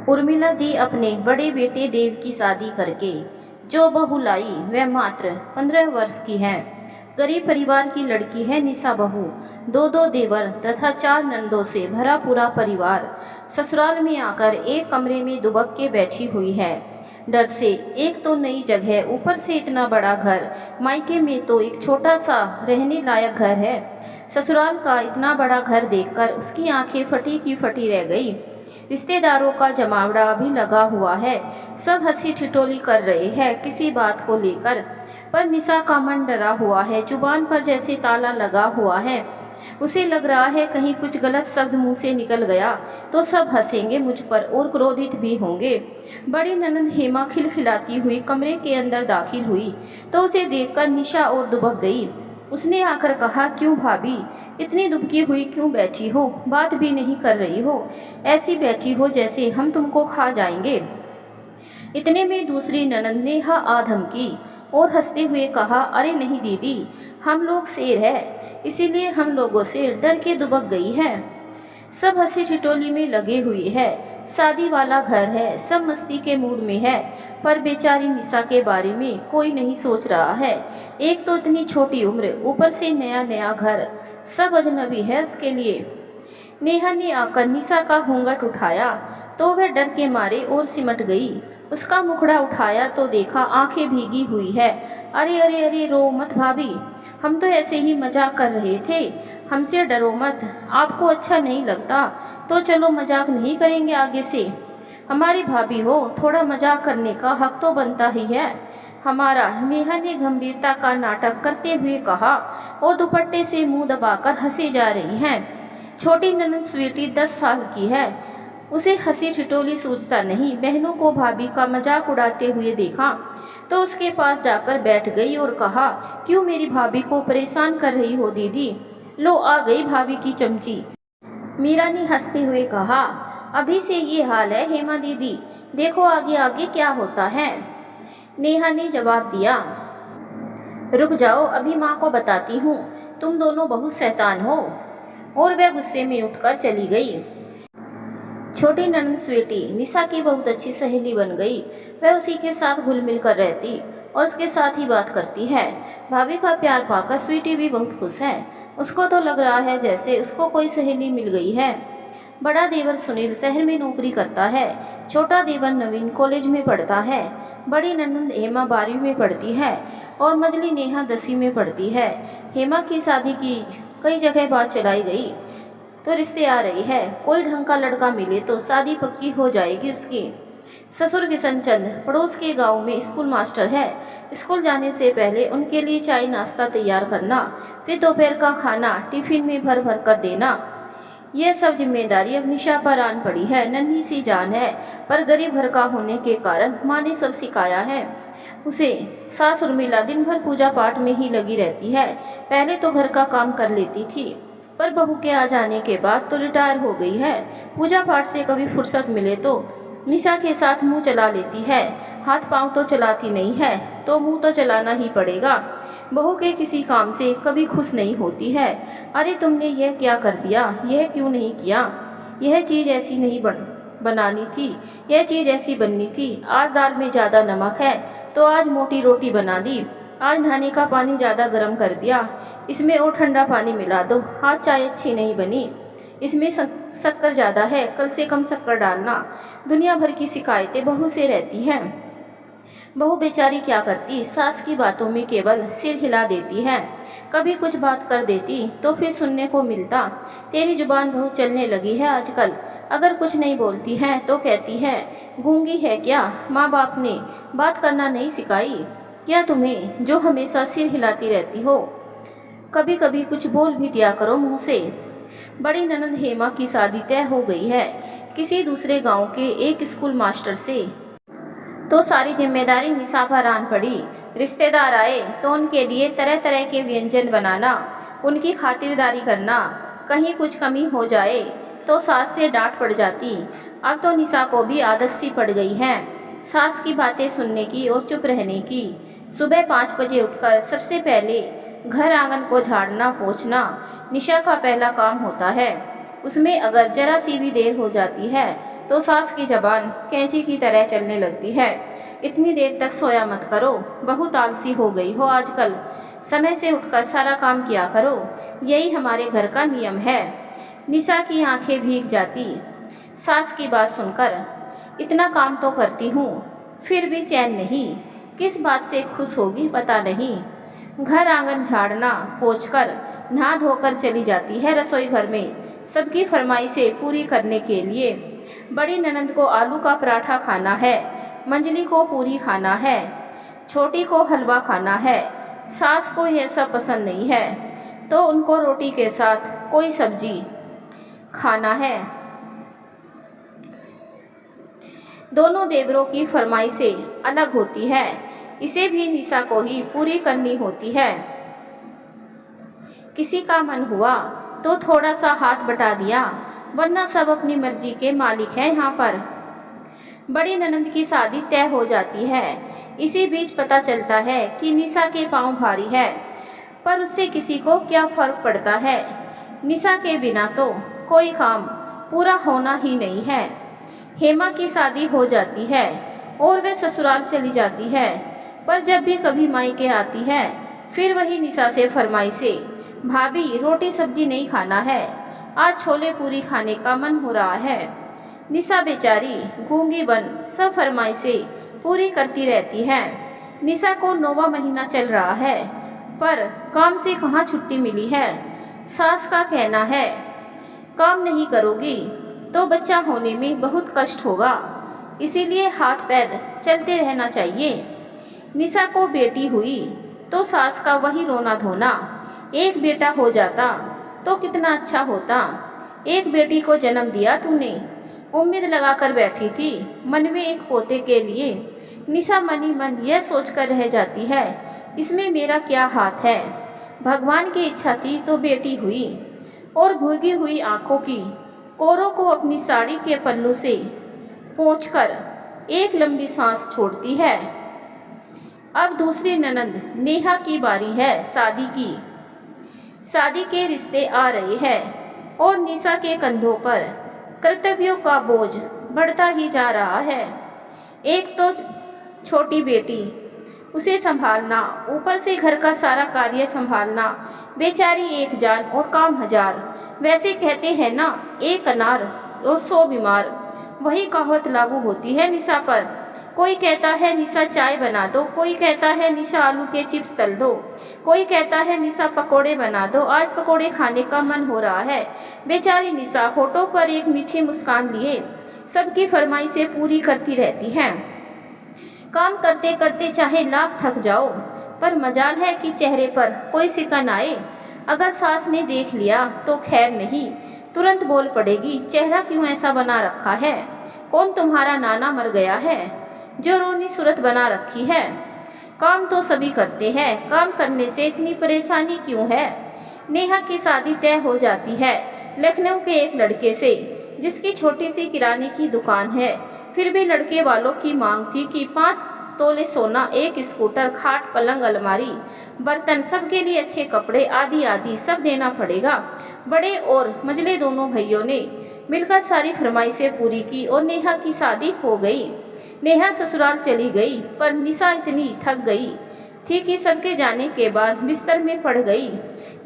उर्मिला जी अपने बड़े बेटे देव की शादी करके जो बहू लाई वह मात्र 15 वर्ष की है। गरीब परिवार की लड़की है निशा बहू। दो दो देवर तथा 4 नंदों से भरा पूरा परिवार ससुराल में आकर एक कमरे में दुबक के बैठी हुई है। डर से, एक तो नई जगह, ऊपर से इतना बड़ा घर, मायके में तो एक छोटा सा रहने लायक घर है। ससुराल का इतना बड़ा घर देखकर उसकी आंखें फटी की फटी रह गई। रिश्तेदारों का जमावड़ा भी लगा हुआ है। सब हंसी ठिठोली कर रहे हैं किसी बात को लेकर, पर निशा का मन डरा हुआ है। जुबान पर जैसे ताला लगा हुआ है। उसे लग रहा है कहीं कुछ गलत शब्द मुंह से निकल गया तो सब हंसेंगे मुझ पर और क्रोधित भी होंगे। बड़ी ननंद हेमा खिलखिलाती हुई कमरे के अंदर दाखिल हुई तो उसे देखकर निशा और दुबक गई। उसने आकर कहा, क्यों भाभी, इतनी दुबकी हुई क्यों बैठी हो? बात भी नहीं कर रही हो, ऐसी बैठी हो जैसे हम तुमको खा जाएंगे। इतने में दूसरी ननंद ने आ धमकी और हंसते हुए कहा, अरे नहीं दीदी, हम लोग शेर है, इसीलिए हम लोगों से डर के दुबक गई है। सब हंसी ठिठोली में लगे हुए है। शादी वाला घर है, सब मस्ती के मूड में है, पर बेचारी निशा के बारे में कोई नहीं सोच रहा है। एक तो इतनी छोटी उम्र, ऊपर से नया नया घर, सब अजनबी है उसके लिए। नेहा ने आकर निशा का घूंघट उठाया तो वह डर के मारे और सिमट गई। उसका मुखड़ा उठाया तो देखा आंखें भीगी हुई है। अरे अरे अरे, रो मत भाभी, हम तो ऐसे ही मजाक कर रहे थे, हमसे डरो मत। आपको अच्छा नहीं लगता तो चलो मजाक नहीं करेंगे आगे से। हमारी भाभी हो, थोड़ा मजाक करने का हक तो बनता ही है हमारा। नेहा ने गंभीरता का नाटक करते हुए कहा और दुपट्टे से मुंह दबाकर हंसी जा रही हैं। छोटी ननंद स्वीटी 10 साल की है, उसे हंसी ठिठोली सूझता नहीं। बहनों को भाभी का मजाक उड़ाते हुए देखा तो उसके पास जाकर बैठ गई और कहा, क्यों मेरी भाभी को परेशान कर रही हो दीदी? लो आ गई भाभी की चमची। मीरा ने हंसते हुए कहा, अभी से ये हाल है हेमा दीदी, देखो आगे आगे क्या होता है। नेहा ने जवाब दिया, रुक जाओ, अभी माँ को बताती हूँ, तुम दोनों बहुत शैतान हो। और वह गुस्से में उठकर चली गई। छोटी ननंद स्वीटी निशा की बहुत अच्छी सहेली बन गई। वह उसी के साथ घुल मिल कर रहती और उसके साथ ही बात करती है। भाभी का प्यार पाकर स्वीटी भी बहुत खुश है। उसको तो लग रहा है जैसे उसको कोई सहेली मिल गई है। बड़ा देवर सुनील शहर में नौकरी करता है। छोटा देवर नवीन कॉलेज में पढ़ता है। बड़ी ननंद हेमा 12वीं में पढ़ती है और मझली नेहा 10वीं में पढ़ती है। हेमा की शादी की कई जगह बात चलाई गई तो रिश्ते आ रही है। कोई ढंग का लड़का मिले तो शादी पक्की हो जाएगी उसकी। ससुर किशनचंद पड़ोस के गांव में स्कूल मास्टर है। स्कूल जाने से पहले उनके लिए चाय नाश्ता तैयार करना, फिर दोपहर का खाना टिफिन में भर भर कर देना, यह सब जिम्मेदारी अब निशा पर आन पड़ी है। नन्ही सी जान है, पर गरीब घर का होने के कारण माँ ने सब सिखाया है उसे। सास उर्मिला दिन भर पूजा पाठ में ही लगी रहती है। पहले तो घर का काम कर लेती थी, पर बहू के आ जाने के बाद तो रिटायर हो गई है। पूजा पाठ से कभी फुर्सत मिले तो निशा के साथ मुंह चला लेती है। हाथ पांव तो चलाती नहीं है तो मुंह तो चलाना ही पड़ेगा। बहू के किसी काम से कभी खुश नहीं होती है। अरे तुमने यह क्या कर दिया, यह क्यों नहीं किया, यह चीज़ ऐसी नहीं बनानी थी, यह चीज़ ऐसी बननी थी। आज दाल में ज़्यादा नमक है तो आज मोटी रोटी बना दी। आज नहाने का पानी ज़्यादा गर्म कर दिया, इसमें और ठंडा पानी मिला दो। आज चाय अच्छी नहीं बनी, इसमें शक्कर ज़्यादा है, कल से कम शक्कर डालना। दुनिया भर की शिकायतें बहू से रहती हैं। बहू बेचारी क्या करती, सास की बातों में केवल सिर हिला देती है। कभी कुछ बात कर देती तो फिर सुनने को मिलता, तेरी जुबान बहुत चलने लगी है आजकल। अगर कुछ नहीं बोलती है तो कहती है, गूंगी है क्या, माँ बाप ने बात करना नहीं सिखाई क्या तुम्हें, जो हमेशा सिर हिलाती रहती हो? कभी कभी कुछ बोल भी दिया करो मुँह से। बड़ी ननंद हेमा की शादी तय हो गई है किसी दूसरे गांव के एक स्कूल मास्टर से, तो सारी जिम्मेदारी निशा पर आन पड़ी। रिश्तेदार आए तो उनके लिए तरह तरह के व्यंजन बनाना, उनकी खातिरदारी करना। कहीं कुछ कमी हो जाए तो सास से डांट पड़ जाती। अब तो निशा को भी आदत सी पड़ गई है सास की बातें सुनने की और चुप रहने की। सुबह 5 बजे उठकर सबसे पहले घर आंगन को झाड़ना पोंछना निशा का पहला काम होता है। उसमें अगर जरा सी भी देर हो जाती है तो सास की जबान कैंची की तरह चलने लगती है। इतनी देर तक सोया मत करो, बहुत आलसी हो गई हो आजकल। समय से उठकर सारा काम किया करो, यही हमारे घर का नियम है। निशा की आंखें भीग जाती सास की बात सुनकर। इतना काम तो करती हूँ, फिर भी चैन नहीं। किस बात से खुश होगी पता नहीं। घर आंगन झाड़ना पोंछकर नहा धोकर चली जाती है रसोई घर में, सबकी फरमाइशें पूरी करने के लिए। बड़ी ननंद को आलू का पराठा खाना है, मंजली को पूरी खाना है, छोटी को हलवा खाना है। सास को यह सब पसंद नहीं है, तो उनको रोटी के साथ कोई सब्जी खाना है। दोनों देवरों की फरमाइशें अलग होती है, इसे भी निशा को ही पूरी करनी होती है। किसी का मन हुआ तो थोड़ा सा हाथ बटा दिया, वरना सब अपनी मर्जी के मालिक हैं यहाँ पर। बड़ी ननंद की शादी तय हो जाती है। इसी बीच पता चलता है कि निशा के पांव भारी है, पर उससे किसी को क्या फर्क पड़ता है। निशा के बिना तो कोई काम पूरा होना ही नहीं है। हेमा की शादी हो जाती है और वह ससुराल चली जाती है, पर जब भी कभी मायके आती है फिर वही निशा से फरमाइशें। भाभी रोटी सब्जी नहीं खाना है, आज छोले पूरी खाने का मन हो रहा है। निशा बेचारी गूंगी बन सब फरमाइशें पूरी करती रहती है। निशा को 9वां महीना चल रहा है, पर काम से कहाँ छुट्टी मिली है। सास का कहना है काम नहीं करोगी तो बच्चा होने में बहुत कष्ट होगा, इसीलिए हाथ पैर चलते रहना चाहिए। निशा को बेटी हुई तो सास का वही रोना धोना। एक बेटा हो जाता तो कितना अच्छा होता। एक बेटी को जन्म दिया तूने, उम्मीद लगाकर बैठी थी मन में एक पोते के लिए। निशा मनी मन यह सोचकर रह जाती है, इसमें मेरा क्या हाथ है। भगवान की इच्छा थी तो बेटी हुई। और भूगी हुई आंखों की कोरों को अपनी साड़ी के पल्लू से पोंछकर एक लंबी सांस छोड़ती है। अब दूसरी ननंद नेहा की बारी है शादी की। शादी के रिश्ते आ रहे हैं और निशा के कंधों पर कर्तव्यों का बोझ बढ़ता ही जा रहा है। एक तो छोटी बेटी, उसे संभालना, ऊपर से घर का सारा कार्य संभालना। बेचारी एक जान और काम हजार। वैसे कहते हैं ना, एक अनार और 100 बीमार, वही कहावत लागू होती है निशा पर। कोई कहता है निशा चाय बना दो, कोई कहता है निशा आलू के चिप्स तल दो, कोई कहता है निशा पकोड़े बना दो, आज पकोड़े खाने का मन हो रहा है। बेचारी निशा होठों पर एक मीठी मुस्कान लिए सबकी फरमाइशें पूरी करती रहती है। काम करते करते चाहे लाख थक जाओ, पर मजाल है कि चेहरे पर कोई सिकन आए। अगर सास ने देख लिया तो खैर नहीं, तुरंत बोल पड़ेगी, चेहरा क्यों ऐसा बना रखा है, कौन तुम्हारा नाना मर गया है जो रोनी सूरत बना रखी है। काम तो सभी करते हैं, काम करने से इतनी परेशानी क्यों है। नेहा की शादी तय हो जाती है लखनऊ के एक लड़के से, जिसकी छोटी सी किराने की दुकान है। फिर भी लड़के वालों की मांग थी कि 5 तोले सोना, एक स्कूटर, खाट, पलंग, अलमारी, बर्तन, सबके लिए अच्छे कपड़े आदि आदि सब देना पड़ेगा। बड़े और मझले दोनों भाइयों ने मिलकर सारी फरमाइशें पूरी की और नेहा की शादी हो गई। नेहा ससुराल चली गई, पर निशा इतनी थक गई थी कि सबके जाने के बाद बिस्तर में पड़ गई।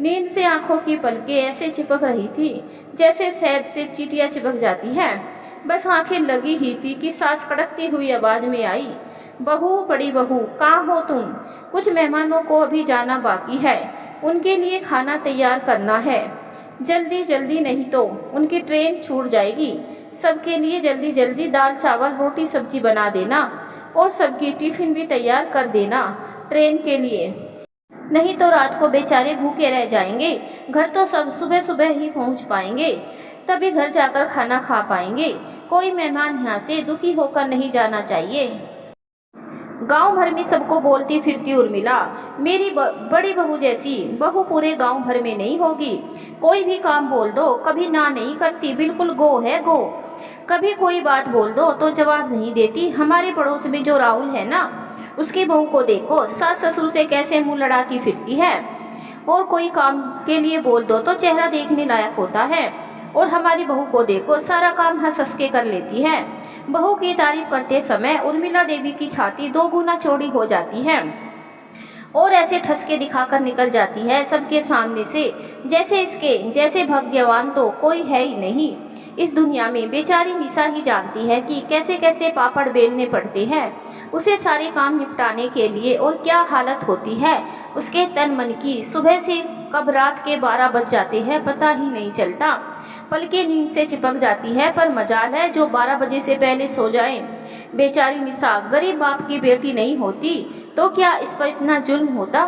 नींद से आंखों की पलकें ऐसे चिपक रही थी जैसे शहद से चींटियां चिपक जाती हैं। बस आंखें लगी ही थी कि सास कड़कती हुई आवाज में आई, बहू, बड़ी बहू, कहाँ हो तुम? कुछ मेहमानों को अभी जाना बाकी है, उनके लिए खाना तैयार करना है। जल्दी जल्दी, नहीं तो उनकी ट्रेन छूट जाएगी। सबके लिए जल्दी जल्दी दाल चावल रोटी सब्जी बना देना और सबकी टिफिन भी तैयार कर देना ट्रेन के लिए, नहीं तो रात को बेचारे भूखे रह जाएंगे। घर तो सब सुबह सुबह ही पहुंच पाएंगे, तभी घर जाकर खाना खा पाएंगे। कोई मेहमान यहाँ से दुखी होकर नहीं जाना चाहिए। गांव भर में सबको बोलती फिरती उर्मिला, मेरी बड़ी बहू जैसी बहू पूरे गांव भर में नहीं होगी। कोई भी काम बोल दो कभी ना नहीं करती, बिल्कुल गो है गो। कभी कोई बात बोल दो तो जवाब नहीं देती। हमारे पड़ोस में जो राहुल है ना, उसकी बहू को देखो, सास ससुर से कैसे मुंह लड़ाती फिरती है। और कोई काम के लिए बोल दो तो चेहरा देखने लायक होता है, और हमारी बहू को देखो, सारा काम हंस हंस के कर लेती है। बहू की तारीफ करते समय उर्मिला देवी की छाती 2 गुना चौड़ी हो जाती है और ऐसे ठसके दिखाकर निकल जाती है सबके सामने से, जैसे इसके जैसे भाग्यवान तो कोई है ही नहीं इस दुनिया में। बेचारी निशा ही जानती है कि कैसे कैसे पापड़ बेलने पड़ते हैं उसे सारे काम निपटाने के लिए, और क्या हालत होती है उसके तन मन की। सुबह से कब रात के 12 बज जाते हैं पता ही नहीं चलता। पलकें नींद से चिपक जाती है, पर मजाल है जो 12 बजे से पहले सो जाए। बेचारी निशा गरीब बाप की बेटी नहीं होती तो क्या इस पर इतना जुल्म होता।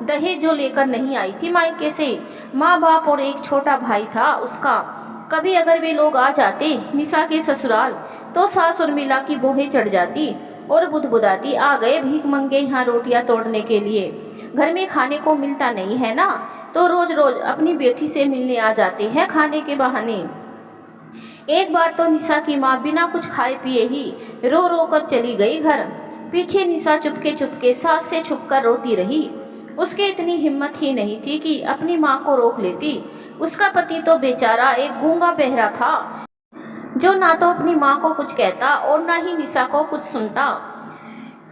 दहेज जो लेकर नहीं आई थी मायके से, माँ बाप और एक छोटा भाई था उसका। कभी अगर वे लोग आ जाते निशा के ससुराल तो सास उर्मिला की बोहें चढ़ जाती और बुदबुदाती, आ गए भीख मंगे यहाँ रोटियां तोड़ने के लिए, घर में खाने को मिलता नहीं है ना, तो रोज रोज अपनी बेटी से मिलने आ जाते हैं खाने के बहाने। एक बार तो निशा की माँ बिना कुछ खाए पिए ही रो रो कर चली गई घर। पीछे निशा चुपके चुपके सास से छुपकर रोती रही। उसके इतनी हिम्मत ही नहीं थी कि अपनी माँ को रोक लेती। उसका पति तो बेचारा एक गूंगा बहरा था जो ना तो अपनी माँ को कुछ कहता और ना ही निशा को कुछ सुनता।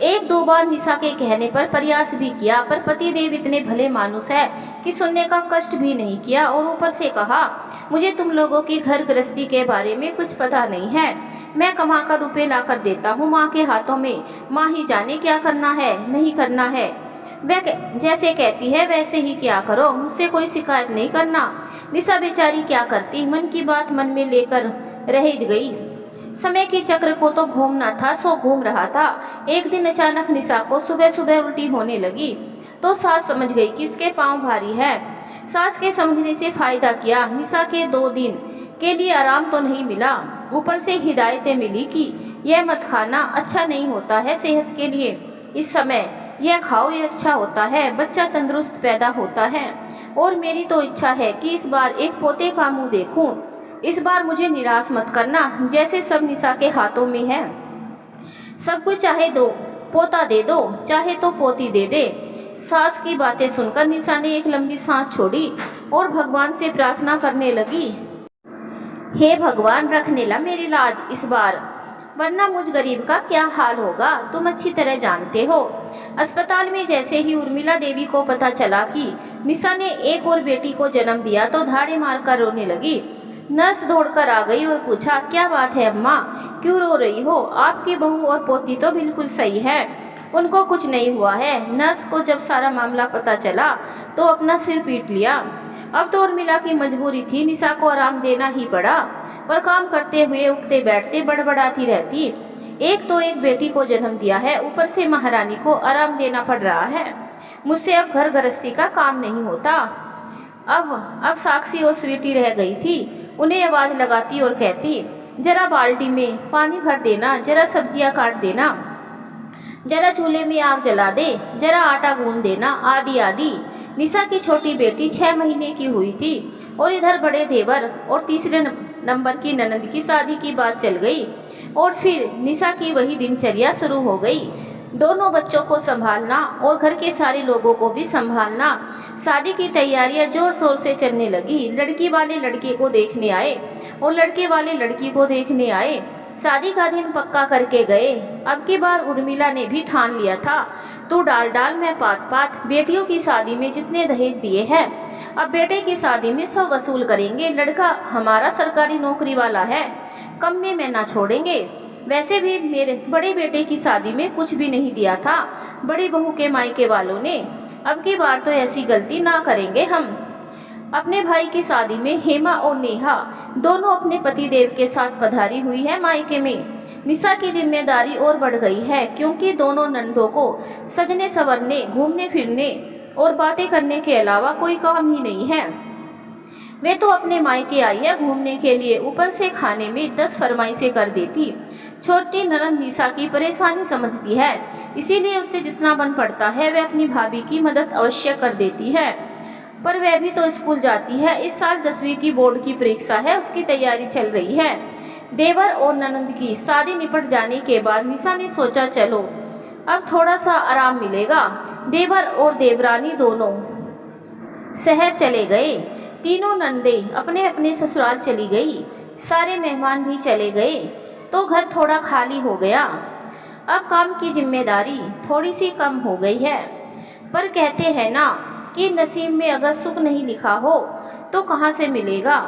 1-2 बार निशा के कहने पर प्रयास भी किया, पर पति देव इतने भले मानुस है कि सुनने का कष्ट भी नहीं किया, और ऊपर से कहा, मुझे तुम लोगों की घर गृहस्थी के बारे में कुछ पता नहीं है। मैं कमा कर रुपये ला कर देता हूँ माँ के हाथों में, माँ ही जाने क्या करना है नहीं करना है। वह जैसे कहती है वैसे ही क्या करो, मुझसे कोई शिकायत नहीं करना। निशा बेचारी क्या करती, मन की बात मन में लेकर रह गई। समय के चक्र को तो घूमना था सो घूम रहा था। एक दिन अचानक निशा को सुबह सुबह उल्टी होने लगी तो सास समझ गई कि उसके पाँव भारी है। सास के समझने से फायदा किया, निशा के 2 दिन के लिए आराम तो नहीं मिला, ऊपर से हिदायतें मिली कि यह मत खाना, अच्छा नहीं होता है सेहत के लिए, इस समय यह खाओ ये अच्छा होता है, बच्चा तंदुरुस्त पैदा होता है। और मेरी तो इच्छा है कि इस बार एक पोते का मुँह देखूं। इस बार मुझे निराश मत करना, जैसे सब निशा के हाथों में है। सब कुछ चाहे दो, पोता दे दो, चाहे तो पोती दे दे। सास की बातें सुनकर निशा ने एक लंबी सांस छोड़ी और भगवान से प्रार्थना करने लगी, हे भगवान रखने ला मेरी लाज इस बार, वरना मुझ गरीब का क्या हाल होगा तुम अच्छी तरह जानते हो। अस्पताल में जैसे ही उर्मिला देवी को पता चला कि निशा ने एक और बेटी को जन्म दिया तो धाड़े मारकर रोने लगी। नर्स दौड़कर आ गई और पूछा, क्या बात है अम्मा, क्यों रो रही हो? आपकी बहू और पोती तो बिल्कुल सही है, उनको कुछ नहीं हुआ है। नर्स को जब सारा मामला पता चला तो अपना सिर पीट लिया। अब तो उर्मिला की मजबूरी थी, निशा को आराम देना ही पड़ा, पर काम करते हुए उठते बैठते बड़बड़ाती रहती। एक तो एक बेटी को जन्म दिया है, ऊपर से महारानी को आराम देना पड़ रहा है। मुझसे अब घर गृहस्थी का काम नहीं होता। अब साक्षी और स्वीटी रह गई थी। उन्हें आवाज़ लगाती और कहती, जरा बाल्टी में पानी भर देना, जरा सब्जियां काट देना, जरा चूल्हे में आग जला दे, जरा आटा गूंद देना, आदि आदि। निशा की छोटी बेटी 6 महीने की हुई थी और इधर बड़े देवर और तीसरे नंबर की ननद की शादी की बात चल गई और फिर निशा की वही दिनचर्या शुरू हो गई। दोनों बच्चों को संभालना और घर के सारे लोगों को भी संभालना। शादी की तैयारियां जोर शोर से चलने लगी। लड़की वाले लड़के को देखने आए और लड़के वाले लड़की को देखने आए। शादी का दिन पक्का करके गए। अब की बार उर्मिला ने भी ठान लिया था, तू डाल डाल मैं पात पात। बेटियों की शादी में जितने दहेज दिए हैं अब बेटे की शादी में सब वसूल करेंगे। लड़का हमारा सरकारी नौकरी वाला है, कम में मैं ना छोड़ेंगे। वैसे भी मेरे बड़े बेटे की शादी में कुछ भी नहीं दिया था बड़ी बहू के मायके वालों ने। अब की बार तो ऐसी गलती ना करेंगे हम। अपने भाई की शादी में हेमा और नेहा दोनों अपने पति देव के साथ पधारी हुई है मायके में। निशा की जिम्मेदारी और बढ़ गई है क्योंकि दोनों नंदों को सजने संवरने, घूमने फिरने और बातें करने के अलावा कोई काम ही नहीं है। वे तो अपने मायके आई है घूमने के लिए, ऊपर से खाने में 10 फरमाइशें कर देती। छोटी ननद निशा की परेशानी समझती है, इसीलिए उससे जितना बन पड़ता है वह अपनी भाभी की मदद अवश्य कर देती है। पर वह भी तो स्कूल जाती है। इस साल 10वीं की बोर्ड की परीक्षा है, उसकी तैयारी चल रही है। देवर और ननद की शादी निपट जाने के बाद निशा ने सोचा, चलो अब थोड़ा सा आराम मिलेगा। देवर और देवरानी दोनों शहर चले गए। तीनों नंदें अपने अपने ससुराल चली गई। सारे मेहमान भी चले गए तो घर थोड़ा खाली हो गया। अब काम की जिम्मेदारी थोड़ी सी कम हो गई है। पर कहते हैं ना कि नसीब में अगर सुख नहीं लिखा हो तो कहाँ से मिलेगा।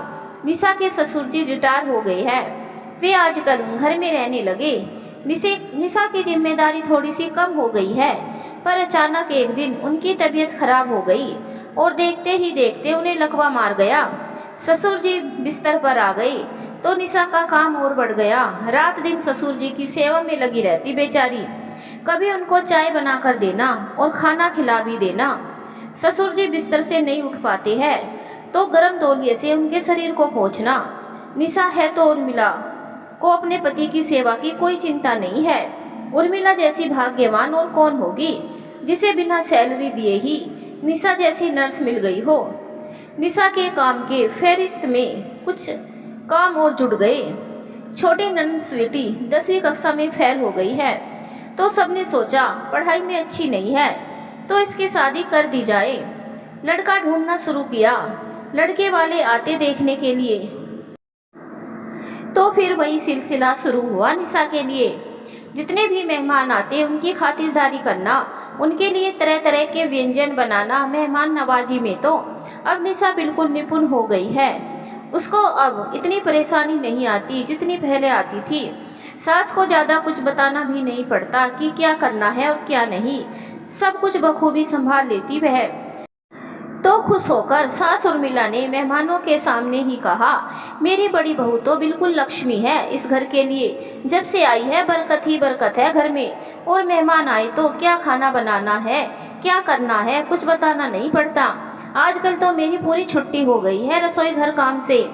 निशा के ससुर जी रिटायर हो गए हैं। वे आजकल घर में रहने लगे। निशा की जिम्मेदारी थोड़ी सी कम हो गई है। पर अचानक एक दिन उनकी तबीयत खराब हो गई और देखते ही देखते उन्हें लकवा मार गया। ससुर जी बिस्तर पर आ गए तो निशा का काम और बढ़ गया। रात दिन ससुर जी की सेवा में लगी रहती बेचारी। कभी उनको चाय बनाकर देना और खाना खिला भी देना। ससुर जी बिस्तर से नहीं उठ पाते हैं तो गर्म तौलिए से उनके शरीर को पोंछना। निशा है तो उर्मिला को अपने पति की सेवा की कोई चिंता नहीं है। उर्मिला जैसी भाग्यवान और कौन होगी जिसे बिना सैलरी दिए ही निशा जैसी नर्स मिल गई हो। निशा के काम के फहरिस्त में कुछ काम और जुड़ गए। छोटी नंद स्वीटी 10वीं कक्षा में फेल हो गई है तो सबने सोचा पढ़ाई में अच्छी नहीं है तो इसकी शादी कर दी जाए। लड़का ढूंढना शुरू किया। लड़के वाले आते देखने के लिए तो फिर वही सिलसिला शुरू हुआ निशा के लिए। जितने भी मेहमान आते उनकी खातिरदारी करना, उनके लिए तरह तरह के व्यंजन बनाना। मेहमान नवाजी में तो अब निशा बिल्कुल निपुण हो गई है। उसको अब इतनी परेशानी नहीं आती जितनी पहले आती थी। सास को ज़्यादा कुछ बताना भी नहीं पड़ता कि क्या करना है और क्या नहीं। सब कुछ बखूबी संभाल लेती वह। तो खुश होकर सास उर्मिला ने मेहमानों के सामने ही कहा, मेरी बड़ी बहू तो बिल्कुल लक्ष्मी है इस घर के लिए। जब से आई है बरकत ही बरकत है घर में। और मेहमान आए तो क्या खाना बनाना है, क्या करना है, कुछ बताना नहीं पड़ता। आजकल तो मेरी पूरी छुट्टी हो गई है रसोई घर काम से।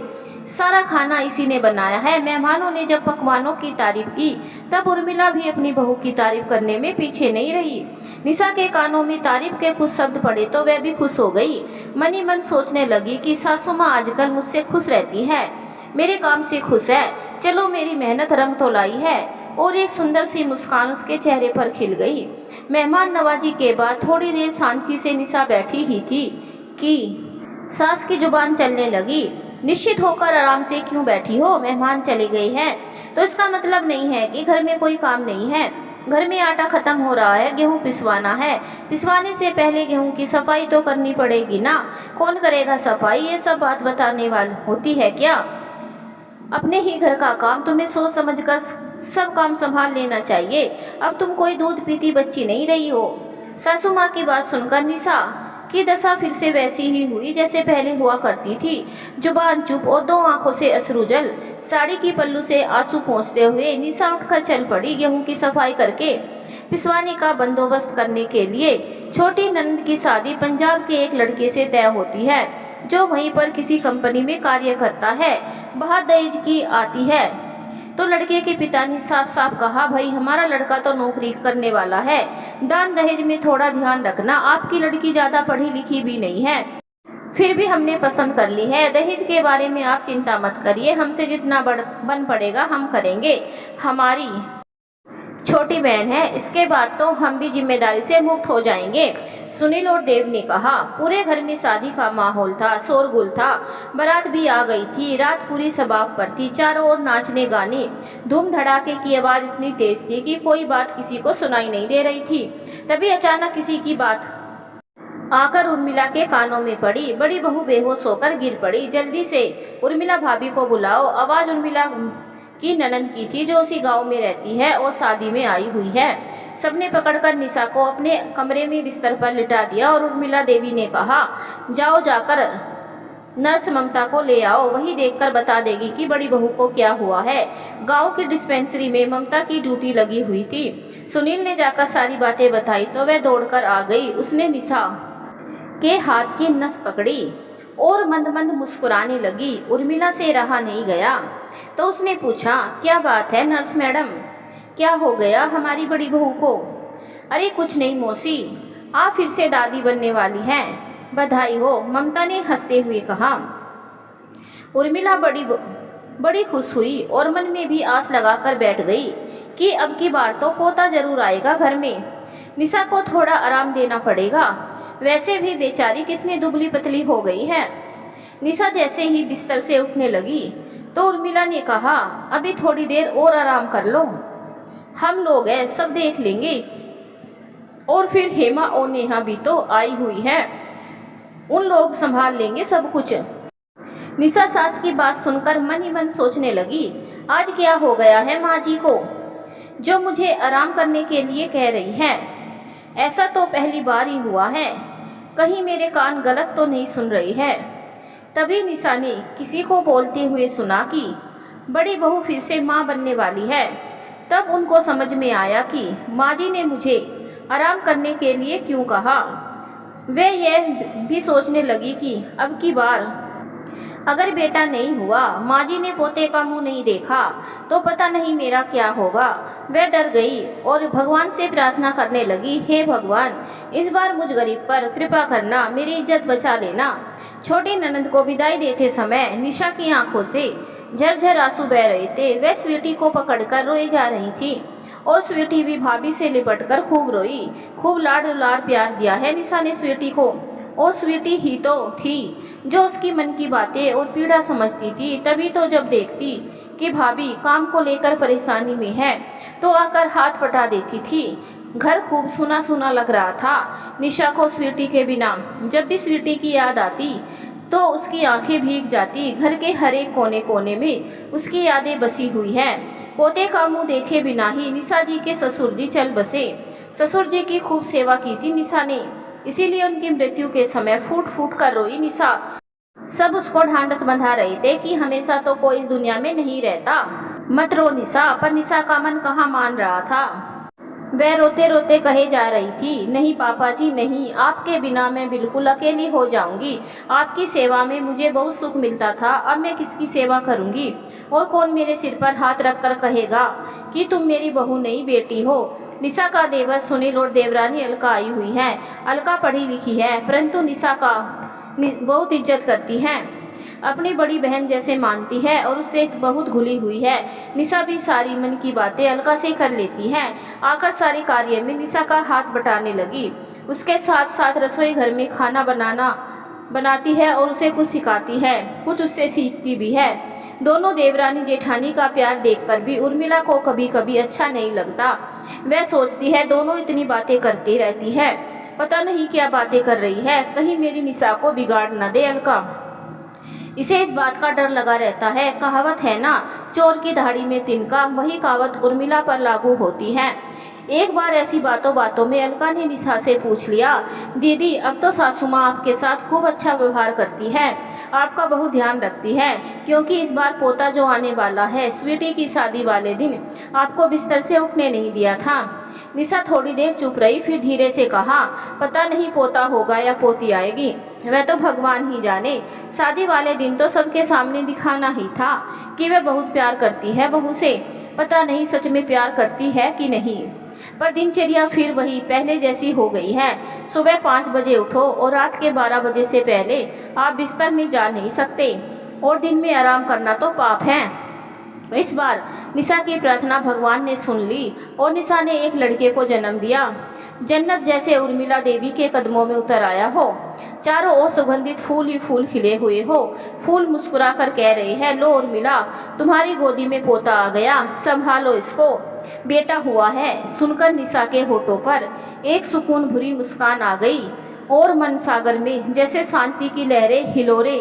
सारा खाना इसी ने बनाया है। मेहमानों ने जब पकवानों की तारीफ की तब उर्मिला भी अपनी बहू की तारीफ करने में पीछे नहीं रही। निशा के कानों में तारीफ के कुछ शब्द पड़े तो वह भी खुश हो गई। मनी मन सोचने लगी कि सासू माँ आजकल मुझसे खुश रहती है, मेरे काम से खुश है। चलो मेरी मेहनत रंग तो लाई है। और एक सुंदर सी मुस्कान उसके चेहरे पर खिल गई। मेहमान नवाजी के बाद थोड़ी देर शांति से निशा बैठी ही थी कि सास की जुबान चलने लगी। निश्चित होकर आराम से क्यों बैठी हो, मेहमान चले गए हैं तो इसका मतलब नहीं है कि घर में कोई काम नहीं है। घर में आटा खत्म हो रहा है, गेहूं पिसवाना है। पिसवाने से पहले गेहूं की सफाई तो करनी पड़ेगी ना। कौन करेगा सफाई, ये सब बात बताने वाली होती है क्या। अपने ही घर का काम तुम्हें सोच समझ कर सब काम संभाल लेना चाहिए। अब तुम कोई दूध पीती बच्ची नहीं रही हो। सासू माँ की बात सुनकर निशा की दशा फिर से वैसी ही हुई जैसे पहले हुआ करती थी। जुबान चुप और दो आंखों से अश्रु जल। साड़ी की पल्लू से आंसू पोंछते हुए निशा उठकर चल पड़ी गेहूं की सफाई करके पिसवाने का बंदोबस्त करने के लिए। छोटी नंद की शादी पंजाब के एक लड़के से तय होती है जो वहीं पर किसी कंपनी में कार्य करता है। बहुत दहेज की आती है तो लड़के के पिता ने साफ साफ कहा, भाई हमारा लड़का तो नौकरी करने वाला है, दान दहेज में थोड़ा ध्यान रखना। आपकी लड़की ज़्यादा पढ़ी लिखी भी नहीं है, फिर भी हमने पसंद कर ली है। दहेज के बारे में आप चिंता मत करिए, हमसे जितना बन पड़ेगा हम करेंगे। हमारी छोटी बहन है, इसके बाद तो हम भी जिम्मेदारी से मुक्त हो जाएंगे। सुनील और देव ने कहा। पूरे घर में शादी का माहौल था, शोरगुल था। बारात भी आ गई थी। रात पूरी शबाब पर थी। चारों ओर नाचने गाने, धूम धड़ाके की आवाज़ इतनी तेज थी कि कोई बात किसी को सुनाई नहीं दे रही थी। तभी अचानक किसी की बात आकर उर्मिला के कानों में पड़ी। बड़ी बहू बेहोश होकर गिर पड़ी। जल्दी से उर्मिला भाभी को बुलाओ। आवाज़ उर्मिला की ननद की थी जो उसी गांव में रहती है और शादी में आई हुई है। सबने पकड़कर निशा को अपने कमरे में बिस्तर पर लिटा दिया और उर्मिला देवी ने कहा, जाओ जाकर नर्स ममता को ले आओ, वही देखकर बता देगी कि बड़ी बहू को क्या हुआ है। गांव की डिस्पेंसरी में ममता की ड्यूटी लगी हुई थी। सुनील ने जाकर सारी बातें बताई तो वह दौड़कर आ गई। उसने निशा के हाथ की नस पकड़ी और मंद मंद मुस्कुराने लगी। उर्मिला से रहा नहीं गया तो उसने पूछा, क्या बात है नर्स मैडम, क्या हो गया हमारी बड़ी बहू को। अरे कुछ नहीं मौसी, आप फिर से दादी बनने वाली हैं, बधाई हो, ममता ने हंसते हुए कहा। उर्मिला बड़ी खुश हुई और मन में भी आस लगाकर बैठ गई कि अब की बार तो पोता जरूर आएगा घर में। निशा को थोड़ा आराम देना पड़ेगा, वैसे भी बेचारी कितनी दुबली पतली हो गई है। निशा जैसे ही बिस्तर से उठने लगी तो उर्मिला ने कहा, अभी थोड़ी देर और आराम कर लो, हम लोग हैं सब देख लेंगे। और फिर हेमा और नेहा भी तो आई हुई है, उन लोग संभाल लेंगे सब कुछ। निशा सास की बात सुनकर मन ही मन सोचने लगी, आज क्या हो गया है माँ जी को जो मुझे आराम करने के लिए कह रही है। ऐसा तो पहली बार ही हुआ है, कहीं मेरे कान गलत तो नहीं सुन रही है। तभी निशा ने किसी को बोलते हुए सुना कि बड़ी बहू फिर से माँ बनने वाली है। तब उनको समझ में आया कि माँ जी ने मुझे आराम करने के लिए क्यों कहा। वे यह भी सोचने लगी कि अब की बार अगर बेटा नहीं हुआ, माँ जी ने पोते का मुंह नहीं देखा तो पता नहीं मेरा क्या होगा। वह डर गई और भगवान से प्रार्थना करने लगी, हे भगवान, इस बार मुझ गरीब पर कृपा करना, मेरी इज्जत बचा लेना। छोटी ननद को विदाई देते समय निशा की आंखों से झरझर आंसू बह रहे थे। वह स्वीटी को पकड़कर रोई जा रही थी और स्वीटी भी भाभी से लिपटकर खूब रोई। खूब लाड दुलार प्यार दिया है निशा ने स्वीटी को, और स्वीटी ही तो थी जो उसकी मन की बातें और पीड़ा समझती थी। तभी तो जब देखती कि भाभी काम को लेकर परेशानी में है तो आकर हाथ बटा देती थी। घर खूब सुना सुना लग रहा था निशा को स्वीटी के बिना। जब भी स्वीटी की याद आती तो उसकी आंखें भीग जाती। घर के हर एक कोने कोने में उसकी यादें बसी हुई हैं। पोते का मुंह देखे बिना ही निशा जी के ससुर जी चल बसे। ससुर जी की खूब सेवा की थी निशा ने, इसीलिए उनकी मृत्यु के समय फूट फूट कर रोई निशा। सब उसको ढांढस बंधा रहे थे कि हमेशा तो कोई इस दुनिया में नहीं रहता, मत रो निशा। पर निशा का मन कहाँ मान रहा था। वह रोते रोते कहे जा रही थी, नहीं पापा जी नहीं, आपके बिना मैं बिल्कुल अकेली हो जाऊंगी। आपकी सेवा में मुझे बहुत सुख मिलता था, अब मैं किसकी सेवा करूंगी। और कौन मेरे सिर पर हाथ रखकर कहेगा कि तुम मेरी बहू नहीं बेटी हो। निशा का देवर सुनील और देवरानी अलका आई हुई है। अलका पढ़ी लिखी है परंतु निशा का बहुत इज्जत करती है, अपनी बड़ी बहन जैसे मानती है और उससे बहुत घुली हुई है। निशा भी सारी मन की बातें अलका से कर लेती है। आकर सारे कार्य में निशा का हाथ बटाने लगी। उसके साथ साथ रसोई घर में खाना बनाती है और उसे कुछ सिखाती है, कुछ उससे सीखती भी है। दोनों देवरानी जेठानी का प्यार देखकर भी उर्मिला को कभी कभी अच्छा नहीं लगता। वह सोचती है दोनों इतनी बातें करती रहती है, पता नहीं क्या बातें कर रही है, कहीं मेरी निशा को बिगाड़ न दे अलका। इसे इस बात का डर लगा रहता है। कहावत है ना, चोर की दाढ़ी में तिनका, वही कहावत उर्मिला पर लागू होती है। एक बार ऐसी बातों बातों में अलका ने निशा से पूछ लिया, दीदी अब तो सासू माँ आपके साथ खूब अच्छा व्यवहार करती है, आपका बहुत ध्यान रखती है, क्योंकि इस बार पोता जो आने वाला है, स्वीटी की शादी वाले दिन आपको बिस्तर से उठने नहीं दिया था। निशा थोड़ी देर चुप रही, फिर धीरे से कहा, पता नहीं पोता होगा या पोती आएगी, वह तो भगवान ही जाने। शादी वाले दिन तो सबके सामने दिखाना ही था कि वह बहुत प्यार करती है बहू से। पता नहीं सच में प्यार करती है कि नहीं, पर दिनचर्या फिर वही पहले जैसी हो गई है। सुबह 5 बजे उठो और रात के 12 बजे से पहले आप बिस्तर में जा नहीं सकते, और दिन में आराम करना तो पाप है। इस बार निशा की प्रार्थना भगवान ने सुन ली और निशा ने एक लड़के को जन्म दिया। जन्नत जैसे उर्मिला देवी के कदमों में उतर आया हो। चारों ओर सुगंधित फूल ही फूल खिले हुए हो। फूल मुस्कुरा कर कह रहे हैं, लो उर्मिला, तुम्हारी गोदी में पोता आ गया, संभालो इसको, बेटा हुआ है। सुनकर निशा के होठों पर एक सुकून भरी मुस्कान आ गई और मन सागर में जैसे शांति की लहरें हिलोरे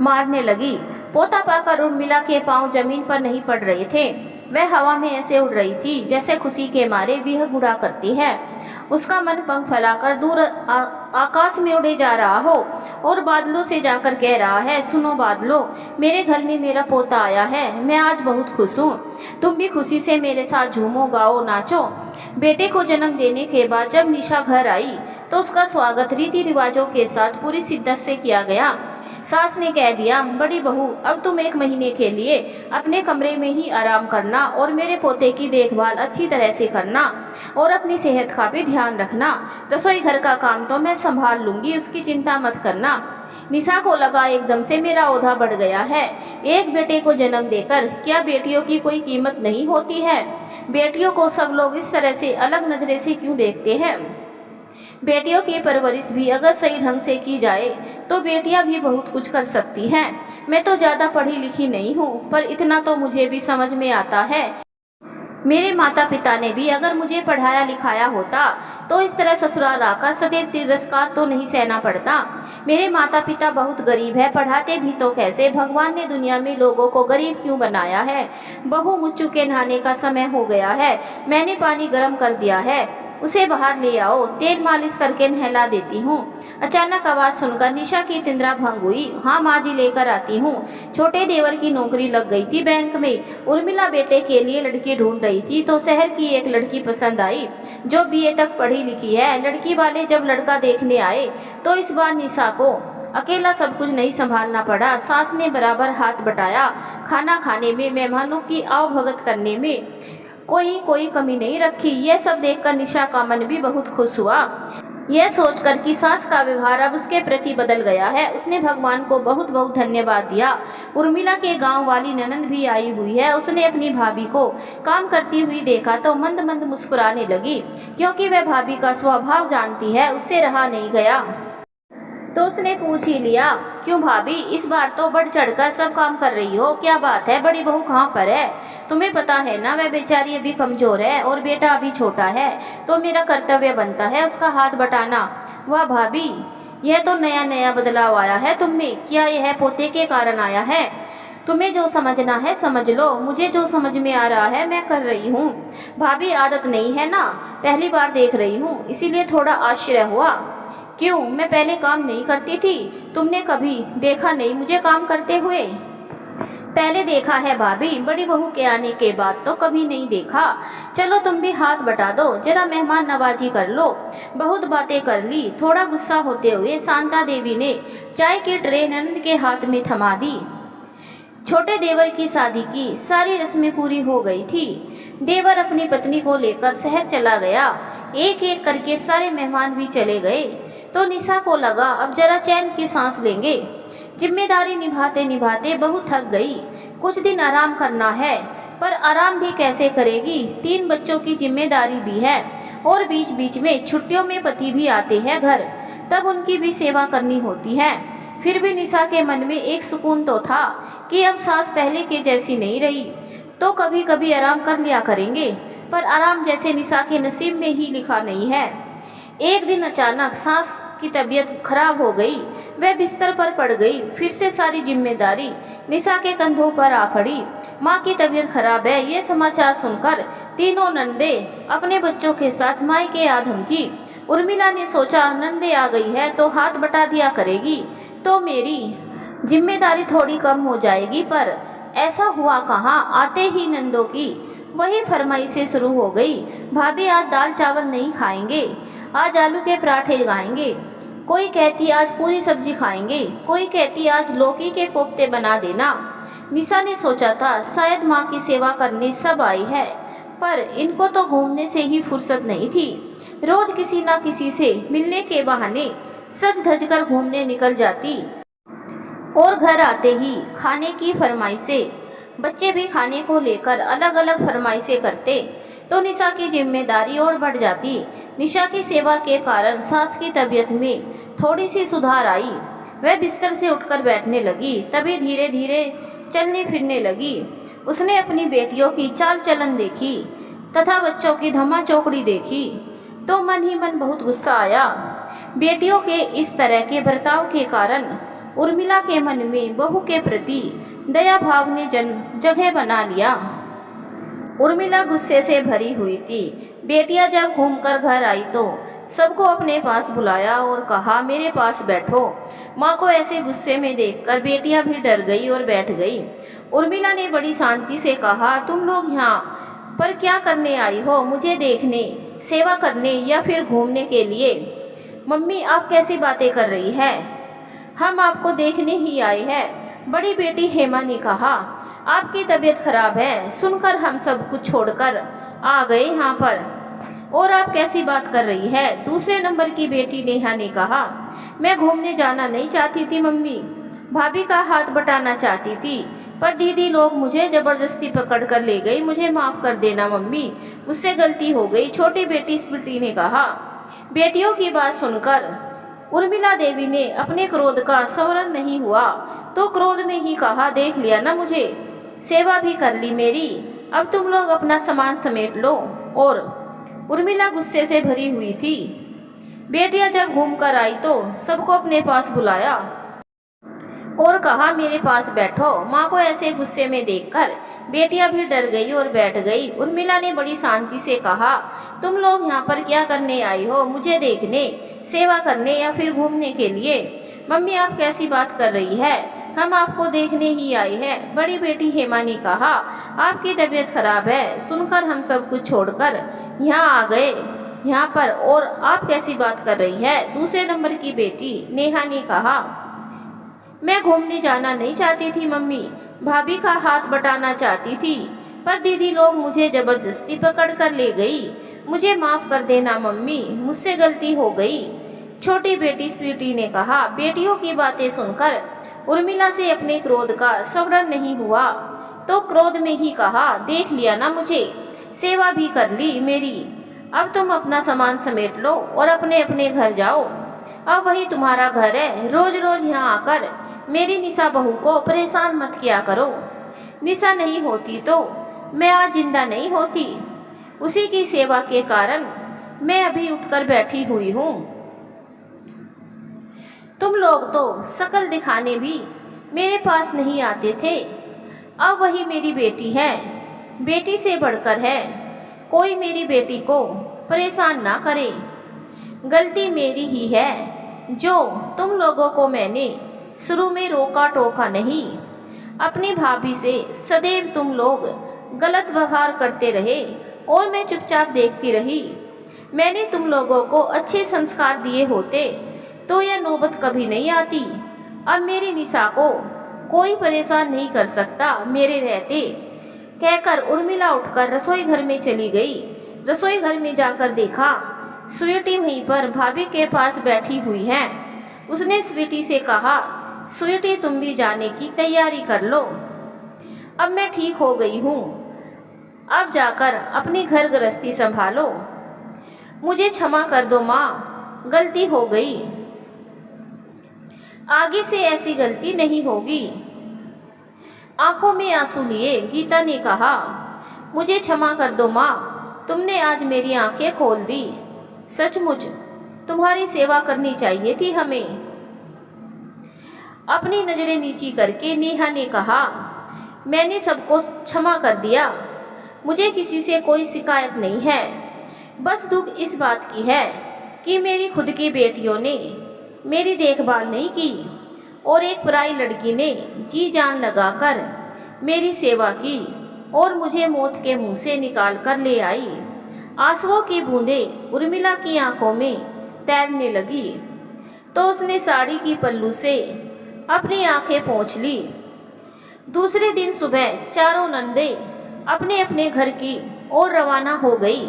मारने लगी। पोता पाकर उर्मिला के पांव जमीन पर नहीं पड़ रहे थे, वह हवा में ऐसे उड़ रही थी जैसे खुशी के मारे विहग उड़ा करती है। उसका मन पंख फैलाकर दूर आकाश में उड़े जा रहा हो और बादलों से जाकर कह रहा है, सुनो बादलों, मेरे घर में मेरा पोता आया है, मैं आज बहुत खुश हूँ, तुम भी खुशी से मेरे साथ झूमो, गाओ, नाचो। बेटे को जन्म देने के बाद जब निशा घर आई तो उसका स्वागत रीति रिवाजों के साथ पूरी शिद्दत से किया गया। सास ने कह दिया, बड़ी बहू अब तुम 1 महीने के लिए अपने कमरे में ही आराम करना और मेरे पोते की देखभाल अच्छी तरह से करना और अपनी सेहत का भी ध्यान रखना। रसोई घर का काम तो मैं संभाल लूंगी, उसकी चिंता मत करना। निशा को लगा एकदम से मेरा ओझा बढ़ गया है। एक बेटे को जन्म देकर क्या बेटियों की कोई कीमत नहीं होती है? बेटियों को सब लोग इस तरह से अलग नजरे से क्यों देखते हैं? बेटियों की परवरिश भी अगर सही ढंग से की जाए तो बेटियां भी बहुत कुछ कर सकती हैं। मैं तो ज़्यादा पढ़ी लिखी नहीं हूँ, पर इतना तो मुझे भी समझ में आता है। मेरे माता पिता ने भी अगर मुझे पढ़ाया लिखाया होता तो इस तरह ससुराल आकर सदैव तिरस्कार तो नहीं सहना पड़ता। मेरे माता पिता बहुत गरीब है, पढ़ाते भी तो कैसे। भगवान ने दुनिया में लोगों को गरीब क्यों बनाया है। बहू, मुझ के नहाने का समय हो गया है, मैंने पानी गर्म कर दिया है, उसे बाहर ले आओ, तेल मालिश करके नहला देती हूँ। अचानक आवाज़ सुनकर निशा की निंद्रा भंग हुई। हाँ माँ जी, लेकर आती हूँ। छोटे देवर की नौकरी लग गई थी बैंक में। उर्मिला बेटे के लिए लड़की ढूंढ रही थी तो शहर की एक लड़की पसंद आई जो बीए तक पढ़ी लिखी है। लड़की वाले जब लड़का देखने आए तो इस बार निशा को अकेला सब कुछ नहीं संभालना पड़ा। सास ने बराबर हाथ बटाया, खाना खाने में, मेहमानों की आवभगत करने में कोई कमी नहीं रखी। यह सब देखकर निशा का मन भी बहुत खुश हुआ। यह सोचकर कि सास का व्यवहार अब उसके प्रति बदल गया है, उसने भगवान को बहुत बहुत धन्यवाद दिया। उर्मिला के गांव वाली ननंद भी आई हुई है। उसने अपनी भाभी को काम करती हुई देखा तो मंद मंद मुस्कुराने लगी, क्योंकि वह भाभी का स्वभाव जानती है। उससे रहा नहीं गया तो उसने पूछ ही लिया, क्यों भाभी, इस बार तो बढ़ चढ़कर सब काम कर रही हो, क्या बात है, बड़ी बहू कहाँ पर है। तुम्हें पता है ना, वह बेचारी अभी कमजोर है और बेटा अभी छोटा है, तो मेरा कर्तव्य बनता है उसका हाथ बटाना। वाह भाभी, यह तो नया नया बदलाव आया है तुम में। क्या यह पोते के कारण आया है? तुम्हें जो समझना है समझ लो, मुझे जो समझ में आ रहा है मैं कर रही हूँ। भाभी, आदत नहीं है ना, पहली बार देख रही हूँ, इसीलिए थोड़ा आश्चर्य हुआ। क्यों, मैं पहले काम नहीं करती थी? तुमने कभी देखा नहीं मुझे काम करते हुए? पहले देखा है भाभी, बड़ी बहू के आने के बाद तो कभी नहीं देखा। चलो तुम भी हाथ बटा दो, जरा मेहमान नवाजी कर लो। बहुत बातें कर ली। थोड़ा गुस्सा होते हुए शांता देवी ने चाय की ट्रे नंद के हाथ में थमा दी। छोटे देवर की शादी की सारी रस्में पूरी हो गई थी। देवर अपनी पत्नी को लेकर शहर चला गया। एक एक करके सारे मेहमान भी चले गए तो निशा को लगा अब जरा चैन की सांस लेंगे। जिम्मेदारी निभाते निभाते बहू थक गई। कुछ दिन आराम करना है, पर आराम भी कैसे करेगी? 3 बच्चों की जिम्मेदारी भी है और बीच बीच में छुट्टियों में पति भी आते हैं घर, तब उनकी भी सेवा करनी होती है। फिर भी निशा के मन में एक सुकून तो था कि अब सास पहले के जैसी नहीं रही, तो कभी कभी आराम कर लिया करेंगे। पर आराम जैसे निशा के नसीब में ही लिखा नहीं है। एक दिन अचानक सास की तबीयत खराब हो गई। वह बिस्तर पर पड़ गई। फिर से सारी जिम्मेदारी निशा के कंधों पर आ पड़ी। माँ की तबीयत खराब है, ये समाचार सुनकर तीनों नंदे अपने बच्चों के साथ मायके आ धमकी। उर्मिला ने सोचा, नंदे आ गई है तो हाथ बटा दिया करेगी तो मेरी जिम्मेदारी थोड़ी कम हो जाएगी। पर ऐसा हुआ कहाँ, आते ही नंदों की वही फरमाइशें शुरू हो गई। भाभी, आज दाल चावल नहीं खाएंगे, आज आलू के पराठे खाएंगे। कोई कहती आज पूरी सब्जी खाएंगे, कोई कहती आज लौकी के कोफ्ते बना देना। निशा ने सोचा था शायद माँ की सेवा करने सब आई है, पर इनको तो घूमने से ही फुर्सत नहीं थी। रोज किसी ना किसी से मिलने के बहाने सज धज कर घूमने निकल जाती और घर आते ही खाने की फरमाइशें। बच्चे भी खाने को लेकर अलग अलग फरमाइशें करते तो निशा की जिम्मेदारी और बढ़ जाती। निशा की सेवा के कारण सास की तबीयत में थोड़ी सी सुधार आई। वह बिस्तर से उठकर बैठने लगी, तभी धीरे धीरे चलने फिरने लगी। उसने अपनी बेटियों की चाल चलन देखी तथा बच्चों की धमा चौकड़ी देखी तो मन ही मन बहुत गुस्सा आया। बेटियों के इस तरह के बर्ताव के कारण उर्मिला के मन में बहू के प्रति दया भाव ने जगह बना लिया। उर्मिला गुस्से से भरी हुई थी। बेटियां जब घूमकर घर आई तो सबको अपने पास बुलाया और कहा, मेरे पास बैठो। माँ को ऐसे गुस्से में देखकर बेटियां भी डर गई और बैठ गई। उर्मिला ने बड़ी शांति से कहा, तुम लोग यहाँ पर क्या करने आई हो? मुझे देखने, सेवा करने या फिर घूमने के लिए? मम्मी, आप कैसी बातें कर रही है? हम आपको देखने ही आए हैं। बड़ी बेटी हेमा ने कहा, आपकी तबीयत खराब है, सुनकर हम सब कुछ छोड़कर आ गए यहाँ पर। और आप कैसी बात कर रही है? दूसरे नंबर की बेटी नेहा ने कहा, मैं घूमने जाना नहीं चाहती थी मम्मी, भाभी का हाथ बटाना चाहती थी, पर दीदी लोग मुझे ज़बरदस्ती पकड़ कर ले गई। मुझे माफ़ कर देना मम्मी, मुझसे गलती हो गई। छोटी बेटी स्मृति ने कहा, बेटियों की बात सुनकर उर्मिला देवी ने अपने क्रोध का संवरण नहीं हुआ तो क्रोध में ही कहा, देख लिया ना मुझे, सेवा भी कर ली मेरी, अब तुम लोग अपना सामान समेट लो। और उर्मिला गुस्से से भरी हुई थी। बेटियां जब घूमकर आई तो सबको अपने पास बुलाया और कहा, मेरे पास बैठो। माँ को ऐसे गुस्से में देखकर बेटियां भी डर गई और बैठ गई। उर्मिला ने बड़ी शांति से कहा, तुम लोग यहाँ पर क्या करने आई हो? मुझे देखने, सेवा करने या फिर घूमने के लिए? मम्मी आप कैसी बात कर रही है? हम आपको देखने ही आए हैं। बड़ी बेटी हेमा ने कहा, आपकी तबीयत खराब है सुनकर हम सब कुछ छोड़कर यहाँ आ गए यहाँ पर, और आप कैसी बात कर रही है? दूसरे नंबर की बेटी नेहा ने कहा, मैं घूमने जाना नहीं चाहती थी मम्मी, भाभी का हाथ बटाना चाहती थी, पर दीदी लोग मुझे जबरदस्ती पकड़ कर ले गई। मुझे माफ कर देना मम्मी, मुझसे गलती हो गई। छोटी बेटी स्वीटी ने कहा। बेटियों की बातें सुनकर उर्मिला से अपने क्रोध का संवरण नहीं हुआ तो क्रोध में ही कहा, देख लिया ना मुझे, सेवा भी कर ली मेरी, अब तुम अपना सामान समेट लो और अपने अपने घर जाओ। अब वही तुम्हारा घर है, रोज रोज यहाँ आकर मेरी निशा बहू को परेशान मत किया करो। निशा नहीं होती तो मैं आज जिंदा नहीं होती, उसी की सेवा के कारण मैं अभी उठकर बैठी हुई हूँ। तुम लोग तो शकल दिखाने भी मेरे पास नहीं आते थे, अब वही मेरी बेटी है, बेटी से बढ़कर है, कोई मेरी बेटी को परेशान ना करे। गलती मेरी ही है जो तुम लोगों को मैंने शुरू में रोका टोका नहीं। अपनी भाभी से सदैव तुम लोग गलत व्यवहार करते रहे और मैं चुपचाप देखती रही। मैंने तुम लोगों को अच्छे संस्कार दिए होते तो यह नौबत कभी नहीं आती। अब मेरी निशा को कोई परेशान नहीं कर सकता मेरे रहते, कहकर उर्मिला उठकर रसोई घर में चली गई। रसोई घर में जाकर देखा स्वीटी वहीं पर भाभी के पास बैठी हुई है। उसने स्वीटी से कहा, स्वीटी तुम भी जाने की तैयारी कर लो, अब मैं ठीक हो गई हूँ, अब जाकर अपनी घर गृहस्थी संभालो। मुझे क्षमा कर दो माँ, गलती हो गई, आगे से ऐसी गलती नहीं होगी। आंखों में आंसू लिए गीता ने कहा, मुझे क्षमा कर दो माँ, तुमने आज मेरी आंखें खोल दी, सचमुच तुम्हारी सेवा करनी चाहिए थी हमें। अपनी नजरें नीची करके नेहा ने कहा, मैंने सबको क्षमा कर दिया, मुझे किसी से कोई शिकायत नहीं है, बस दुख इस बात की है कि मेरी खुद की बेटियों ने मेरी देखभाल नहीं की और एक पराई लड़की ने जी जान लगाकर मेरी सेवा की और मुझे मौत के मुंह से निकाल कर ले आई। आंसुओं की बूंदें उर्मिला की आंखों में तैरने लगी तो उसने साड़ी की पल्लू से अपनी आंखें पोंछ ली। दूसरे दिन सुबह चारों नंदे अपने अपने घर की ओर रवाना हो गई।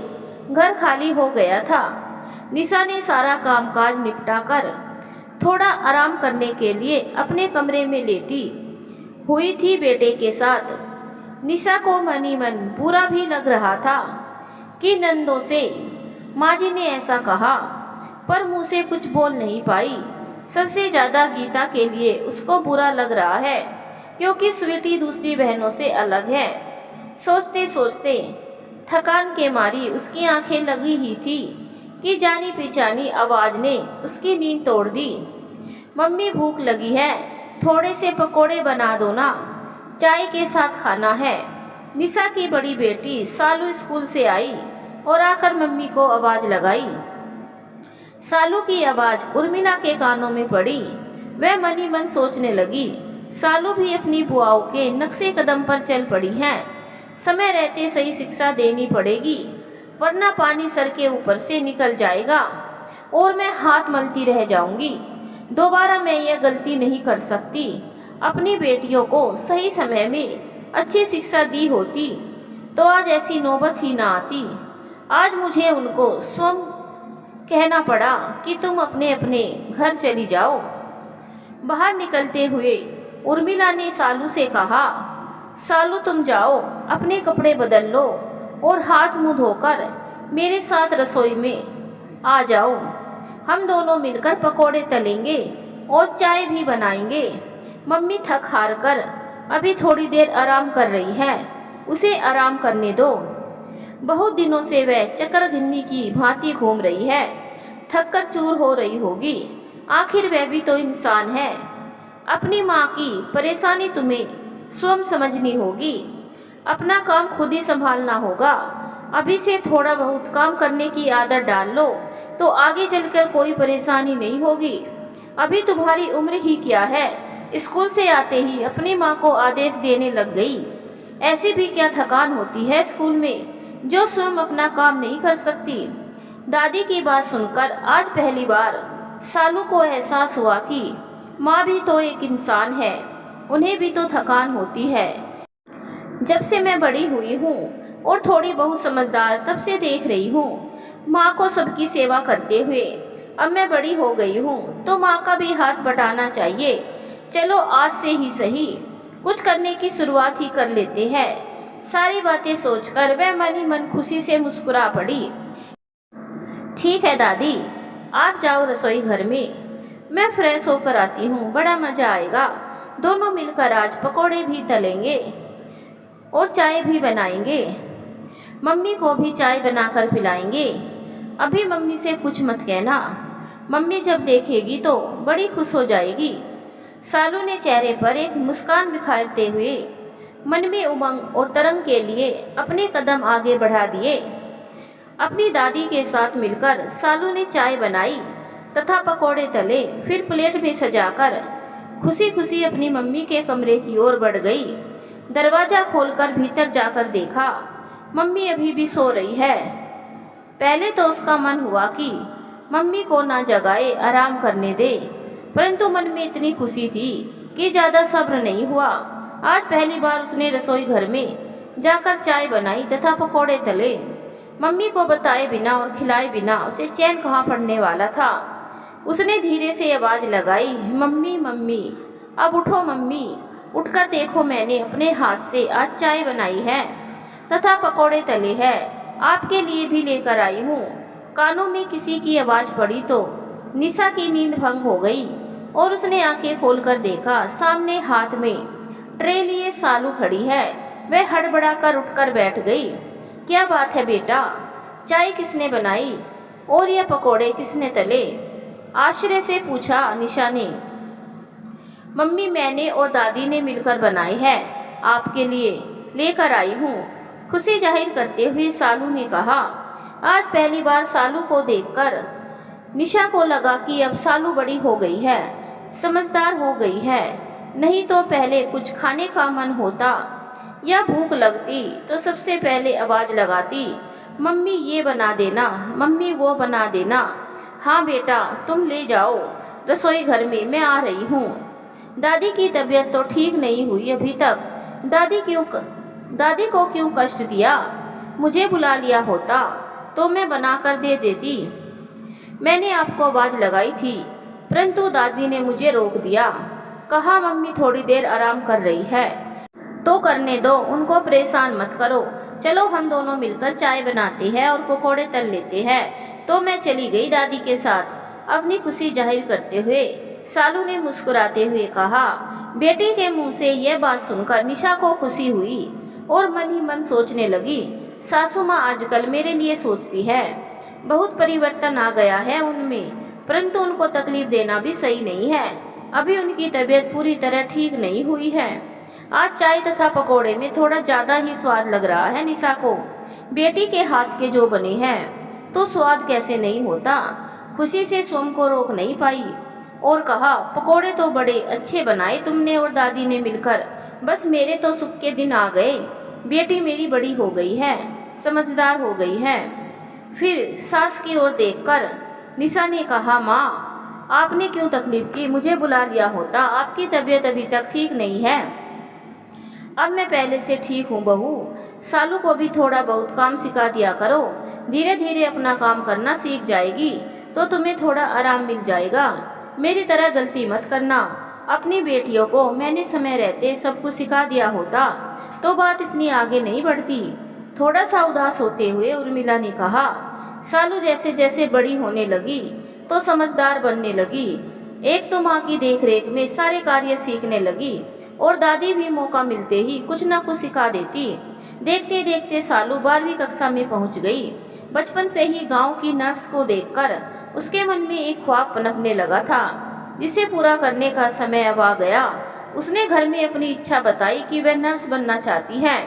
घर खाली हो गया था। निशा ने सारा कामकाज निपटाकर थोड़ा आराम करने के लिए अपने कमरे में लेटी हुई थी बेटे के साथ। निशा को मन ही मन बुरा भी लग रहा था कि नंदों से माँ जी ने ऐसा कहा, पर मुँह से कुछ बोल नहीं पाई। सबसे ज़्यादा गीता के लिए उसको बुरा लग रहा है क्योंकि स्वीटी दूसरी बहनों से अलग है। सोचते सोचते थकान के मारी उसकी आंखें लगी ही थी कि जानी पहचानी आवाज़ ने उसकी नींद तोड़ दी। मम्मी भूख लगी है, थोड़े से पकोड़े बना दो ना, चाय के साथ खाना है। निशा की बड़ी बेटी सालू स्कूल से आई और आकर मम्मी को आवाज़ लगाई। सालू की आवाज़ उर्मिला के कानों में पड़ी। वह मन ही मन सोचने लगी, सालू भी अपनी बुआओं के नक्शे कदम पर चल पड़ी है। समय रहते सही शिक्षा देनी पड़ेगी वरना पानी सर के ऊपर से निकल जाएगा और मैं हाथ मलती रह जाऊंगी। दोबारा मैं यह गलती नहीं कर सकती। अपनी बेटियों को सही समय में अच्छी शिक्षा दी होती तो आज ऐसी नौबत ही ना आती। आज मुझे उनको स्वयं कहना पड़ा कि तुम अपने अपने घर चली जाओ। बाहर निकलते हुए उर्मिला ने सालू से कहा, सालू तुम जाओ, अपने कपड़े बदल लो और हाथ मुंह धोकर मेरे साथ रसोई में आ जाओ, हम दोनों मिलकर पकोड़े तलेंगे और चाय भी बनाएंगे। मम्मी थक हार कर अभी थोड़ी देर आराम कर रही है, उसे आराम करने दो। बहुत दिनों से वह चक्करगिन्नी की भांति घूम रही है, थक कर चूर हो रही होगी। आखिर वह भी तो इंसान है। अपनी माँ की परेशानी तुम्हें स्वयं समझनी होगी। अपना काम खुद ही संभालना होगा। अभी से थोड़ा बहुत काम करने की आदत डाल लो तो आगे चलकर कोई परेशानी नहीं होगी। अभी तुम्हारी उम्र ही क्या है, स्कूल से आते ही अपनी माँ को आदेश देने लग गई। ऐसी भी क्या थकान होती है स्कूल में जो स्वयं अपना काम नहीं कर सकती। दादी की बात सुनकर आज पहली बार सालू को एहसास हुआ कि माँ भी तो एक इंसान है, उन्हें भी तो थकान होती है। जब से मैं बड़ी हुई हूँ और थोड़ी बहुत समझदार, तब से देख रही हूँ माँ को सबकी सेवा करते हुए। अब मैं बड़ी हो गई हूँ तो माँ का भी हाथ बटाना चाहिए। चलो आज से ही सही कुछ करने की शुरुआत ही कर लेते हैं। सारी बातें सोचकर वह मन ही मन खुशी से मुस्कुरा पड़ी। ठीक है दादी, आप जाओ रसोई घर में, मैं फ्रेश होकर आती हूँ, बड़ा मजा आएगा। दोनों मिलकर आज पकोड़े भी तलेंगे और चाय भी बनाएंगे। मम्मी को भी चाय बनाकर पिलाएंगे। अभी मम्मी से कुछ मत कहना, मम्मी जब देखेगी तो बड़ी खुश हो जाएगी। सालू ने चेहरे पर एक मुस्कान बिखारते हुए मन में उमंग और तरंग के लिए अपने कदम आगे बढ़ा दिए। अपनी दादी के साथ मिलकर सालू ने चाय बनाई तथा पकोड़े तले, फिर प्लेट में सजाकर खुशी खुशी अपनी मम्मी के कमरे की ओर बढ़ गई। दरवाजा खोलकर भीतर जाकर देखा, मम्मी अभी भी सो रही है। पहले तो उसका मन हुआ कि मम्मी को ना जगाए, आराम करने दे, परंतु मन में इतनी खुशी थी कि ज़्यादा सब्र नहीं हुआ। आज पहली बार उसने रसोई घर में जाकर चाय बनाई तथा पकोड़े तले। मम्मी को बताए बिना और खिलाए बिना उसे चैन कहाँ पड़ने वाला था। उसने धीरे से आवाज़ लगाई, मम्मी मम्मी, अब उठो मम्मी, उठकर देखो, मैंने अपने हाथ से आज चाय बनाई है तथा पकोड़े तले हैं, आपके लिए भी लेकर आई हूँ। कानों में किसी की आवाज़ पड़ी तो निशा की नींद भंग हो गई और उसने आंखें खोलकर देखा, सामने हाथ में ट्रे लिए सालू खड़ी है। वह हड़बड़ाकर उठकर बैठ गई। क्या बात है बेटा, चाय किसने बनाई और यह पकोड़े किसने तले? आश्चर्य से पूछा निशा ने। मम्मी, मैंने और दादी ने मिलकर बनाई है, आपके लिए लेकर आई हूँ, खुशी जाहिर करते हुए सालू ने कहा। आज पहली बार सालू को देखकर निशा को लगा कि अब सालू बड़ी हो गई है, समझदार हो गई है। नहीं तो पहले कुछ खाने का मन होता या भूख लगती तो सबसे पहले आवाज़ लगाती, मम्मी ये बना देना, मम्मी वो बना देना। हाँ बेटा, तुम ले जाओ रसोई घर में, मैं आ रही हूँ। दादी की तबीयत तो ठीक नहीं हुई अभी तक। दादी को क्यों कष्ट दिया? मुझे बुला लिया होता तो मैं बना कर दे देती। मैंने आपको आवाज़ लगाई थी परंतु दादी ने मुझे रोक दिया। कहा मम्मी थोड़ी देर आराम कर रही है तो करने दो, उनको परेशान मत करो। चलो हम दोनों मिलकर चाय बनाते हैं और पकोड़े तल लेते हैं। तो मैं चली गई दादी के साथ। अपनी खुशी जाहिर करते हुए सालू ने मुस्कुराते हुए कहा। बेटी के मुंह से यह बात सुनकर निशा को खुशी हुई और मन ही मन सोचने लगी, सासू माँ आजकल मेरे लिए सोचती है। बहुत परिवर्तन आ गया है उनमें, परंतु उनको तकलीफ देना भी सही नहीं है। अभी उनकी तबीयत पूरी तरह ठीक नहीं हुई है। आज चाय तथा पकोड़े में थोड़ा ज़्यादा ही स्वाद लग रहा है निशा को। बेटी के हाथ के जो बने हैं तो स्वाद कैसे नहीं होता। खुशी से स्वयं को रोक नहीं पाई और कहा, पकोड़े तो बड़े अच्छे बनाए तुमने और दादी ने मिलकर। बस मेरे तो सुख के दिन आ गए। बेटी मेरी बड़ी हो गई है, समझदार हो गई है। फिर सास की ओर देखकर निशा ने कहा, माँ आपने क्यों तकलीफ की, मुझे बुला लिया होता। आपकी तबीयत अभी तक ठीक नहीं है। अब मैं पहले से ठीक हूँ बहू। सालू को भी थोड़ा बहुत काम सिखा दिया करो, धीरे धीरे अपना काम करना सीख जाएगी तो तुम्हें थोड़ा आराम मिल जाएगा। मेरी तरह गलती मत करना। अपनी बेटियों को मैंने समय रहते सब कुछ सिखा दिया होता तो बात इतनी आगे नहीं बढ़ती। थोड़ा सा उदास होते हुए उर्मिला ने कहा। सालू जैसे जैसे बड़ी होने लगी तो समझदार बनने लगी। एक तो माँ की देखरेख में सारे कार्य सीखने लगी और दादी भी मौका मिलते ही कुछ न कुछ सिखा देती। देखते देखते सालू 12वीं कक्षा में पहुंच गई। बचपन से ही गांव की नर्स को देखकर उसके मन में एक ख्वाब पनपने लगा था, जिसे पूरा करने का समय अब आ गया। उसने घर में अपनी इच्छा बताई कि वह नर्स बनना चाहती है।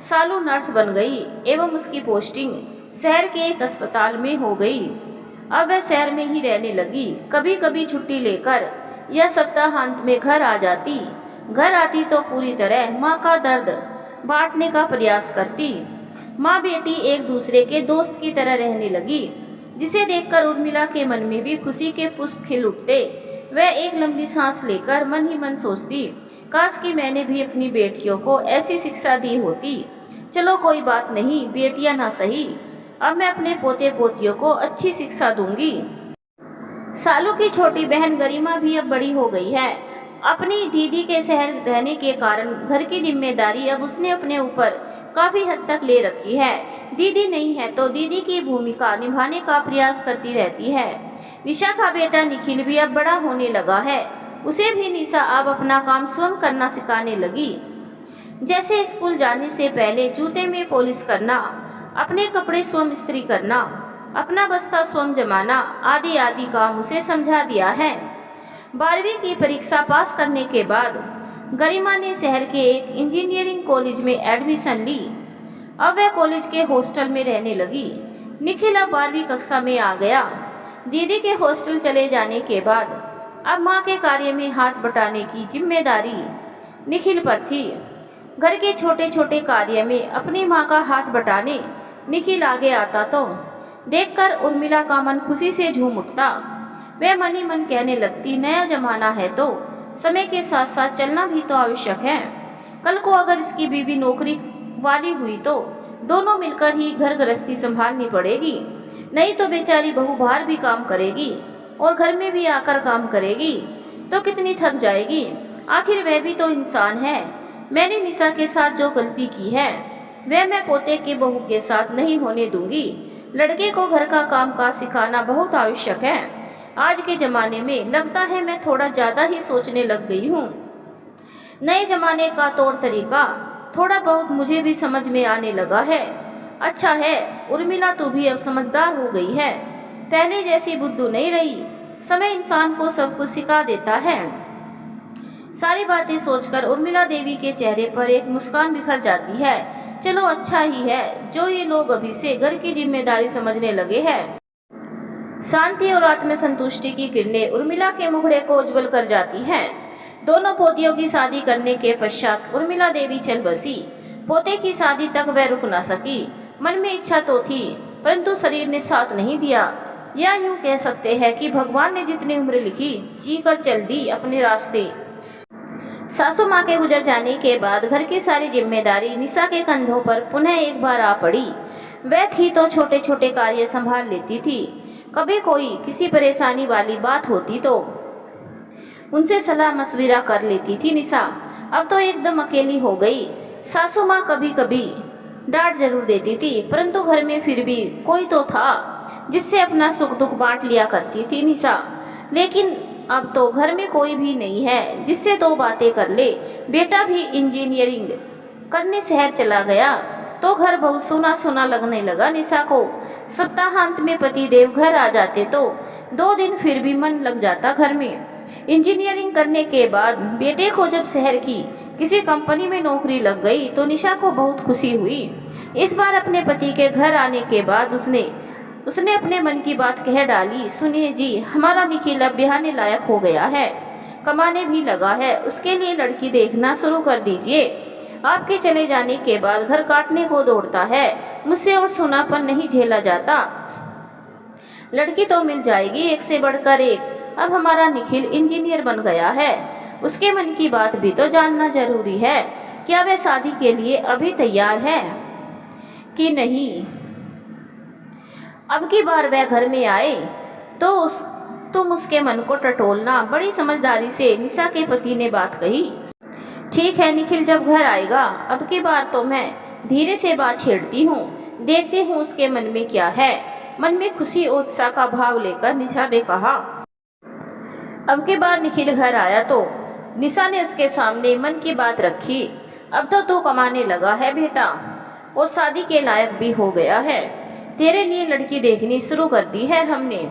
सालू नर्स बन गई एवं उसकी पोस्टिंग शहर के एक अस्पताल में हो गई। अब वह शहर में ही रहने लगी। कभी कभी छुट्टी लेकर यह सप्ताहांत में घर आ जाती। घर आती तो पूरी तरह माँ का दर्द बांटने का प्रयास करती। माँ बेटी एक दूसरे के दोस्त की तरह रहने लगी, जिसे देखकर उर्मिला के मन में भी खुशी के पुष्प खिल उठते। वह एक लंबी सांस लेकर मन ही मन सोचती, काश कि मैंने भी अपनी बेटियों को ऐसी शिक्षा दी होती। चलो कोई बात नहीं, बेटियां ना सही, अब मैं अपने पोते पोतियों को अच्छी शिक्षा दूंगी। सालू की छोटी बहन गरिमा भी अब बड़ी हो गई है। अपनी दीदी के शहर रहने के कारण घर की जिम्मेदारी अब उसने अपने ऊपर काफी हद तक ले रखी है। दीदी नहीं है तो दीदी की भूमिका निभाने का प्रयास करती रहती है। निशा का बेटा निखिल भी अब बड़ा होने लगा है। उसे भी निशा अब अपना काम स्वयं करना सिखाने लगी, जैसे स्कूल जाने से पहले जूते में पॉलिश करना, अपने कपड़े स्वयं इस्त्री करना, अपना बस्ता स्वयं जमाना आदि आदि काम उसे समझा दिया है। 12वीं की परीक्षा पास करने के बाद गरिमा ने शहर के एक इंजीनियरिंग कॉलेज में एडमिशन ली। अब वह कॉलेज के हॉस्टल में रहने लगी। निखिल अब 12वीं कक्षा में आ गया। दीदी के हॉस्टल चले जाने के बाद अब माँ के कार्य में हाथ बटाने की जिम्मेदारी निखिल पर थी। घर के छोटे छोटे कार्य में अपनी माँ का हाथ बटाने निखिल आगे आता तो देखकर उर्मिला का मन खुशी से झूम उठता। वह मन ही मन कहने लगती, नया जमाना है तो समय के साथ साथ चलना भी तो आवश्यक है। कल को अगर इसकी बीवी नौकरी वाली हुई तो दोनों मिलकर ही घर गृहस्थी संभालनी पड़ेगी, नहीं तो बेचारी बहू बाहर भी काम करेगी और घर में भी आकर काम करेगी तो कितनी थक जाएगी। आखिर वह भी तो इंसान है। मैंने निशा के साथ जो गलती की है वह मैं पोते के बहू के साथ नहीं होने दूंगी। लड़के को घर का काम काज सिखाना बहुत आवश्यक है। आज के जमाने में लगता है मैं थोड़ा ज्यादा ही सोचने लग गई हूँ। नए जमाने का तौर तरीका थोड़ा बहुत मुझे भी समझ में आने लगा है। अच्छा है उर्मिला, तू भी अब समझदार हो गई है, पहले जैसी बुद्धू नहीं रही। समय इंसान को सब कुछ सिखा देता है। सारी बातें सोचकर उर्मिला देवी के चेहरे पर एक मुस्कान बिखर जाती है। चलो अच्छा ही है जो ये लोग अभी से घर की जिम्मेदारी समझने लगे हैं। शांति और आत्मसंतुष्टि की किरणें उर्मिला के मुखड़े को उज्जवल कर जाती हैं। दोनों पोतियों की शादी करने के पश्चात उर्मिला देवी चल बसी। पोते की शादी तक वह रुक न सकी। मन में इच्छा तो थी परंतु शरीर ने साथ नहीं दिया। या यूं कह सकते हैं कि भगवान ने जितनी उम्र लिखी जी कर चल दी अपने रास्ते। सासू माँ के गुजर जाने के बाद घर की सारी जिम्मेदारी निशा के कंधों पर पुनः एक बार आ पड़ी। वह थी तो छोटे छोटे कार्य संभाल लेती थी। कभी कोई किसी परेशानी वाली बात होती तो उनसे सलाह मशविरा कर लेती थी निशा। अब तो एकदम अकेली हो गई। सासू माँ कभी कभी डांट जरूर देती थी परंतु घर में फिर भी कोई तो था जिससे अपना सुख दुख बांट लिया करती थी निशा। लेकिन अब तो घर में कोई भी नहीं है जिससे दो बातें कर ले। बेटा भी इंजीनियरिंग करने शहर चला गया तो घर बहुत सुना सुना लगने लगा निशा को। सप्ताहांत में पति देव घर आ जाते तो 2 दिन फिर भी मन लग जाता घर में। इंजीनियरिंग करने के बाद बेटे को जब शहर की किसी कंपनी में नौकरी लग गई तो निशा को बहुत खुशी हुई। इस बार अपने पति के घर आने के बाद उसने अपने मन की बात कह डाली, सुनिए जी, हमारा निखिल अब ब्याहने लायक हो गया है, कमाने भी लगा है, उसके लिए लड़की देखना शुरू कर दीजिए। आपके चले जाने के बाद घर काटने को दौड़ता है, मुझसे और सुनापन नहीं झेला जाता। लड़की तो मिल जाएगी एक से बढ़कर एक। अब हमारा निखिल इंजीनियर बन गया है, उसके मन की बात भी तो जानना जरूरी है। क्या वह शादी के लिए अभी तैयार है कि नहीं? अब की बार वह घर में आए तो तुम उसके मन को टटोलना। बड़ी समझदारी से निशा के पति ने बात कही। ठीक है, निखिल जब घर आएगा अब की बार तो मैं धीरे से बात छेड़ती हूँ, देखती हूँ उसके मन में क्या है। मन में खुशी और उत्साह का भाव लेकर निशा ने कहा। अब की बार निखिल घर आया तो निशा ने उसके सामने मन की बात रखी। अब तो तू कमाने लगा है बेटा, और शादी के लायक भी हो गया है। तेरे लिए लड़की देखनी शुरू कर दी है हमने।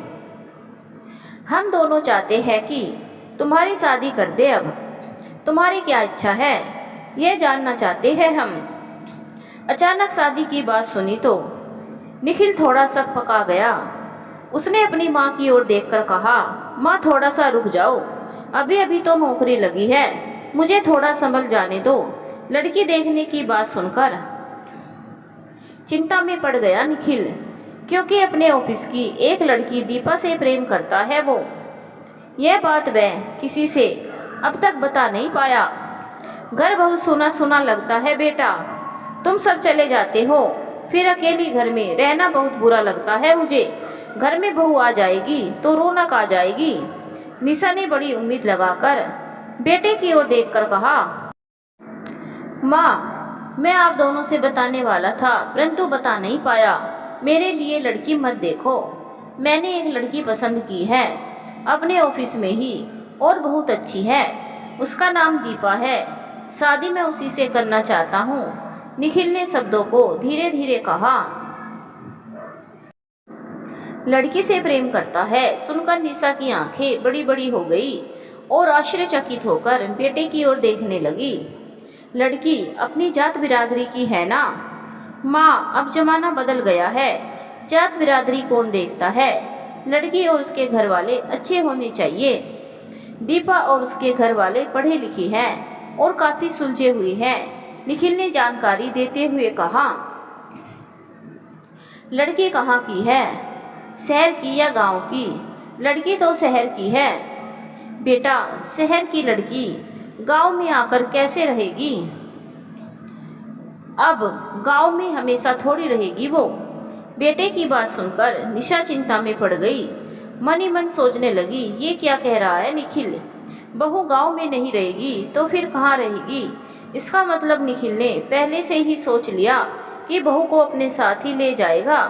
हम दोनों चाहते हैं कि तुम्हारी शादी कर दे। अब तुम्हारी क्या इच्छा है, यह जानना चाहते हैं हम। अचानक शादी की बात सुनी तो निखिल थोड़ा सक पका गया। उसने अपनी माँ की ओर देखकर कहा, माँ थोड़ा सा रुक जाओ, अभी अभी तो नौकरी लगी है, मुझे थोड़ा संभल जाने दो। लड़की देखने की बात सुनकर चिंता में पड़ गया निखिल, क्योंकि अपने ऑफिस की एक लड़की दीपा से प्रेम करता है वो। यह बात वह किसी से अब तक बता नहीं पाया। घर बहुत सुना सुना लगता है बेटा, तुम सब चले जाते हो, फिर अकेली घर में रहना बहुत बुरा लगता है मुझे। घर में बहू आ जाएगी तो रौनक आ जाएगी। निशा ने बड़ी उम्मीद लगाकर बेटे की ओर देखकर कहा, माँ मैं आप दोनों से बताने वाला था परंतु बता नहीं पाया। मेरे लिए लड़की मत देखो, मैंने एक लड़की पसंद की है अपने ऑफिस में ही, और बहुत अच्छी है। उसका नाम दीपा है, शादी मैं उसी से करना चाहता हूँ। निखिल ने शब्दों को धीरे धीरे कहा। लड़की से प्रेम करता है सुनकर निशा की आंखें बड़ी बड़ी हो गई और आश्चर्यचकित होकर बेटे की ओर देखने लगी। लड़की अपनी जात बिरादरी की है ना? माँ अब जमाना बदल गया है, जात बिरादरी कौन देखता है। लड़की और उसके घर वाले अच्छे होने चाहिए। दीपा और उसके घर वाले पढ़े लिखे हैं और काफी सुलझे हुए हैं, निखिल ने जानकारी देते हुए कहा। लड़की कहाँ की है, शहर की या गांव की? लड़की तो शहर की है बेटा, शहर की लड़की गांव में आकर कैसे रहेगी? अब गांव में हमेशा थोड़ी रहेगी वो। बेटे की बात सुनकर निशा चिंता में पड़ गई। मन ही मन सोचने लगी, ये क्या कह रहा है निखिल, बहू गांव में नहीं रहेगी तो फिर कहाँ रहेगी? इसका मतलब निखिल ने पहले से ही सोच लिया कि बहू को अपने साथ ही ले जाएगा,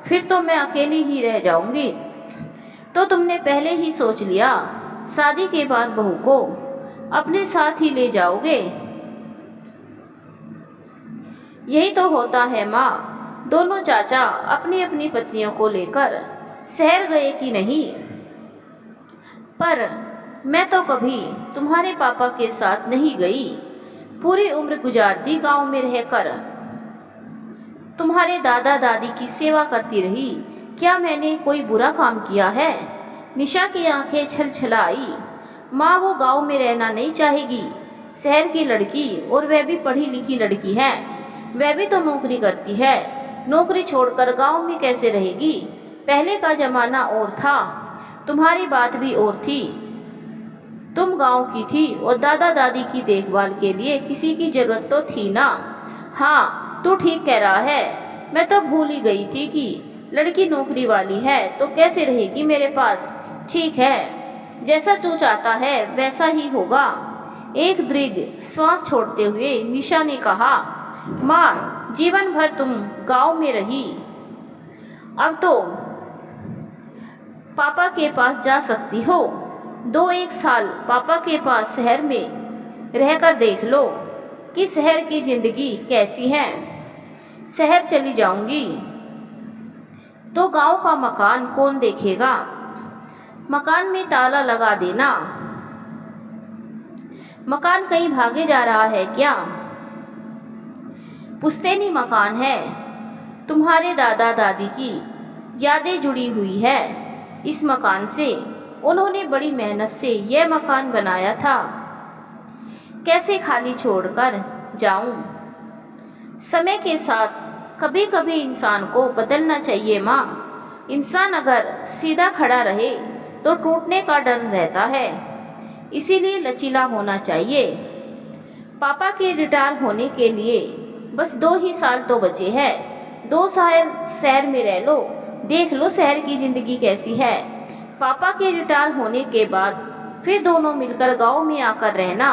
फिर तो मैं अकेली ही रह जाऊंगी। तो तुमने पहले ही सोच लिया शादी के बाद बहू को अपने साथ ही ले जाओगे? यही तो होता है माँ। दोनों चाचा अपनी अपनी पत्नियों को लेकर शहर गए कि नहीं? पर मैं तो कभी तुम्हारे पापा के साथ नहीं गई, पूरी उम्र गुजार दी गांव में रहकर, तुम्हारे दादा दादी की सेवा करती रही। क्या मैंने कोई बुरा काम किया है? निशा की आंखें छलछलाई। माँ वो गांव में रहना नहीं चाहेगी, शहर की लड़की, और वह भी पढ़ी लिखी लड़की है, वह भी तो नौकरी करती है, नौकरी छोड़कर गांव में कैसे रहेगी? पहले का जमाना और था, तुम्हारी बात भी और थी। तुम गांव की थी और दादा दादी की देखभाल के लिए किसी की जरूरत तो थी ना? हाँ तू ठीक कह रहा है, मैं तो भूल ही गई थी कि लड़की नौकरी वाली है तो कैसे रहेगी मेरे पास। ठीक है, जैसा तू चाहता है वैसा ही होगा। एक दीर्घ श्वास छोड़ते हुए निशा ने कहा, माँ जीवन भर तुम गांव में रही, अब तो पापा के पास जा सकती हो। 2-1 साल पापा के पास शहर में रहकर देख लो कि शहर की जिंदगी कैसी है। शहर चली जाऊंगी तो गांव का मकान कौन देखेगा? मकान में ताला लगा देना। मकान कहीं भागे जा रहा है क्या? पुश्तैनी मकान है, तुम्हारे दादा दादी की यादें जुड़ी हुई है इस मकान से। उन्होंने बड़ी मेहनत से यह मकान बनाया था, कैसे खाली छोड़कर जाऊं? समय के साथ कभी कभी इंसान को बदलना चाहिए माँ। इंसान अगर सीधा खड़ा रहे तो टूटने का डर रहता है, इसीलिए लचीला होना चाहिए। पापा के रिटायर होने के लिए बस 2 ही साल तो बचे हैं। 2 साल शहर में रह लो, देख लो शहर की जिंदगी कैसी है। पापा के रिटायर होने के बाद फिर दोनों मिलकर गांव में आकर रहना।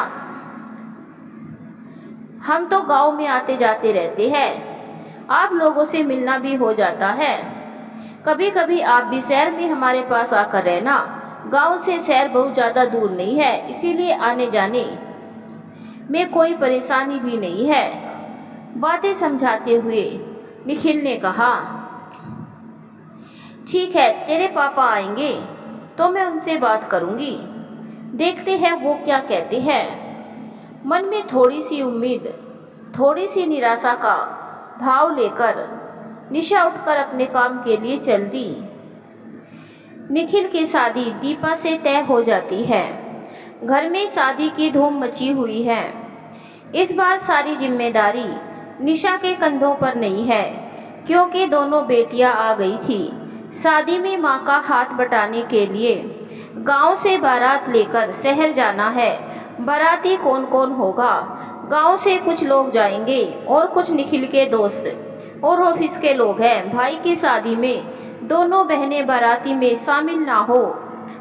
हम तो गांव में आते जाते रहते हैं, आप लोगों से मिलना भी हो जाता है। कभी कभी आप भी शहर में हमारे पास आकर रहना। गांव से शहर बहुत ज़्यादा दूर नहीं है, इसीलिए आने जाने में कोई परेशानी भी नहीं है। बातें समझाते हुए निखिल ने कहा, ठीक है, तेरे पापा आएंगे तो मैं उनसे बात करूंगी, देखते हैं वो क्या कहते हैं। मन में थोड़ी सी उम्मीद, थोड़ी सी निराशा का भाव लेकर निशा उठकर अपने काम के लिए चल दी। निखिल की शादी दीपा से तय हो जाती है। घर में शादी की धूम मची हुई है। इस बार सारी जिम्मेदारी निशा के कंधों पर नहीं है, क्योंकि दोनों बेटियां आ गई थी। शादी में मां का हाथ बटाने के लिए गांव से बारात लेकर शहर जाना है। बाराती कौन कौन होगा? गांव से कुछ लोग जाएंगे और कुछ निखिल के दोस्त और ऑफिस के लोग हैं। भाई की शादी में दोनों बहनें बाराती में शामिल ना हो,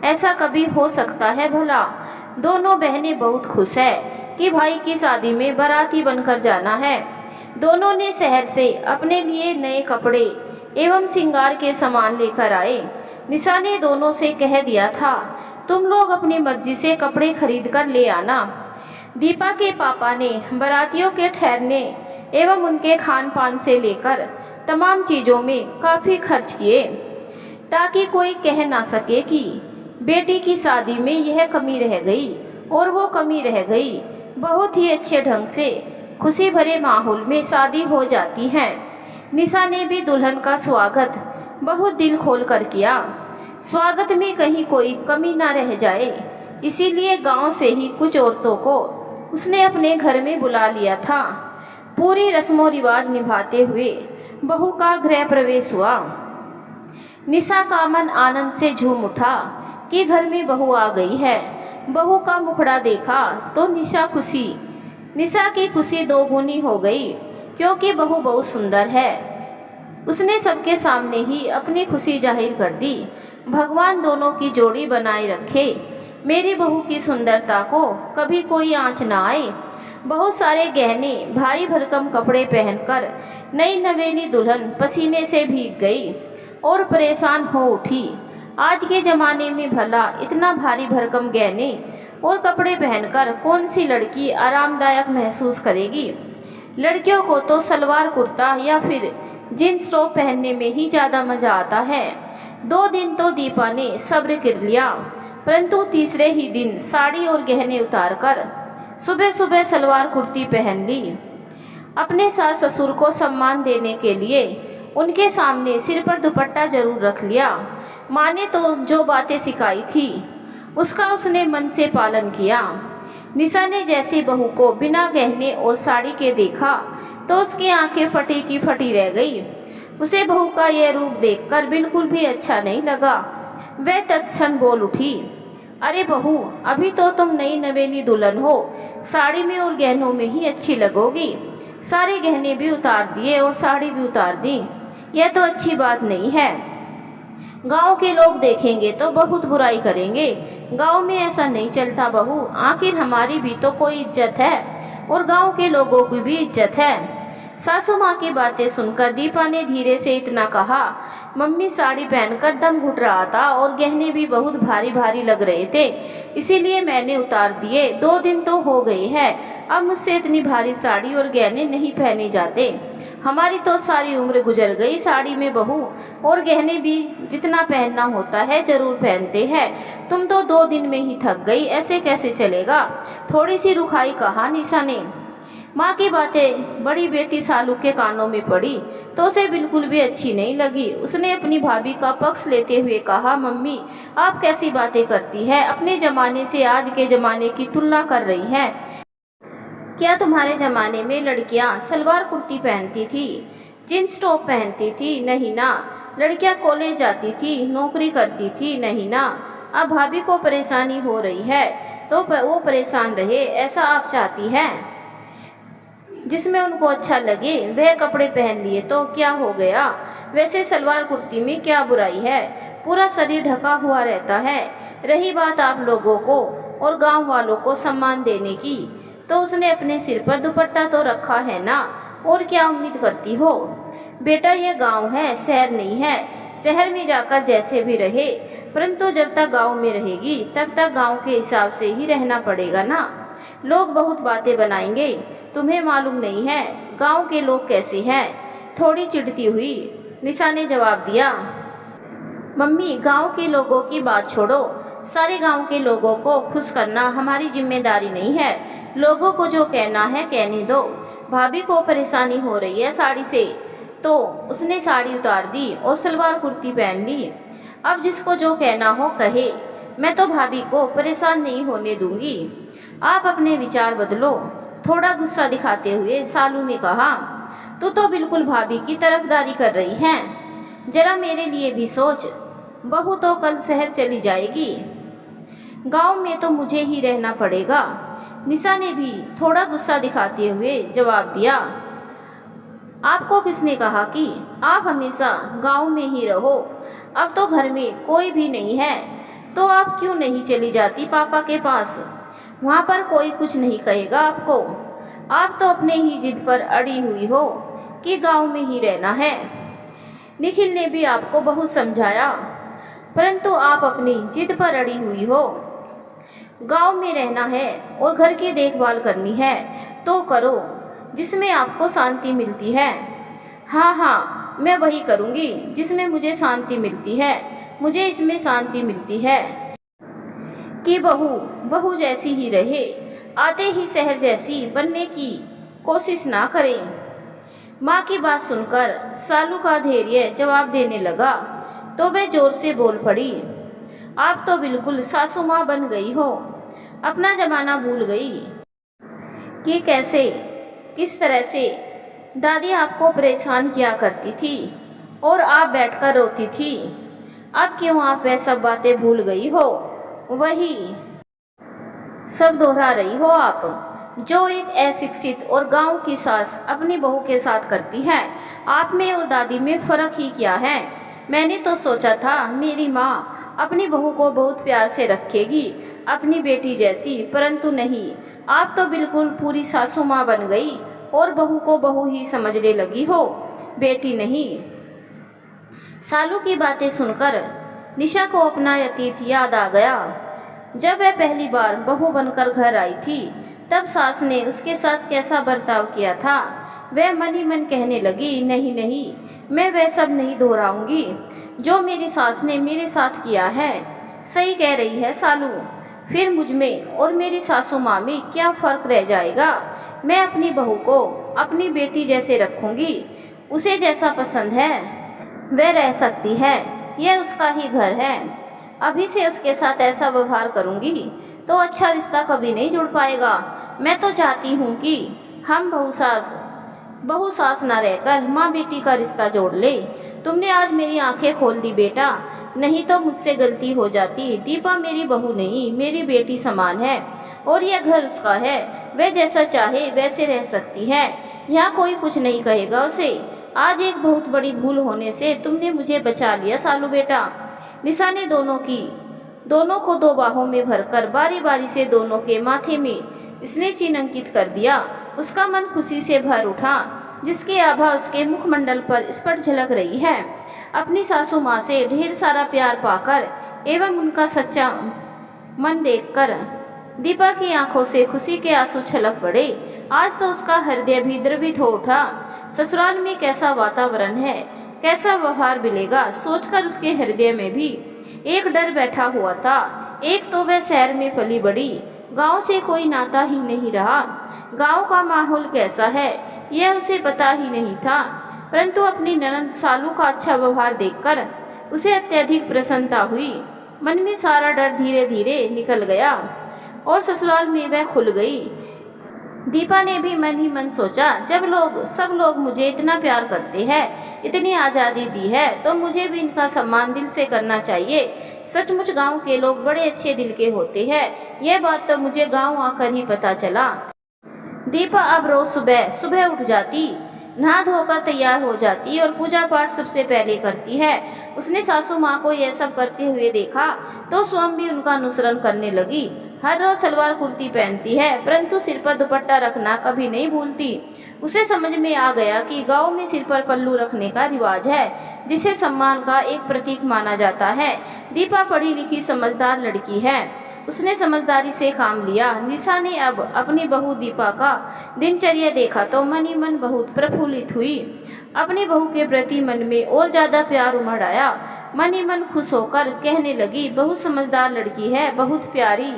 ऐसा कभी हो सकता है भला? दोनों बहनें बहुत खुश है कि भाई की शादी में बाराती बनकर जाना है। दोनों ने शहर से अपने लिए नए कपड़े एवं श्रृंगार के सामान लेकर आए। निशा ने दोनों से कह दिया था, तुम लोग अपनी मर्जी से कपड़े खरीद कर ले आना। दीपा के पापा ने बारातियों के ठहरने एवं उनके खान पान से लेकर तमाम चीज़ों में काफ़ी खर्च किए, ताकि कोई कह ना सके कि बेटी की शादी में यह कमी रह गई और वो कमी रह गई। बहुत ही अच्छे ढंग से खुशी भरे माहौल में शादी हो जाती है। निशा ने भी दुल्हन का स्वागत बहुत दिल खोल कर किया। स्वागत में कहीं कोई कमी ना रह जाए, इसीलिए गांव से ही कुछ औरतों को उसने अपने घर में बुला लिया था। पूरी रस्मों रिवाज निभाते हुए बहू का गृह प्रवेश हुआ। निशा का मन आनंद से झूम उठा कि घर में बहू आ गई है। बहू का मुखड़ा देखा तो निशा की खुशी दोगुनी हो गई, क्योंकि बहू बहुत सुंदर है। उसने सबके सामने ही अपनी खुशी जाहिर कर दी। भगवान दोनों की जोड़ी बनाए रखे, मेरी बहू की सुंदरता को कभी कोई आंच ना आए। बहुत सारे गहने, भारी भरकम कपड़े पहनकर नई नवेली दुल्हन पसीने से भीग गई और परेशान हो उठी। आज के ज़माने में भला इतना भारी भरकम गहने और कपड़े पहनकर कौन सी लड़की आरामदायक महसूस करेगी? लड़कियों को तो सलवार कुर्ता या फिर जींस टॉप पहनने में ही ज़्यादा मज़ा आता है। 2 दिन तो दीपा ने सब्र कर लिया, परंतु तीसरे ही दिन साड़ी और गहने उतारकर सुबह सुबह सलवार कुर्ती पहन ली। अपने सास ससुर को सम्मान देने के लिए उनके सामने सिर पर दुपट्टा जरूर रख लिया। माँ ने तो जो बातें सिखाई थी उसका उसने मन से पालन किया। निशा ने जैसे बहू को बिना गहने और साड़ी के देखा तो उसकी आंखें फटी की फटी रह गई। उसे बहू का यह रूप देखकर बिल्कुल भी अच्छा नहीं लगा। वह तत्क्षण बोल उठी, अरे बहू, अभी तो तुम नई नवेली दुल्हन हो, साड़ी में और गहनों में ही अच्छी लगोगी। सारे गहने भी उतार दिए और साड़ी भी उतार दी, यह तो अच्छी बात नहीं है। गांव के लोग देखेंगे तो बहुत बुराई करेंगे। गांव में ऐसा नहीं चलता बहू, आखिर हमारी भी तो कोई इज्जत है और गांव के लोगों की भी इज्जत है। सासू माँ की बातें सुनकर दीपा ने धीरे से इतना कहा, मम्मी साड़ी पहनकर दम घुट रहा था और गहने भी बहुत भारी भारी लग रहे थे, इसीलिए मैंने उतार दिए। 2 दिन तो हो गए हैं, अब मुझसे इतनी भारी साड़ी और गहने नहीं पहने जाते। हमारी तो सारी उम्र गुजर गई साड़ी में बहू, और गहने भी जितना पहनना होता है जरूर पहनते हैं। तुम तो 2 दिन में ही थक गई, ऐसे कैसे चलेगा? थोड़ी सी रुखाई कहा निशा ने। माँ की बातें बड़ी बेटी सालू के कानों में पड़ी तो उसे बिल्कुल भी अच्छी नहीं लगी। उसने अपनी भाभी का पक्ष लेते हुए कहा, मम्मी आप कैसी बातें करती है? अपने ज़माने से आज के ज़माने की तुलना कर रही हैं। क्या तुम्हारे ज़माने में लड़कियां सलवार कुर्ती पहनती थी, जींस टॉप पहनती थी? नहीं ना। लड़कियां कॉलेज जाती थी, नौकरी करती थी? नहीं ना। अब भाभी को परेशानी हो रही है तो वो परेशान रहे, ऐसा आप चाहती हैं? जिसमें उनको अच्छा लगे वह कपड़े पहन लिए तो क्या हो गया? वैसे सलवार कुर्ती में क्या बुराई है? पूरा शरीर ढका हुआ रहता है। रही बात आप लोगों को और गांव वालों को सम्मान देने की, तो उसने अपने सिर पर दुपट्टा तो रखा है ना, और क्या उम्मीद करती हो? बेटा ये गांव है, शहर नहीं है। शहर में जाकर जैसे भी रहे, परंतु जब तक गांव में रहेगी तब तक गांव के हिसाब से ही रहना पड़ेगा ना। लोग बहुत बातें बनाएंगे, तुम्हें मालूम नहीं है गांव के लोग कैसे हैं। थोड़ी चिढ़ती हुई निशा ने जवाब दिया। मम्मी, गांव के लोगों की बात छोड़ो, सारे गांव के लोगों को खुश करना हमारी जिम्मेदारी नहीं है। लोगों को जो कहना है कहने दो। भाभी को परेशानी हो रही है साड़ी से, तो उसने साड़ी उतार दी और सलवार कुर्ती पहन ली। अब जिसको जो कहना हो कहे, मैं तो भाभी को परेशान नहीं होने दूंगी। आप अपने विचार बदलो। थोड़ा गुस्सा दिखाते हुए सालू ने कहा। तू तो बिल्कुल भाभी की तरफदारी कर रही है। जरा मेरे लिए भी सोच, बहू तो कल शहर चली जाएगी, गांव में तो मुझे ही रहना पड़ेगा। निशा ने भी थोड़ा गुस्सा दिखाते हुए जवाब दिया। आपको किसने कहा कि आप हमेशा गांव में ही रहो? अब तो घर में कोई भी नहीं है, तो आप क्यों नहीं चली जाती पापा के पास? वहाँ पर कोई कुछ नहीं कहेगा आपको। आप तो अपने ही जिद पर अड़ी हुई हो कि गांव में ही रहना है। निखिल ने भी आपको बहुत समझाया, परंतु आप अपनी जिद पर अड़ी हुई हो। गांव में रहना है और घर की देखभाल करनी है तो करो, जिसमें आपको शांति मिलती है। हाँ हाँ, मैं वही करूँगी जिसमें मुझे शांति मिलती है। मुझे इसमें शांति मिलती है कि बहू बहू जैसी ही रहे, आते ही शहर जैसी बनने की कोशिश ना करें। माँ की बात सुनकर सालू का धैर्य जवाब देने लगा तो वह जोर से बोल पड़ी। आप तो बिल्कुल सासू माँ बन गई हो, अपना जमाना भूल गई कि कैसे किस तरह से दादी आपको परेशान किया करती थी और आप बैठकर रोती थी। अब क्यों आप वह सब बातें भूल गई हो? वही सब दोहरा रही हो आप, जो एक अशिक्षित और गांव की सास अपनी बहू के साथ करती है। आप में और दादी में फ़र्क ही क्या है? मैंने तो सोचा था मेरी माँ अपनी बहू को बहुत प्यार से रखेगी, अपनी बेटी जैसी, परंतु नहीं। आप तो बिल्कुल पूरी सासू माँ बन गई और बहू को बहू ही समझने लगी हो, बेटी नहीं। सालू की बातें सुनकर निशा को अपना अतीत याद आ गया। जब वह पहली बार बहू बनकर घर आई थी तब सास ने उसके साथ कैसा बर्ताव किया था। वह मन ही मन कहने लगी, नहीं नहीं, मैं वह सब नहीं दोहराऊंगी जो मेरी सास ने मेरे साथ किया है। सही कह रही है सालू, फिर मुझ में और मेरी सासू माँ में क्या फ़र्क रह जाएगा? मैं अपनी बहू को अपनी बेटी जैसे रखूंगी, उसे जैसा पसंद है वह रह सकती है, यह उसका ही घर है। अभी से उसके साथ ऐसा व्यवहार करूंगी तो अच्छा रिश्ता कभी नहीं जुड़ पाएगा। मैं तो चाहती हूँ कि हम बहू सास ना रहकर माँ बेटी का रिश्ता जोड़ ले। तुमने आज मेरी आंखें खोल दी बेटा, नहीं तो मुझसे गलती हो जाती। दीपा मेरी बहू नहीं, मेरी बेटी समान है और यह घर उसका है, वह जैसा चाहे वैसे रह सकती है, यहाँ कोई कुछ नहीं कहेगा उसे। आज एक बहुत बड़ी भूल होने से तुमने मुझे बचा लिया सालू बेटा। निशा ने दोनों को दो बाहों में भरकर बारी बारी से दोनों के माथे में इसने चिन्ह अंकित कर दिया। उसका मन खुशी से भर उठा, जिसकी आभा उसके मुखमंडल पर स्पष्ट झलक रही है। अपनी सासू माँ से ढेर सारा प्यार पाकर एवं उनका सच्चा मन देखकर दीपा की आंखों से खुशी के आंसू छलक पड़े। आज तो उसका हृदय भी द्रवित हो उठा। ससुराल में कैसा वातावरण है, कैसा व्यवहार मिलेगा, सोचकर उसके हृदय में भी एक डर बैठा हुआ था। एक तो वह शहर में पली बड़ी, गांव से कोई नाता ही नहीं रहा। गांव का माहौल कैसा है यह उसे पता ही नहीं था, परंतु अपनी ननद सालू का अच्छा व्यवहार देखकर उसे अत्यधिक प्रसन्नता हुई। मन में सारा डर धीरे धीरे निकल गया और ससुराल में वह खुल गई। दीपा ने भी मन ही मन सोचा, जब सब लोग मुझे इतना प्यार करते हैं, इतनी आज़ादी दी है, तो मुझे भी इनका सम्मान दिल से करना चाहिए। सचमुच गांव के लोग बड़े अच्छे दिल के होते हैं, यह बात तो मुझे गांव आकर ही पता चला। दीपा अब रोज सुबह सुबह उठ जाती, नहा धोकर तैयार हो जाती और पूजा पाठ सबसे पहले करती है। उसने सासू माँ को यह सब करते हुए देखा तो स्वयं भी उनका अनुसरण करने लगी। हर रोज सलवार कुर्ती पहनती है, परंतु सिर पर दुपट्टा रखना कभी नहीं भूलती। उसे समझ में आ गया कि गांव में सिर पर पल्लू रखने का रिवाज है, जिसे सम्मान का एक प्रतीक माना जाता है। दीपा पढ़ी लिखी समझदार लड़की है, उसने समझदारी से काम लिया। निशा ने अब अपनी बहू दीपा का दिनचर्या देखा तो मन ही मन बहुत प्रफुल्लित हुई। अपनी बहू के प्रति मन में और ज्यादा प्यार उमड़ आया। मन ही मन खुश होकर कहने लगी, बहुत समझदार लड़की है, बहुत प्यारी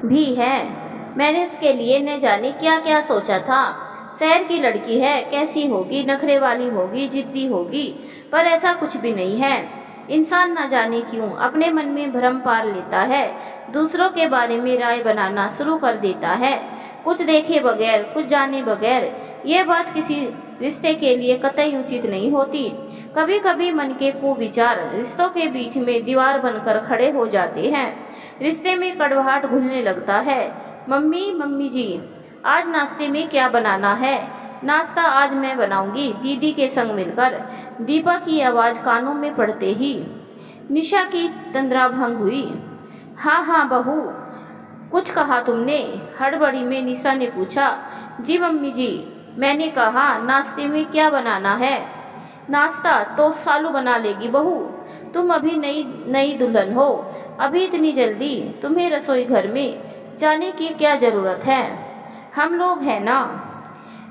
भी है। मैंने उसके लिए न जाने क्या क्या सोचा था। शहर की लड़की है, कैसी होगी, नखरे वाली होगी, जिद्दी होगी, पर ऐसा कुछ भी नहीं है। इंसान न जाने क्यों अपने मन में भ्रम पाल लेता है, दूसरों के बारे में राय बनाना शुरू कर देता है, कुछ देखे बगैर, कुछ जाने बगैर। यह बात किसी रिश्ते के लिए कतई उचित नहीं होती। कभी कभी मन के कुविचार रिश्तों के बीच में दीवार बनकर खड़े हो जाते हैं, रिश्ते में कड़वाहट घुलने लगता है। मम्मी, मम्मी जी, आज नाश्ते में क्या बनाना है? नाश्ता आज मैं बनाऊंगी, दीदी के संग मिलकर। दीपा की आवाज़ कानों में पड़ते ही निशा की तंद्रा भंग हुई। हाँ हाँ बहू, कुछ कहा तुमने? हड़बड़ी में निशा ने पूछा। जी मम्मी जी, मैंने कहा नाश्ते में क्या बनाना है? नाश्ता तो सालू बना लेगी बहू, तुम अभी नई नई दुल्हन हो, अभी इतनी जल्दी तुम्हें रसोई घर में जाने की क्या ज़रूरत है? हम लोग हैं ना।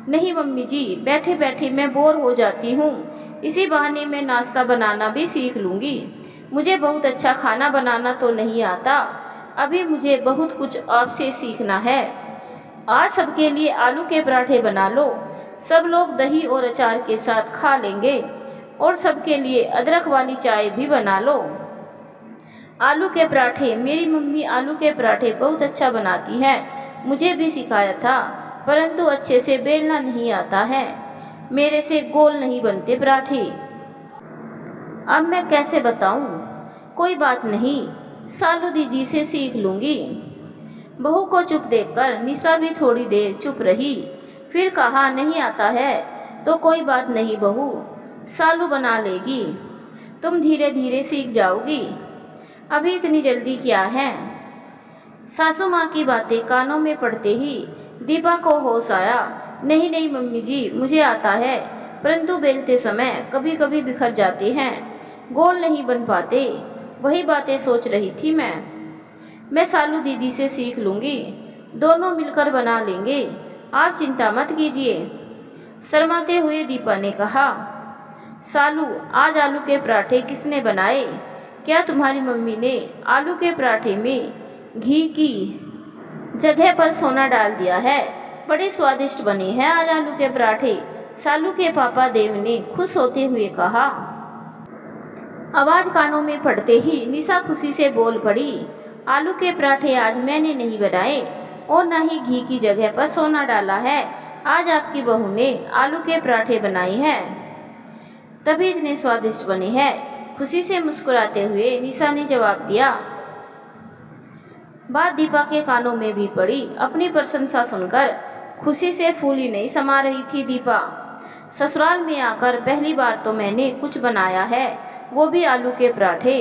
नहीं मम्मी जी, बैठे बैठे मैं बोर हो जाती हूँ, इसी बहाने मैं नाश्ता बनाना भी सीख लूँगी। मुझे बहुत अच्छा खाना बनाना तो नहीं आता, अभी मुझे बहुत कुछ आपसे सीखना है। आज सबके लिए आलू के पराठे बना लो, सब लोग दही और अचार के साथ खा लेंगे, और सबके लिए अदरक वाली चाय भी बना लो। आलू के पराठे, मेरी मम्मी आलू के पराठे बहुत अच्छा बनाती है, मुझे भी सिखाया था, परंतु अच्छे से बेलना नहीं आता है, मेरे से गोल नहीं बनते पराठे। अब मैं कैसे बताऊं? कोई बात नहीं, सालू दीदी से सीख लूंगी। बहू को चुप देखकर निशा भी थोड़ी देर चुप रही, फिर कहा, नहीं आता है तो कोई बात नहीं बहू, सालू बना लेगी, तुम धीरे धीरे सीख जाओगी, अभी इतनी जल्दी क्या है? सासू माँ की बातें कानों में पड़ते ही दीपा को होश आया। नहीं नहीं मम्मी जी, मुझे आता है, परंतु बेलते समय कभी कभी बिखर जाते हैं, गोल नहीं बन पाते, वही बातें सोच रही थी मैं सालू दीदी से सीख लूँगी, दोनों मिलकर बना लेंगे, आप चिंता मत कीजिए। शर्माते हुए दीपा ने कहा, सालू, आज आलू के पराठे किसने बनाए? क्या तुम्हारी मम्मी ने आलू के पराठे में घी की जगह पर सोना डाल दिया है? बड़े स्वादिष्ट बने हैं आज आलू के पराठे, सालू के पापा देव ने खुश होते हुए कहा। आवाज कानों में पड़ते ही निशा खुशी से बोल पड़ी, आलू के पराठे आज मैंने नहीं बनाए और न ही घी की जगह पर सोना डाला है, आज आपकी बहू ने आलू के पराठे बनाए हैं, तभी इतने स्वादिष्ट बने हैं। खुशी से मुस्कुराते हुए निशा ने जवाब दिया। बात दीपा के कानों में भी पड़ी। अपनी प्रशंसा सुनकर खुशी से फूली नहीं समा रही थी दीपा। ससुराल में आकर पहली बार तो मैंने कुछ बनाया है, वो भी आलू के पराठे।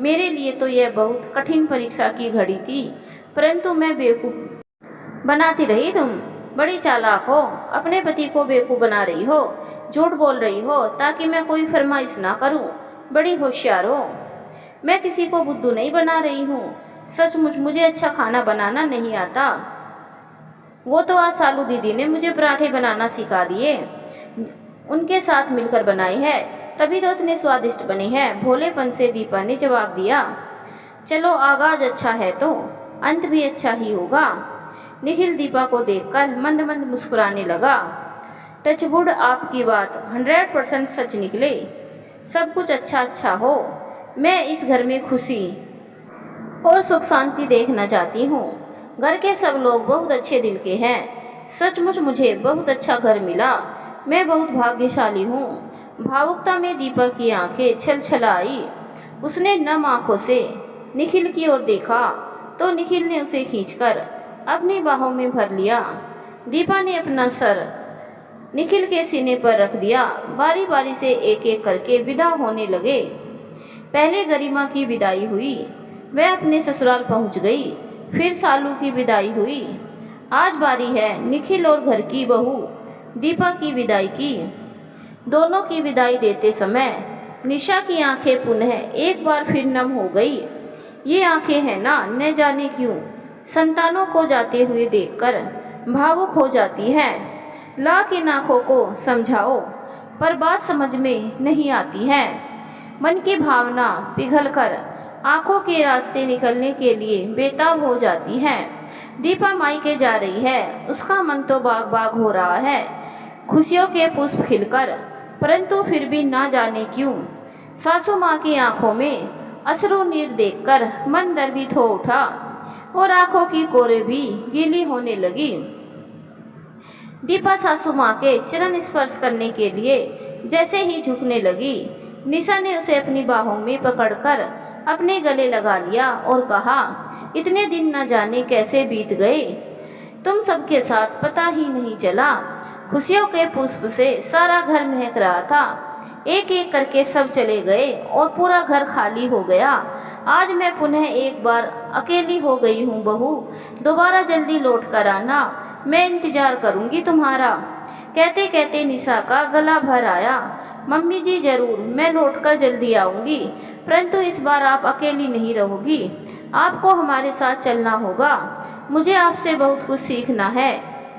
मेरे लिए तो यह बहुत कठिन परीक्षा की घड़ी थी, परंतु मैं बेवकूफ़ बनाती रही। तुम बड़ी चालाक हो, अपने पति को बेवकूफ़ बना रही हो, झूठ बोल रही हो ताकि मैं कोई फरमाइश ना करूं। बड़ी होशियार हो। मैं किसी को बुद्धू नहीं बना रही हूँ, सचमुच मुझे अच्छा खाना बनाना नहीं आता। वो तो आज सालू दीदी ने मुझे पराठे बनाना सिखा दिए, उनके साथ मिलकर बनाए हैं, तभी तो इतने स्वादिष्ट बने हैं, भोलेपन से दीपा ने जवाब दिया। चलो, आगाज अच्छा है तो अंत भी अच्छा ही होगा। निखिल दीपा को देखकर मंद मंद मुस्कुराने लगा। टचवुड, आपकी बात 100% सच निकले, सब कुछ अच्छा अच्छा हो। मैं इस घर में खुशी और सुख शांति देखना चाहती हूँ। घर के सब लोग बहुत अच्छे दिल के हैं, सचमुच मुझे बहुत अच्छा घर मिला, मैं बहुत भाग्यशाली हूँ। भावुकता में दीपा की आंखें छलछलाई। उसने नम आंखों से निखिल की ओर देखा तो निखिल ने उसे खींचकर अपनी बाहों में भर लिया। दीपा ने अपना सर निखिल के सीने पर रख दिया। बारी बारी से एक एक करके विदा होने लगे। पहले गरिमा की विदाई हुई, वह अपने ससुराल पहुंच गई। फिर सालू की विदाई हुई। आज बारी है निखिल और घर की बहू दीपा की विदाई की। दोनों की विदाई देते समय निशा की आंखें पुनः एक बार फिर नम हो गई। ये आंखें हैं ना, न जाने क्यों संतानों को जाते हुए देखकर भावुक हो जाती हैं। लाख इन आंखों को समझाओ पर बात समझ में नहीं आती है। मन की भावना पिघलकर आंखों के रास्ते निकलने के लिए बेताब हो जाती है। दीपा मायके जा रही है, उसका मन तो बाग बाग हो रहा है, खुशियों के पुष्प खिलकर, परंतु फिर भी ना जाने क्यों सासू माँ की आंखों में अश्रु नीर देखकर मन द्रवित हो उठा और आंखों की कोरे भी गीली होने लगी। दीपा सासू माँ के चरण स्पर्श करने के लिए जैसे ही झुकने लगी, निशा ने उसे अपनी बाहों में पकड़कर अपने गले लगा लिया और कहा, इतने दिन न जाने कैसे बीत गए, तुम सबके साथ पता ही नहीं चला। खुशियों के पुष्प से सारा घर महक रहा था। एक एक करके सब चले गए और पूरा घर खाली हो गया। आज मैं पुनः एक बार अकेली हो गई हूँ बहू, दोबारा जल्दी लौट कर आना, मैं इंतजार करूँगी तुम्हारा। कहते कहते निशा का गला भर आया। मम्मी जी जरूर, मैं लौटकर जल्दी आऊँगी, परंतु इस बार आप अकेली नहीं रहोगी, आपको हमारे साथ चलना होगा। मुझे आपसे बहुत कुछ सीखना है,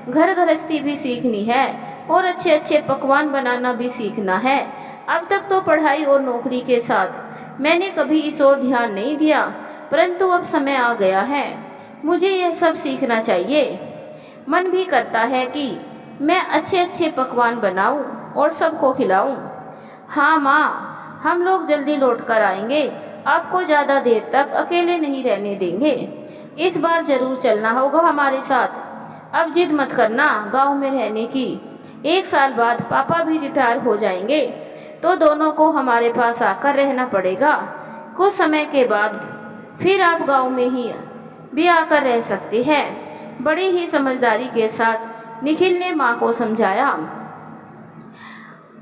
घर गृहस्थी भी सीखनी है और अच्छे अच्छे पकवान बनाना भी सीखना है। अब तक तो पढ़ाई और नौकरी के साथ मैंने कभी इस ओर ध्यान नहीं दिया, परंतु अब समय आ गया है, मुझे यह सब सीखना चाहिए। मन भी करता है कि मैं अच्छे अच्छे पकवान बनाऊं और सबको खिलाऊं। हाँ माँ, हम लोग जल्दी लौट कर आएंगे, आपको ज़्यादा देर तक अकेले नहीं रहने देंगे, इस बार जरूर चलना होगा हमारे साथ। अब जिद मत करना गांव में रहने की, 1 साल बाद पापा भी रिटायर हो जाएंगे तो दोनों को हमारे पास आकर रहना पड़ेगा। कुछ समय के बाद फिर आप गांव में ही भी आकर रह सकते हैं। बड़ी ही समझदारी के साथ निखिल ने माँ को समझाया।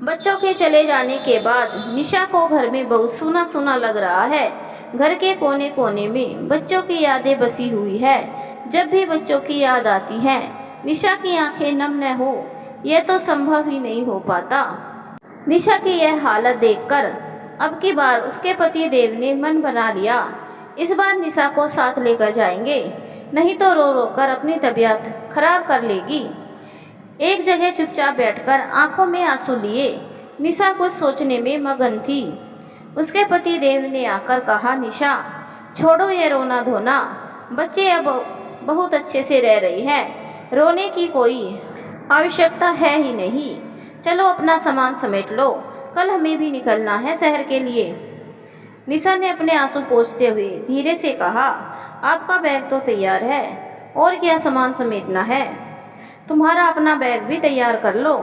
बच्चों के चले जाने के बाद निशा को घर में बहुत सूना सूना लग रहा है। घर के कोने कोने में बच्चों की यादें बसी हुई है। जब भी बच्चों की याद आती है निशा की आंखें नम न हो, यह तो संभव ही नहीं हो पाता। निशा की यह हालत देखकर अब की बार उसके पति देव ने मन बना लिया, इस बार निशा को साथ लेकर जाएंगे, नहीं तो रो रो कर अपनी तबीयत खराब कर लेगी। एक जगह चुपचाप बैठकर आंखों में आंसू लिए निशा कुछ सोचने में मगन थी। उसके पति देव ने आकर कहा, निशा छोड़ो ये रोना धोना, बच्चे अब बहुत अच्छे से रह रही हैं, रोने की कोई आवश्यकता है ही नहीं। चलो अपना सामान समेट लो, कल हमें भी निकलना है शहर के लिए। निशा ने अपने आंसू पोंछते हुए धीरे से कहा, आपका बैग तो तैयार है, और क्या सामान समेटना है, तुम्हारा अपना बैग भी तैयार कर लो।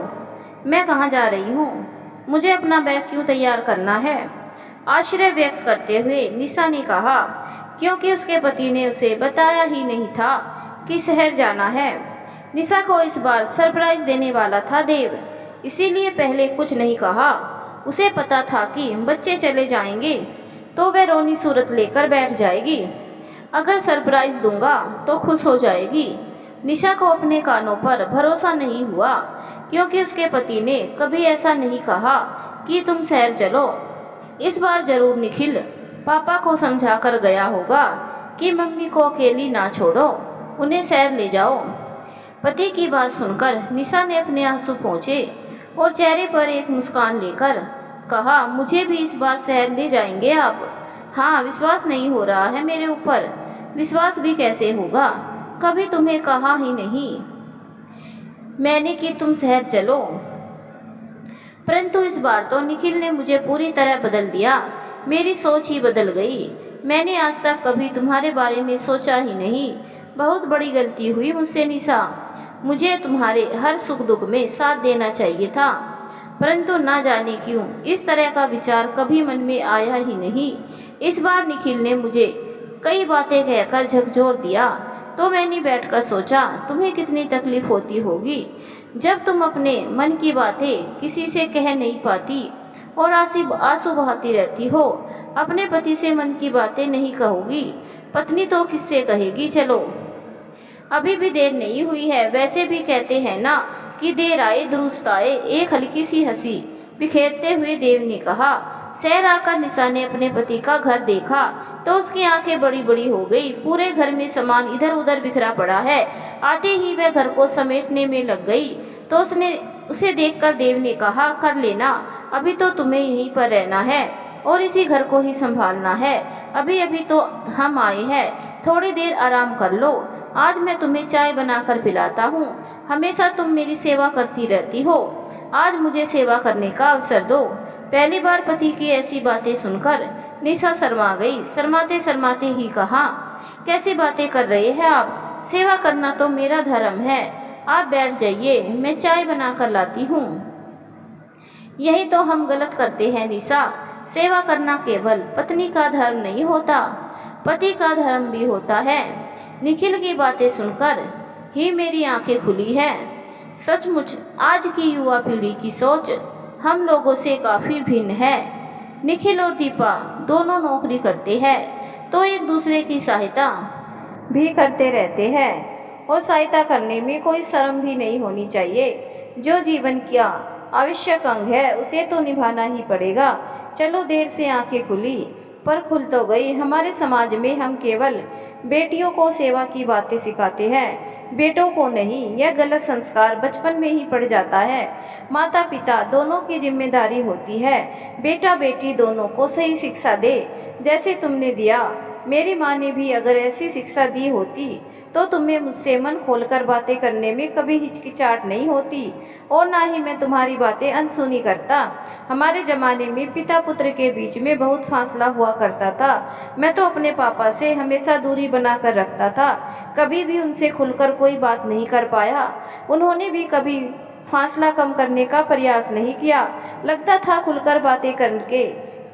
मैं कहाँ जा रही हूँ, मुझे अपना बैग क्यों तैयार करना है, आश्चर्य व्यक्त करते हुए निशा ने कहा, क्योंकि उसके पति ने उसे बताया ही नहीं था कि शहर जाना है। निशा को इस बार सरप्राइज देने वाला था देव, इसीलिए पहले कुछ नहीं कहा। उसे पता था कि बच्चे चले जाएंगे तो वह रोनी सूरत लेकर बैठ जाएगी, अगर सरप्राइज दूंगा तो खुश हो जाएगी। निशा को अपने कानों पर भरोसा नहीं हुआ, क्योंकि उसके पति ने कभी ऐसा नहीं कहा कि तुम शहर चलो। इस बार जरूर निखिल पापा को समझा कर गया होगा कि मम्मी को अकेली ना छोड़ो, उन्हें शहर ले जाओ। पति की बात सुनकर निशा ने अपने आंसू पोंछे और चेहरे पर एक मुस्कान लेकर कहा, मुझे भी इस बार शहर ले जाएंगे आप? हाँ, विश्वास नहीं हो रहा है मेरे ऊपर। विश्वास भी कैसे होगा, कभी तुम्हें कहा ही नहीं मैंने कि तुम शहर चलो। परंतु इस बार तो निखिल ने मुझे पूरी तरह बदल दिया, मेरी सोच ही बदल गई। मैंने आज तक कभी तुम्हारे बारे में सोचा ही नहीं। बहुत बड़ी गलती हुई मुझसे निशा, मुझे तुम्हारे हर सुख दुख में साथ देना चाहिए था, परंतु ना जाने क्यों इस तरह का विचार कभी मन में आया ही नहीं। इस बार निखिल ने मुझे कई बातें कहकर झकझोर दिया तो मैंने बैठकर सोचा तुम्हें कितनी तकलीफ होती होगी जब तुम अपने मन की बातें किसी से कह नहीं पाती और आंसू बहाती रहती हो। अपने पति से मन की बातें नहीं कहोगी, पत्नी तो किससे कहेगी। चलो अभी भी देर नहीं हुई है, वैसे भी कहते हैं ना कि देर आए दुरुस्त आए। एक हल्की सी हंसी बिखेरते हुए देव ने कहा। शहर आकर निशा ने अपने पति का घर देखा तो उसकी आंखें बड़ी बड़ी हो गई। पूरे घर में सामान इधर उधर बिखरा पड़ा है। आते ही वह घर को समेटने में लग गई तो उसे देखकर देव ने कहा, कर लेना, अभी तो तुम्हें यहीं पर रहना है और इसी घर को ही संभालना है। अभी अभी तो हम आए हैं, थोड़ी देर आराम कर लो। आज मैं तुम्हें चाय बनाकर पिलाता हूँ। हमेशा तुम मेरी सेवा करती रहती हो, आज मुझे सेवा करने का अवसर दो। पहली बार पति की ऐसी बातें सुनकर निशा शर्मा गई। शर्माते शर्माते ही कहा, कैसी बातें कर रहे हैं आप? सेवा करना तो मेरा धर्म है। आप बैठ जाइए, मैं चाय बनाकर लाती हूँ। यही तो हम गलत करते हैं निशा। सेवा करना केवल पत्नी का धर्म नहीं होता, पति का धर्म भी होता है। निखिल की बातें सुनकर ही मेरी आंखें खुली हैं। सचमुच आज की युवा पीढ़ी की सोच हम लोगों से काफ़ी भिन्न है। निखिल और दीपा दोनों नौकरी करते हैं तो एक दूसरे की सहायता भी करते रहते हैं और सहायता करने में कोई शर्म भी नहीं होनी चाहिए। जो जीवन का आवश्यक अंग है उसे तो निभाना ही पड़ेगा। चलो, देर से आंखें खुली पर खुल तो गई। हमारे समाज में हम केवल बेटियों को सेवा की बातें सिखाते हैं, बेटों को नहीं। यह गलत संस्कार बचपन में ही पड़ जाता है। माता पिता दोनों की जिम्मेदारी होती है बेटा बेटी दोनों को सही शिक्षा दे, जैसे तुमने दिया। मेरी माँ ने भी अगर ऐसी शिक्षा दी होती तो तुम्हें मुझसे मन खोलकर बातें करने में कभी हिचकिचाहट नहीं होती और ना ही मैं तुम्हारी बातें अनसुनी करता। हमारे ज़माने में पिता पुत्र के बीच में बहुत फासला हुआ करता था। मैं तो अपने पापा से हमेशा दूरी बना कर रखता था, कभी भी उनसे खुलकर कोई बात नहीं कर पाया। उन्होंने भी कभी फासला कम करने का प्रयास नहीं किया। लगता था खुलकर बातें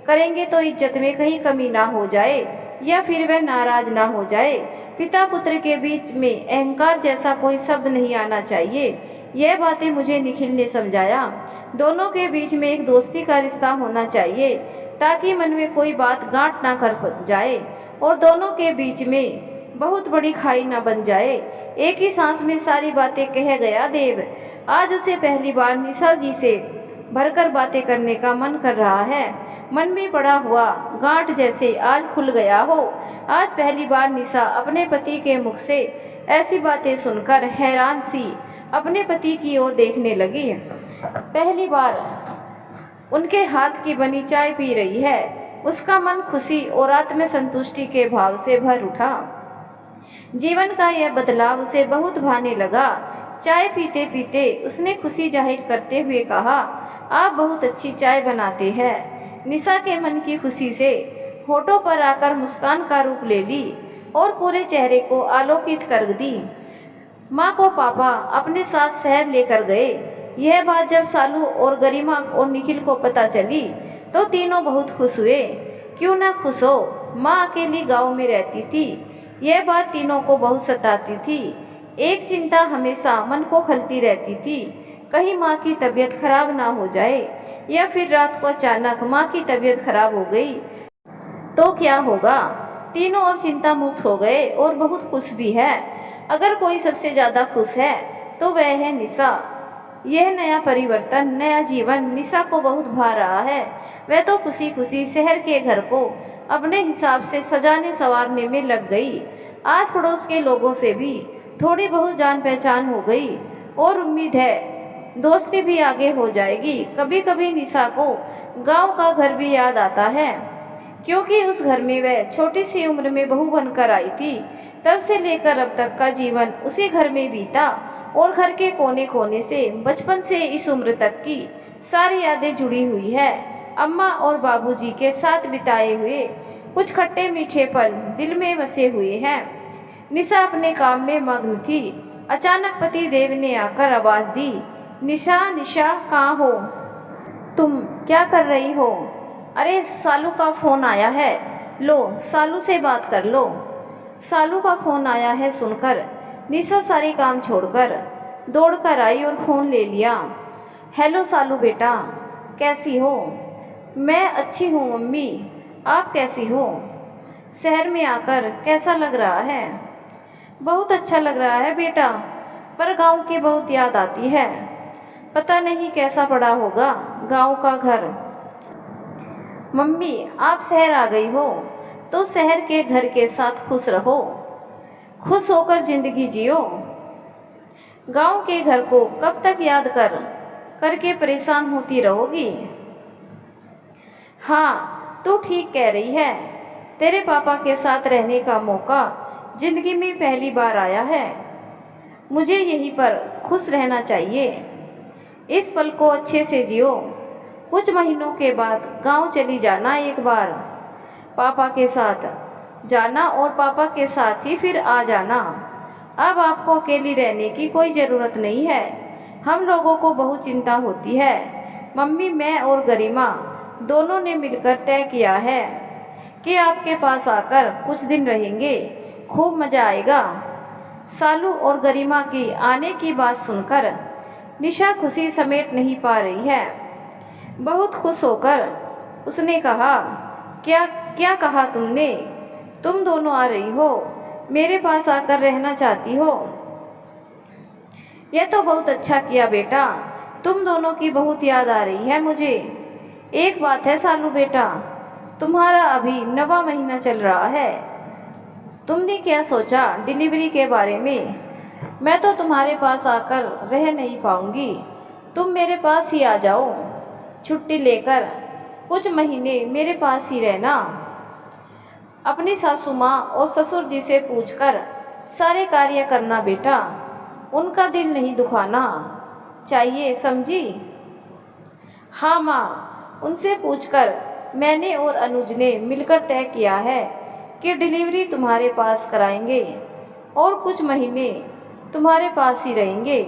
करेंगे तो इज्जत में कहीं कमी ना हो जाए या फिर वह नाराज ना हो जाए। पिता पुत्र के बीच में अहंकार जैसा कोई शब्द नहीं आना चाहिए। यह बातें मुझे निखिल ने समझाया। दोनों के बीच में एक दोस्ती का रिश्ता होना चाहिए ताकि मन में कोई बात गांठ ना कर जाए और दोनों के बीच में बहुत बड़ी खाई ना बन जाए। एक ही सांस में सारी बातें कह गया देव। आज उसे पहली बार निशा जी से भरकर बातें करने का मन कर रहा है। मन में पड़ा हुआ गांठ जैसे आज खुल गया हो। आज पहली बार निशा अपने पति के मुख से ऐसी बातें सुनकर हैरान सी अपने पति की ओर देखने लगी। पहली बार उनके हाथ की बनी चाय पी रही है। उसका मन खुशी और आत्मसंतुष्टि के भाव से भर उठा। जीवन का यह बदलाव उसे बहुत भाने लगा। चाय पीते पीते उसने खुशी जाहिर करते हुए कहा, आप बहुत अच्छी चाय बनाते हैं। निशा के मन की खुशी से होठों पर आकर मुस्कान का रूप ले ली और पूरे चेहरे को आलोकित कर दी। माँ को पापा अपने साथ शहर लेकर गए। यह बात जब सालू और गरिमा और निखिल को पता चली तो तीनों बहुत खुश हुए। क्यों ना खुश हो, माँ अकेली गांव में रहती थी। यह बात तीनों को बहुत सताती थी। एक चिंता हमेशा मन को खलती रहती थी, कहीं माँ की तबीयत खराब ना हो जाए या फिर रात को अचानक माँ की तबीयत खराब हो गई तो क्या होगा। तीनों अब चिंता मुक्त हो गए और बहुत खुश भी है। अगर कोई सबसे ज़्यादा खुश है तो वह है निशा। यह नया परिवर्तन, नया जीवन निशा को बहुत भा रहा है। वह तो खुशी खुशी शहर के घर को अपने हिसाब से सजाने संवारने में लग गई। आस पड़ोस के लोगों से भी थोड़ी बहुत जान पहचान हो गई और उम्मीद है दोस्ती भी आगे हो जाएगी। कभी कभी निशा को गांव का घर भी याद आता है, क्योंकि उस घर में वह छोटी सी उम्र में बहू बनकर आई थी। तब से लेकर अब तक का जीवन उसी घर में बीता और घर के कोने कोने से बचपन से इस उम्र तक की सारी यादें जुड़ी हुई है। अम्मा और बाबूजी के साथ बिताए हुए कुछ खट्टे मीठे पल दिल में बसे हुए हैं। निशा अपने काम में मग्न थी। अचानक पति देव ने आकर आवाज़ दी, निशा निशा कहाँ हो? तुम क्या कर रही हो? अरे सालू का फ़ोन आया है, लो सालू से बात कर लो। सालू का फ़ोन आया है सुनकर निशा सारे काम छोड़कर दौड़कर आई और फ़ोन ले लिया। हेलो सालू बेटा, कैसी हो? मैं अच्छी हूँ मम्मी, आप कैसी हो? शहर में आकर कैसा लग रहा है? बहुत अच्छा लग रहा है बेटा, पर गांव की बहुत याद आती है। पता नहीं कैसा पड़ा होगा गांव का घर। मम्मी, आप शहर आ गई हो तो शहर के घर के साथ खुश रहो, खुश होकर जिंदगी जियो। गांव के घर को कब तक याद करके परेशान होती रहोगी। हाँ, तू ठीक कह रही है। तेरे पापा के साथ रहने का मौका जिंदगी में पहली बार आया है। मुझे यहीं पर खुश रहना चाहिए। इस पल को अच्छे से जियो। कुछ महीनों के बाद गांव चली जाना, एक बार पापा के साथ जाना और पापा के साथ ही फिर आ जाना। अब आपको अकेली रहने की कोई ज़रूरत नहीं है। हम लोगों को बहुत चिंता होती है। मम्मी, मैं और गरिमा दोनों ने मिलकर तय किया है कि आपके पास आकर कुछ दिन रहेंगे। खूब मज़ा आएगा। सालू और गरिमा की आने की बात सुनकर निशा खुशी समेट नहीं पा रही है। बहुत खुश होकर उसने कहा, क्या क्या कहा तुमने? तुम दोनों आ रही हो, मेरे पास आकर रहना चाहती हो? यह तो बहुत अच्छा किया बेटा। तुम दोनों की बहुत याद आ रही है मुझे। एक बात है सालू बेटा, तुम्हारा अभी 9वां महीना चल रहा है। तुमने क्या सोचा डिलीवरी के बारे में? मैं तो तुम्हारे पास आकर रह नहीं पाऊंगी। तुम मेरे पास ही आ जाओ, छुट्टी लेकर कुछ महीने मेरे पास ही रहना। अपनी सासू माँ और ससुर जी से पूछकर सारे कार्य करना बेटा। उनका दिल नहीं दुखाना चाहिए, समझी? हाँ माँ, उनसे पूछकर मैंने और अनुज ने मिलकर तय किया है कि डिलीवरी तुम्हारे पास कराएंगे और कुछ महीने तुम्हारे पास ही रहेंगे।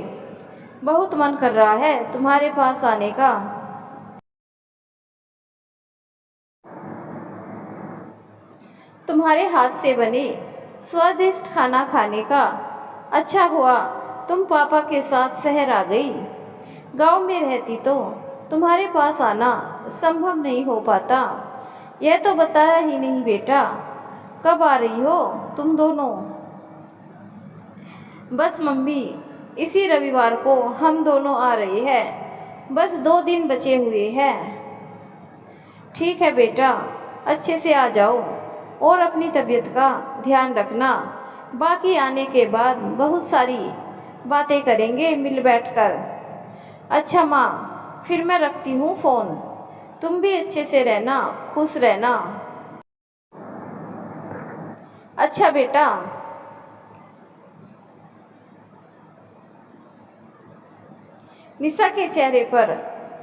बहुत मन कर रहा है तुम्हारे पास आने का। तुम्हारे हाथ से बने स्वादिष्ट खाना खाने का। अच्छा हुआ तुम पापा के साथ शहर आ गई। गांव में रहती तो तुम्हारे पास आना संभव नहीं हो पाता। यह तो बताया ही नहीं बेटा, कब आ रही हो तुम दोनों? बस मम्मी, इसी रविवार को हम दोनों आ रहे हैं। बस 2 दिन बचे हुए हैं। ठीक है बेटा, अच्छे से आ जाओ और अपनी तबीयत का ध्यान रखना। बाकी आने के बाद बहुत सारी बातें करेंगे मिल बैठकर। अच्छा माँ, फिर मैं रखती हूँ फ़ोन। तुम भी अच्छे से रहना, खुश रहना। अच्छा बेटा। निशा के चेहरे पर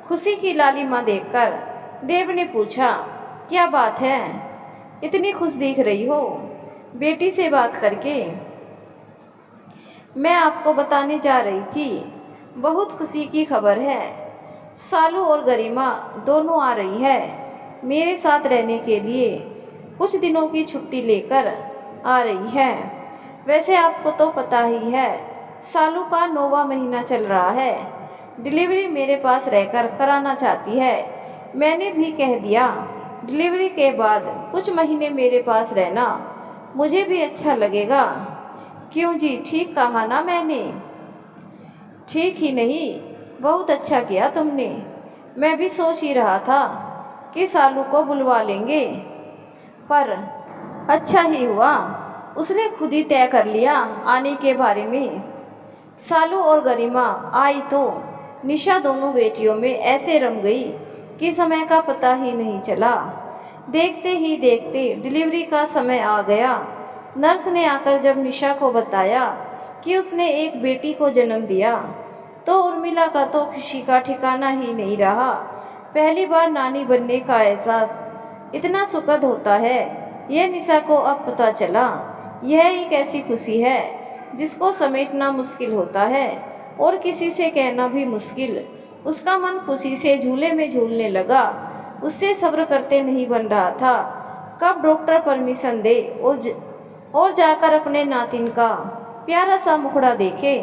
खुशी की लालिमा देखकर देव ने पूछा, क्या बात है, इतनी खुश दिख रही हो बेटी से बात करके? मैं आपको बताने जा रही थी, बहुत खुशी की खबर है। सालू और गरिमा दोनों आ रही है मेरे साथ रहने के लिए। कुछ दिनों की छुट्टी लेकर आ रही है। वैसे आपको तो पता ही है, सालू का 9वां महीना चल रहा है। डिलीवरी मेरे पास रहकर कराना चाहती है। मैंने भी कह दिया डिलीवरी के बाद कुछ महीने मेरे पास रहना, मुझे भी अच्छा लगेगा। क्यों जी, ठीक कहा ना मैंने? ठीक ही नहीं, बहुत अच्छा किया तुमने। मैं भी सोच ही रहा था कि सालू को बुलवा लेंगे, पर अच्छा ही हुआ उसने खुद ही तय कर लिया आने के बारे में। सालू और गरिमा आई तो निशा दोनों बेटियों में ऐसे रम गई कि समय का पता ही नहीं चला। देखते ही देखते डिलीवरी का समय आ गया। नर्स ने आकर जब निशा को बताया कि उसने एक बेटी को जन्म दिया तो उर्मिला का तो खुशी का ठिकाना ही नहीं रहा। पहली बार नानी बनने का एहसास इतना सुखद होता है, यह निशा को अब पता चला। यह एक ऐसी खुशी है जिसको समेटना मुश्किल होता है और किसी से कहना भी मुश्किल। उसका मन खुशी से झूले में झूलने लगा। उससे सब्र करते नहीं बन रहा था कब डॉक्टर परमिशन दे और जाकर अपने नातिन का प्यारा सा मुखड़ा देखे।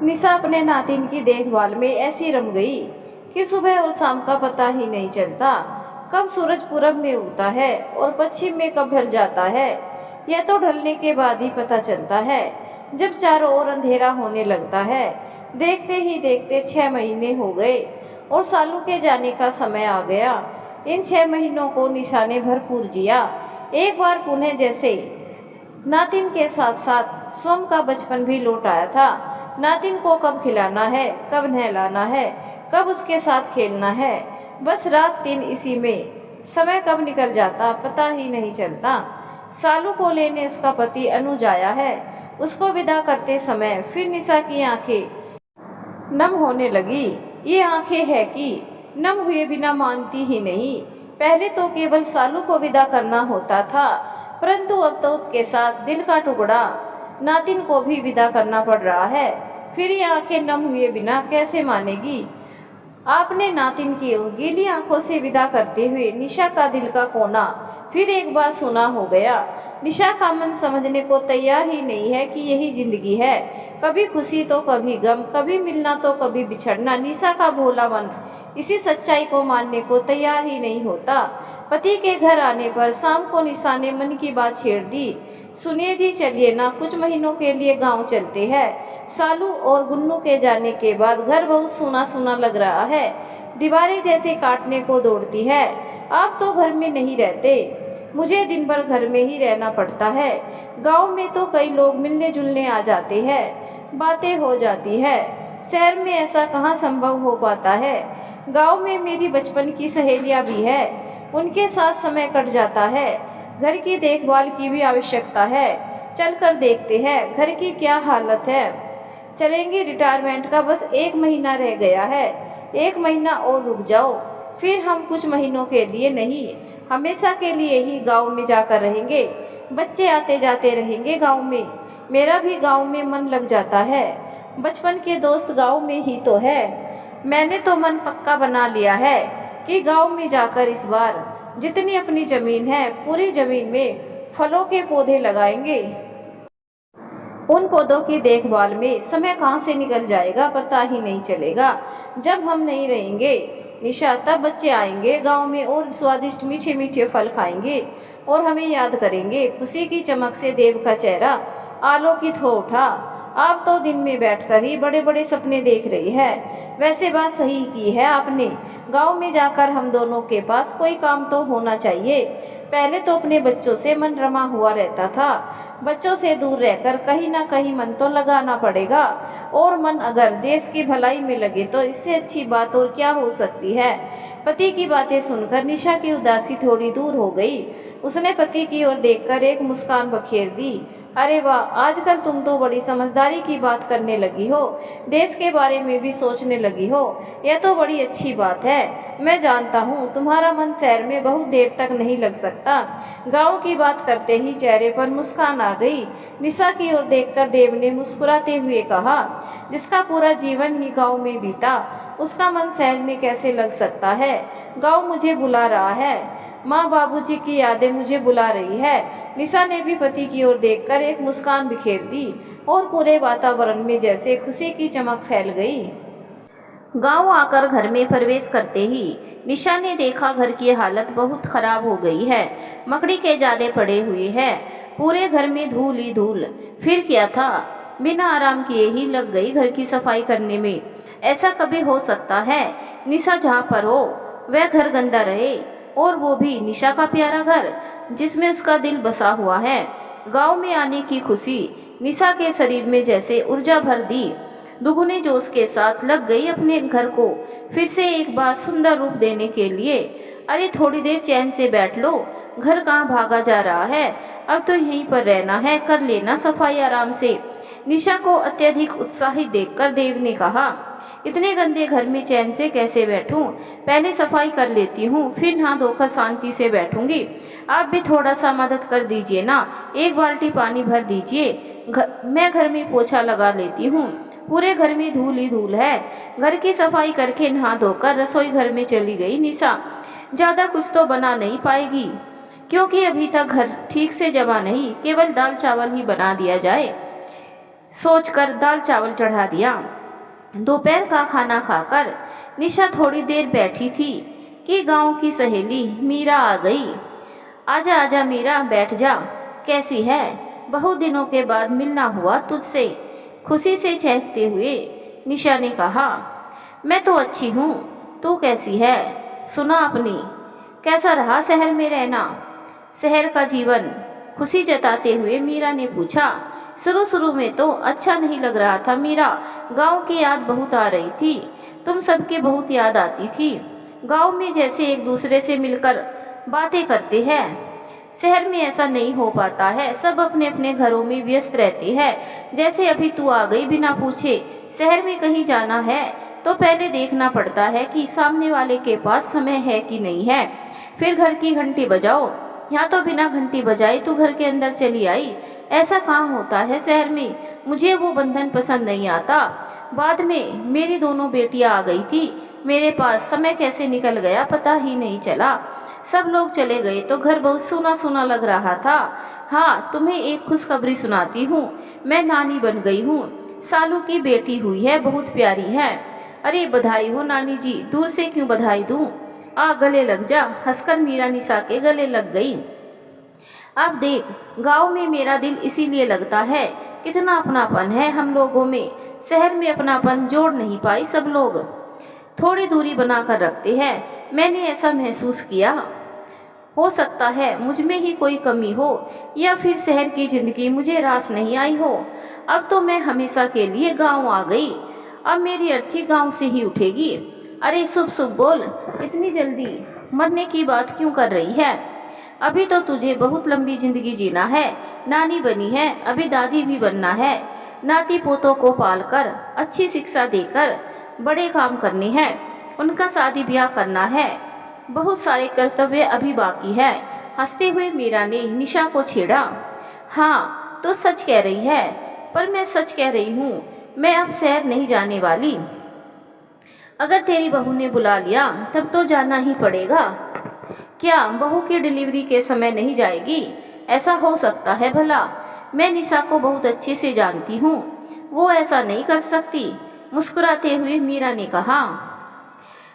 निशा अपने नातिन की देखभाल में ऐसी रम गई कि सुबह और शाम का पता ही नहीं चलता। कब सूरज पूरब में उगता है और पश्चिम में कब ढल जाता है, यह तो ढलने के बाद ही पता चलता है, जब चारों ओर अंधेरा होने लगता है। देखते ही देखते 6 महीने हो गए और सालू के जाने का समय आ गया। इन 6 महीनों को निशा ने भरपूर जिया। एक बार पुनः जैसे नातिन के साथ साथ स्वयं का बचपन भी लौट आया था। नातिन को कब खिलाना है, कब नहलाना है, कब उसके साथ खेलना है, बस रात दिन इसी में समय कब निकल जाता पता ही नहीं चलता। सालू को लेने उसका पति अनुज आया है। उसको विदा करते समय फिर निशा की आंखें नम होने लगी। ये आंखें है कि नम हुए बिना मानती ही नहीं। पहले तो केवल सालू को विदा करना होता था, परंतु अब तो उसके साथ दिल का टुकड़ा नातिन को भी विदा करना पड़ रहा है। फिर ये आंखें नम हुए बिना कैसे मानेगी। आपने नातिन की गीली आंखों से विदा करते हुए निशा का दिल का कोना फिर एक बार सुना हो गया। निशा का मन समझने को तैयार ही नहीं है कि यही जिंदगी है, कभी खुशी तो कभी गम, कभी मिलना तो कभी बिछड़ना। निशा का भोला मन इसी सच्चाई को मानने को तैयार ही नहीं होता। पति के घर आने पर शाम को निशा ने मन की बात छेड़ दी। सुनिए जी, चलिए ना, कुछ महीनों के लिए गांव चलते हैं। सालू और गुन्नू के जाने के बाद घर बहुत सूना सूना लग रहा है। दीवारें जैसे काटने को दौड़ती है। आप तो घर में नहीं रहते, मुझे दिन भर घर में ही रहना पड़ता है। गांव में तो कई लोग मिलने जुलने आ जाते हैं, बातें हो जाती है। शहर में ऐसा कहाँ संभव हो पाता है। गांव में मेरी बचपन की सहेलियां भी है, उनके साथ समय कट जाता है। घर की देखभाल की भी आवश्यकता है। चलकर देखते हैं घर की क्या हालत है। चलेंगे, रिटायरमेंट का बस 1 महीना रह गया है। 1 महीना और रुक जाओ, फिर हम कुछ महीनों के लिए नहीं, हमेशा के लिए ही गांव में जाकर रहेंगे। बच्चे आते जाते रहेंगे गांव में, मेरा भी गांव में मन लग जाता है। बचपन के दोस्त गांव में ही तो है। मैंने तो मन पक्का बना लिया है कि गांव में जाकर इस बार जितनी अपनी जमीन है पूरी जमीन में फलों के पौधे लगाएंगे। उन पौधों की देखभाल में समय कहाँ से निकल जाएगा पता ही नहीं चलेगा। जब हम नहीं रहेंगे निशा, तब बच्चे आएंगे गांव में और स्वादिष्ट मीठे मीठे फल खाएंगे और हमें याद करेंगे। खुशी की चमक से देव का चेहरा आलोकित हो उठा। आप तो दिन में बैठकर ही बड़े बड़े सपने देख रही है। वैसे बात सही की है आपने, गांव में जाकर हम दोनों के पास कोई काम तो होना चाहिए। पहले तो अपने बच्चों से मन रमा हुआ रहता था, बच्चों से दूर रहकर कहीं ना कहीं मन तो लगाना पड़ेगा। और मन अगर देश की भलाई में लगे तो इससे अच्छी बात और क्या हो सकती है। पति की बातें सुनकर निशा की उदासी थोड़ी दूर हो गई। उसने पति की ओर देखकर एक मुस्कान बखेर दी। अरे वाह, आजकल तुम तो बड़ी समझदारी की बात करने लगी हो, देश के बारे में भी सोचने लगी हो। यह तो बड़ी अच्छी बात है। मैं जानता हूँ तुम्हारा मन शहर में बहुत देर तक नहीं लग सकता। गांव की बात करते ही चेहरे पर मुस्कान आ गई। निशा की ओर देखकर देव ने मुस्कुराते हुए कहा, जिसका पूरा जीवन ही गाँव में बीता उसका मन शहर में कैसे लग सकता है। गाँव मुझे बुला रहा है, माँ बाबूजी की यादें मुझे बुला रही है। निशा ने भी पति की ओर देखकर एक मुस्कान बिखेर दी और पूरे वातावरण में जैसे खुशी की चमक फैल गई। गांव आकर घर में प्रवेश करते ही निशा ने देखा घर की हालत बहुत खराब हो गई है। मकड़ी के जाले पड़े हुए हैं, पूरे घर में धूल ही धूल। फिर क्या था, बिना आराम किए ही लग गई घर की सफाई करने में। ऐसा कभी हो सकता है निशा जहाँ पर हो वह घर गंदा रहे, और वो भी निशा का प्यारा घर जिसमें उसका दिल बसा हुआ है। गांव में आने की खुशी निशा के शरीर में जैसे ऊर्जा भर दी। दुगुने जोश के साथ लग गई अपने घर को फिर से एक बार सुंदर रूप देने के लिए। अरे थोड़ी देर चैन से बैठ लो, घर कहाँ भागा जा रहा है, अब तो यहीं पर रहना है, कर लेना सफाई आराम से। निशा को अत्यधिक उत्साहित देखकर देव ने कहा, इतने गंदे घर में चैन से कैसे बैठूं? पहले सफाई कर लेती हूँ, फिर नहा धोकर शांति से बैठूंगी। आप भी थोड़ा सा मदद कर दीजिए ना, 1 बाल्टी पानी भर दीजिए। मैं घर में पोछा लगा लेती हूँ, पूरे घर में धूल ही धूल है। घर की सफाई करके नहा धोकर रसोई घर में चली गई निशा। ज़्यादा कुछ तो बना नहीं पाएगी क्योंकि अभी तक घर ठीक से जमा नहीं, केवल दाल चावल ही बना दिया जाए। सोचकर दाल चावल चढ़ा दिया। दोपहर का खाना खाकर निशा थोड़ी देर बैठी थी कि गांव की सहेली मीरा आ गई। आजा आजा मीरा, बैठ जा, कैसी है? बहुत दिनों के बाद मिलना हुआ तुझसे। खुशी से चहकते हुए निशा ने कहा। मैं तो अच्छी हूँ, तू कैसी है? सुना अपनी। कैसा रहा शहर में रहना? शहर का जीवन खुशी जताते हुए मीरा ने पूछा। शुरू शुरू में तो अच्छा नहीं लग रहा था मीरा, गांव की याद बहुत आ रही थी। तुम सबकी बहुत याद आती थी। गांव में जैसे एक दूसरे से मिलकर बातें करते हैं, शहर में ऐसा नहीं हो पाता है। सब अपने अपने घरों में व्यस्त रहते हैं। जैसे अभी तू आ गई बिना पूछे। शहर में कहीं जाना है तो पहले देखना पड़ता है कि सामने वाले के पास समय है कि नहीं है, फिर घर की घंटी बजाओ। यहाँ तो बिना घंटी बजाए तू घर के अंदर चली आई। ऐसा काम होता है शहर में। मुझे वो बंधन पसंद नहीं आता। बाद में मेरी दोनों बेटियां आ गई थी मेरे पास, समय कैसे निकल गया पता ही नहीं चला। सब लोग चले गए तो घर बहुत सूना सूना लग रहा था। हाँ, तुम्हें एक खुशखबरी सुनाती हूँ। मैं नानी बन गई हूँ। सालू की बेटी हुई है, बहुत प्यारी है। अरे बधाई हो नानी जी। दूर से क्यों बधाई दूँ? आ गले लग जा। हंसकर मीरा निशा के गले लग गई। अब देख, गांव में मेरा दिल इसीलिए लगता है, कितना अपनापन है हम लोगों में। शहर में अपनापन जोड़ नहीं पाई सब लोग, थोड़ी दूरी बनाकर रखते हैं। मैंने ऐसा महसूस किया। हो सकता है मुझ में ही कोई कमी हो, या फिर शहर की जिंदगी मुझे रास नहीं आई हो। अब तो मैं हमेशा के लिए गांव आ गई। अब मेरी अर्थी गांव से ही उठेगी। अरे शुभ शुभ बोल, इतनी जल्दी मरने की बात क्यों कर रही है? अभी तो तुझे बहुत लंबी जिंदगी जीना है। नानी बनी है, अभी दादी भी बनना है। नाती पोतों को पालकर अच्छी शिक्षा देकर बड़े काम करने हैं, उनका शादी ब्याह करना है। बहुत सारे कर्तव्य अभी बाकी है। हंसते हुए मीरा ने निशा को छेड़ा। हाँ तो सच कह रही है, पर मैं सच कह रही हूँ, मैं अब शहर नहीं जाने वाली। अगर तेरी बहू ने बुला लिया तब तो जाना ही पड़ेगा। क्या बहू की डिलीवरी के समय नहीं जाएगी? ऐसा हो सकता है भला? मैं निशा को बहुत अच्छे से जानती हूँ, वो ऐसा नहीं कर सकती। मुस्कुराते हुए मीरा ने कहा।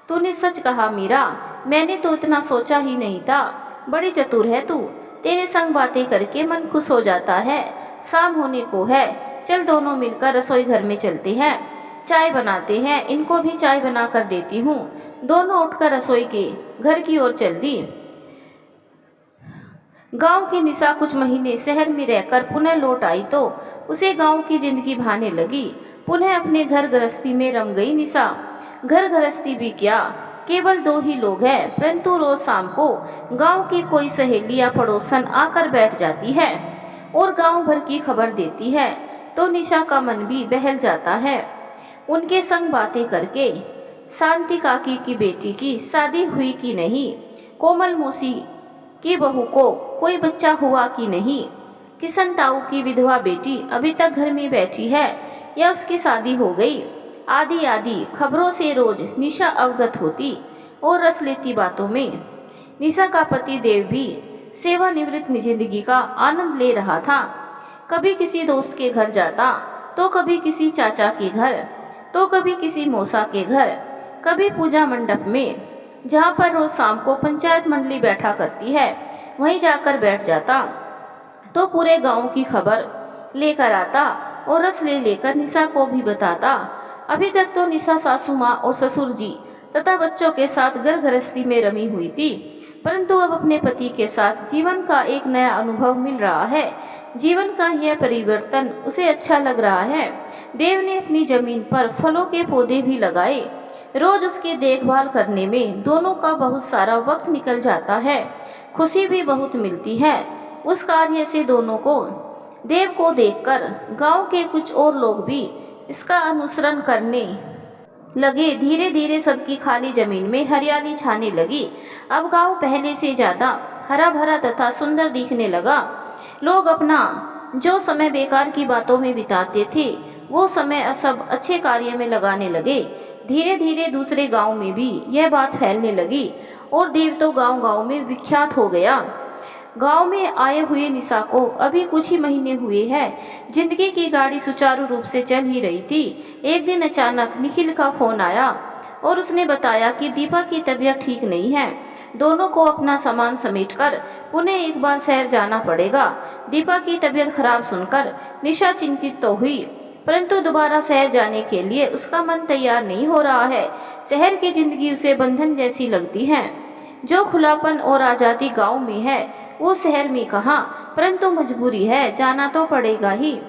तूने सच कहा मीरा, मैंने तो इतना सोचा ही नहीं था। बड़ी चतुर है तू। तेरे संग बातें करके मन खुश हो जाता है। शाम होने को है, चल दोनों मिलकर रसोई घर में चलते हैं, चाय बनाते हैं। इनको भी चाय बना कर देती हूँ। दोनों उठकर रसोई के घर की ओर चल दी। गांव की निशा कुछ महीने शहर में रहकर पुनः लौट आई तो उसे गांव की जिंदगी भाने लगी। पुनः अपने घर गृहस्थी में रम गई निशा। घर गृहस्थी भी क्या, केवल 2 ही लोग हैं, परंतु रोज शाम को गांव की कोई सहेली या पड़ोसन आकर बैठ जाती है और गांव भर की खबर देती है, तो निशा का मन भी बहल जाता है। उनके संग बातें करके शांति काकी की बेटी की शादी हुई कि नहीं, कोमल मौसी की बहू को कोई बच्चा हुआ कि नहीं, किशन ताऊ की विधवा बेटी अभी तक घर में बैठी है या उसकी शादी हो गई, आदि आदि खबरों से रोज निशा अवगत होती और रस लेती बातों में। निशा का पति देव भी सेवानिवृत्त जिंदगी का आनंद ले रहा था। कभी किसी दोस्त के घर जाता, तो कभी किसी चाचा के घर, तो कभी किसी मौसा के घर, कभी पूजा मंडप में जहाँ पर रोज शाम को पंचायत मंडली बैठा करती है, वहीं जाकर बैठ जाता, तो पूरे गांव की खबर लेकर आता और रस ले लेकर निशा को भी बताता। अभी तक तो निशा सासू माँ और ससुर जी तथा बच्चों के साथ घर गृहस्थी में रमी हुई थी, परंतु अब अपने पति के साथ जीवन का एक नया अनुभव मिल रहा है। जीवन का यह परिवर्तन उसे अच्छा लग रहा है। देव ने अपनी जमीन पर फलों के पौधे भी लगाए। रोज उसकी देखभाल करने में दोनों का बहुत सारा वक्त निकल जाता है। खुशी भी बहुत मिलती है उस कार्य से दोनों को। देव को देखकर गांव के कुछ और लोग भी इसका अनुसरण करने लगे। धीरे धीरे सबकी खाली जमीन में हरियाली छाने लगी। अब गांव पहले से ज्यादा हरा भरा तथा सुंदर दिखने लगा। लोग अपना जो समय बेकार की बातों में बिताते थे, वो समय सब अच्छे कार्य में लगाने लगे। धीरे धीरे दूसरे गांव में भी यह बात फैलने लगी और देव तो गांव गांव में विख्यात हो गया। गांव में आए हुए निशा को अभी कुछ ही महीने हुए हैं। जिंदगी की गाड़ी सुचारू रूप से चल ही रही थी। एक दिन अचानक निखिल का फोन आया और उसने बताया कि दीपा की तबीयत ठीक नहीं है। दोनों को अपना सामान समेटकर पुनः एक बार शहर जाना पड़ेगा। दीपा की तबीयत खराब सुनकर निशा चिंतित तो हुई, परंतु दोबारा शहर जाने के लिए उसका मन तैयार नहीं हो रहा है। शहर की जिंदगी उसे बंधन जैसी लगती है। जो खुलापन और आज़ादी गांव में है वो शहर में कहाँ, परंतु मजबूरी है, जाना तो पड़ेगा ही।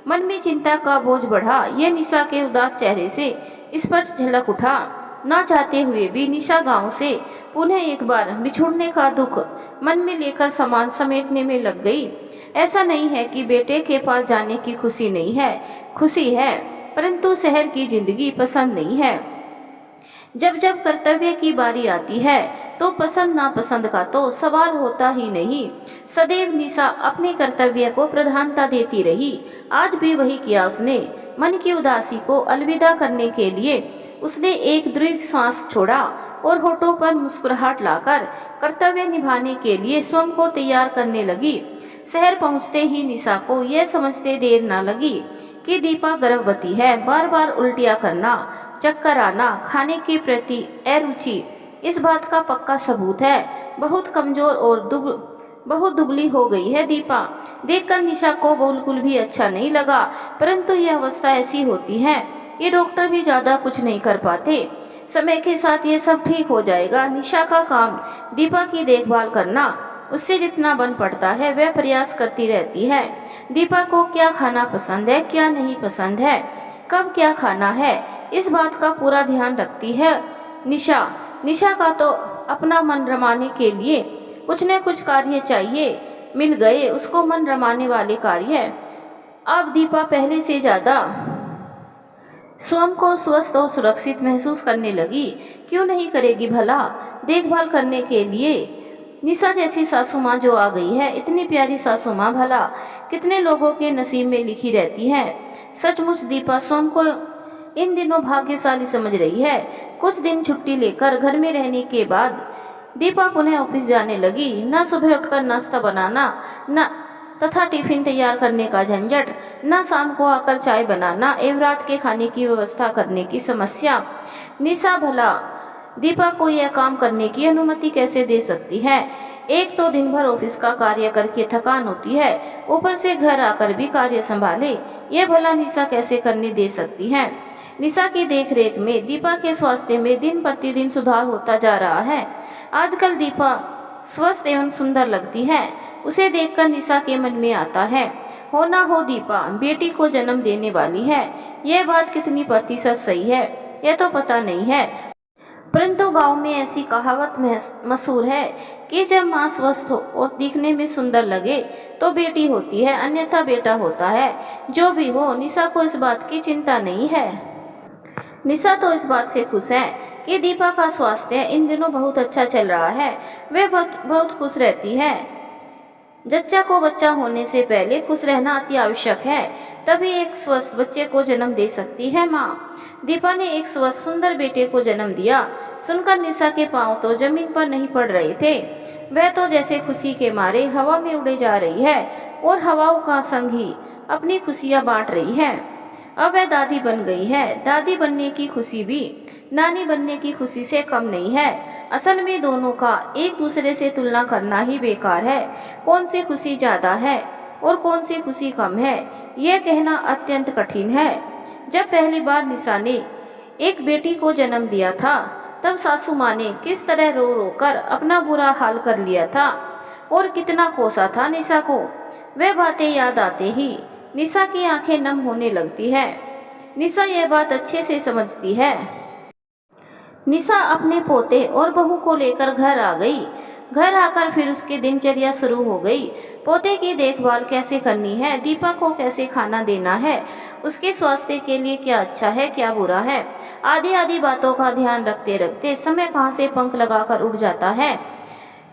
मन में चिंता का बोझ बढ़ा। यह निशा के उदास चेहरे से स्पष्ट झलक उठा। ना चाहते हुए भी निशा गांव से पुनः एक बार बिछुड़ने का दुख मन में लेकर सामान समेटने में लग गई। ऐसा नहीं है कि बेटे के पास जाने की खुशी नहीं है, खुशी है, परंतु शहर की जिंदगी पसंद नहीं है। जब जब कर्तव्य की बारी आती है तो पसंद नापसंद का तो सवाल होता ही नहीं। सदैव निशा अपने कर्तव्य को प्रधानता देती रही। आज भी वही किया उसने। मन की उदासी को अलविदा करने के लिए उसने एक दीर्घ सांस छोड़ा और होठों पर मुस्कुराहट लाकर कर्तव्य निभाने के लिए स्वयं को तैयार करने लगी। शहर पहुंचते ही निशा को यह समझते देर न लगी कि दीपा गर्भवती है। बार बार उल्टियां करना, चक्कर आना, खाने के प्रति अरुचि इस बात का पक्का सबूत है। बहुत कमजोर और बहुत दुबली हो गई है दीपा। देखकर निशा को बिल्कुल भी अच्छा नहीं लगा, परंतु यह अवस्था ऐसी होती है कि डॉक्टर भी ज़्यादा कुछ नहीं कर पाते। समय के साथ ये सब ठीक हो जाएगा। निशा का काम दीपा की देखभाल करना। उससे जितना बन पड़ता है वह प्रयास करती रहती है। दीपा को क्या खाना पसंद है, क्या नहीं पसंद है, कब क्या खाना है, इस बात का पूरा ध्यान रखती है निशा। निशा का तो अपना मन रमाने के लिए कुछ न कुछ कार्य चाहिए। मिल गए उसको मन रमाने वाले कार्य। अब दीपा पहले से ज़्यादा स्वयं को स्वस्थ और सुरक्षित महसूस करने लगी। क्यों नहीं करेगी भला। देखभाल करने के लिए निशा जैसी सासू माँ जो आ गई है, इतनी प्यारी सासू माँ भला कितने लोगों के नसीब में लिखी रहती है। सचमुच दीपा स्वयं को इन दिनों भाग्यशाली समझ रही है। कुछ दिन छुट्टी लेकर घर में रहने के बाद दीपा पुनः ऑफिस जाने लगी। न सुबह उठकर नाश्ता बनाना न तथा टिफिन तैयार करने का झंझट, न शाम को आकर चाय बनाना एवं रात के खाने की व्यवस्था करने की समस्या। निशा भला दीपा को यह काम करने की अनुमति कैसे दे सकती है। एक तो दिन भर ऑफिस का कार्य करके थकान होती है, ऊपर से घर आकर भी कार्य संभाले, ये भला निशा कैसे करने दे सकती है। निशा की देखरेख में दीपा के स्वास्थ्य में दिन प्रतिदिन सुधार होता जा रहा है। आजकल दीपा स्वस्थ एवं सुंदर लगती है। उसे देखकर निशा के मन में आता है, हो ना हो दीपा बेटी को जन्म देने वाली है। यह बात कितनी प्रतिशत सही है यह तो पता नहीं है, परंतु गांव में ऐसी कहावत मशहूर है कि जब माँ स्वस्थ हो और दिखने में सुंदर लगे तो बेटी होती है, अन्यथा बेटा होता है। जो भी हो, निशा को इस बात की चिंता नहीं है। निशा तो इस बात से खुश है कि दीपा का स्वास्थ्य इन दिनों बहुत अच्छा चल रहा है। वह बहुत खुश रहती है। जच्चा को बच्चा होने से पहले खुश रहना अति आवश्यक है, तभी एक स्वस्थ बच्चे को जन्म दे सकती है माँ। दीपा ने एक स्वस्थ सुंदर बेटे को जन्म दिया। सुनकर निशा के पांव तो जमीन पर नहीं पड़ रहे थे। वह तो जैसे खुशी के मारे हवा में उड़े जा रही है और हवाओं का संग ही अपनी खुशियाँ बांट रही है। अब वह दादी बन गई है। दादी बनने की खुशी भी नानी बनने की खुशी से कम नहीं है। असल में दोनों का एक दूसरे से तुलना करना ही बेकार है। कौन सी खुशी ज़्यादा है और कौन सी खुशी कम है, यह कहना अत्यंत कठिन है। जब पहली बार निशा ने एक बेटी को जन्म दिया था तब सासू माँ ने किस तरह रो रो कर अपना बुरा हाल कर लिया था और कितना कोसा था निशा को। वह बातें याद आते ही निशा की आंखें नम होने लगती है। निशा यह बात अच्छे से समझती है। निशा अपने पोते और बहू को लेकर घर आ गई। घर आकर फिर उसकी दिनचर्या शुरू हो गई। पोते की देखभाल कैसे करनी है, दीपा को कैसे खाना देना है, उसके स्वास्थ्य के लिए क्या अच्छा है क्या बुरा है, आदि आदि बातों का ध्यान रखते रखते समय कहाँ से पंख लगाकर उड़ जाता है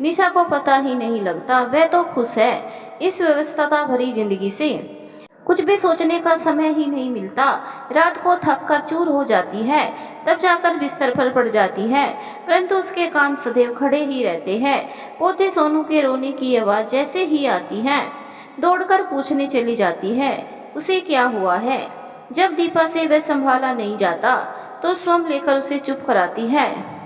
निशा को पता ही नहीं लगता। वह तो खुश है इस व्यस्तता भरी जिंदगी से। कुछ भी सोचने का समय ही नहीं मिलता। रात को थक कर चूर हो जाती है, तब जाकर बिस्तर पर पड़ जाती है, परंतु उसके कान सदैव खड़े ही रहते हैं। पोते सोनू के रोने की आवाज़ जैसे ही आती है दौड़कर पूछने चली जाती है उसे क्या हुआ है। जब दीपा से वह संभाला नहीं जाता तो स्वयं लेकर उसे चुप कराती है।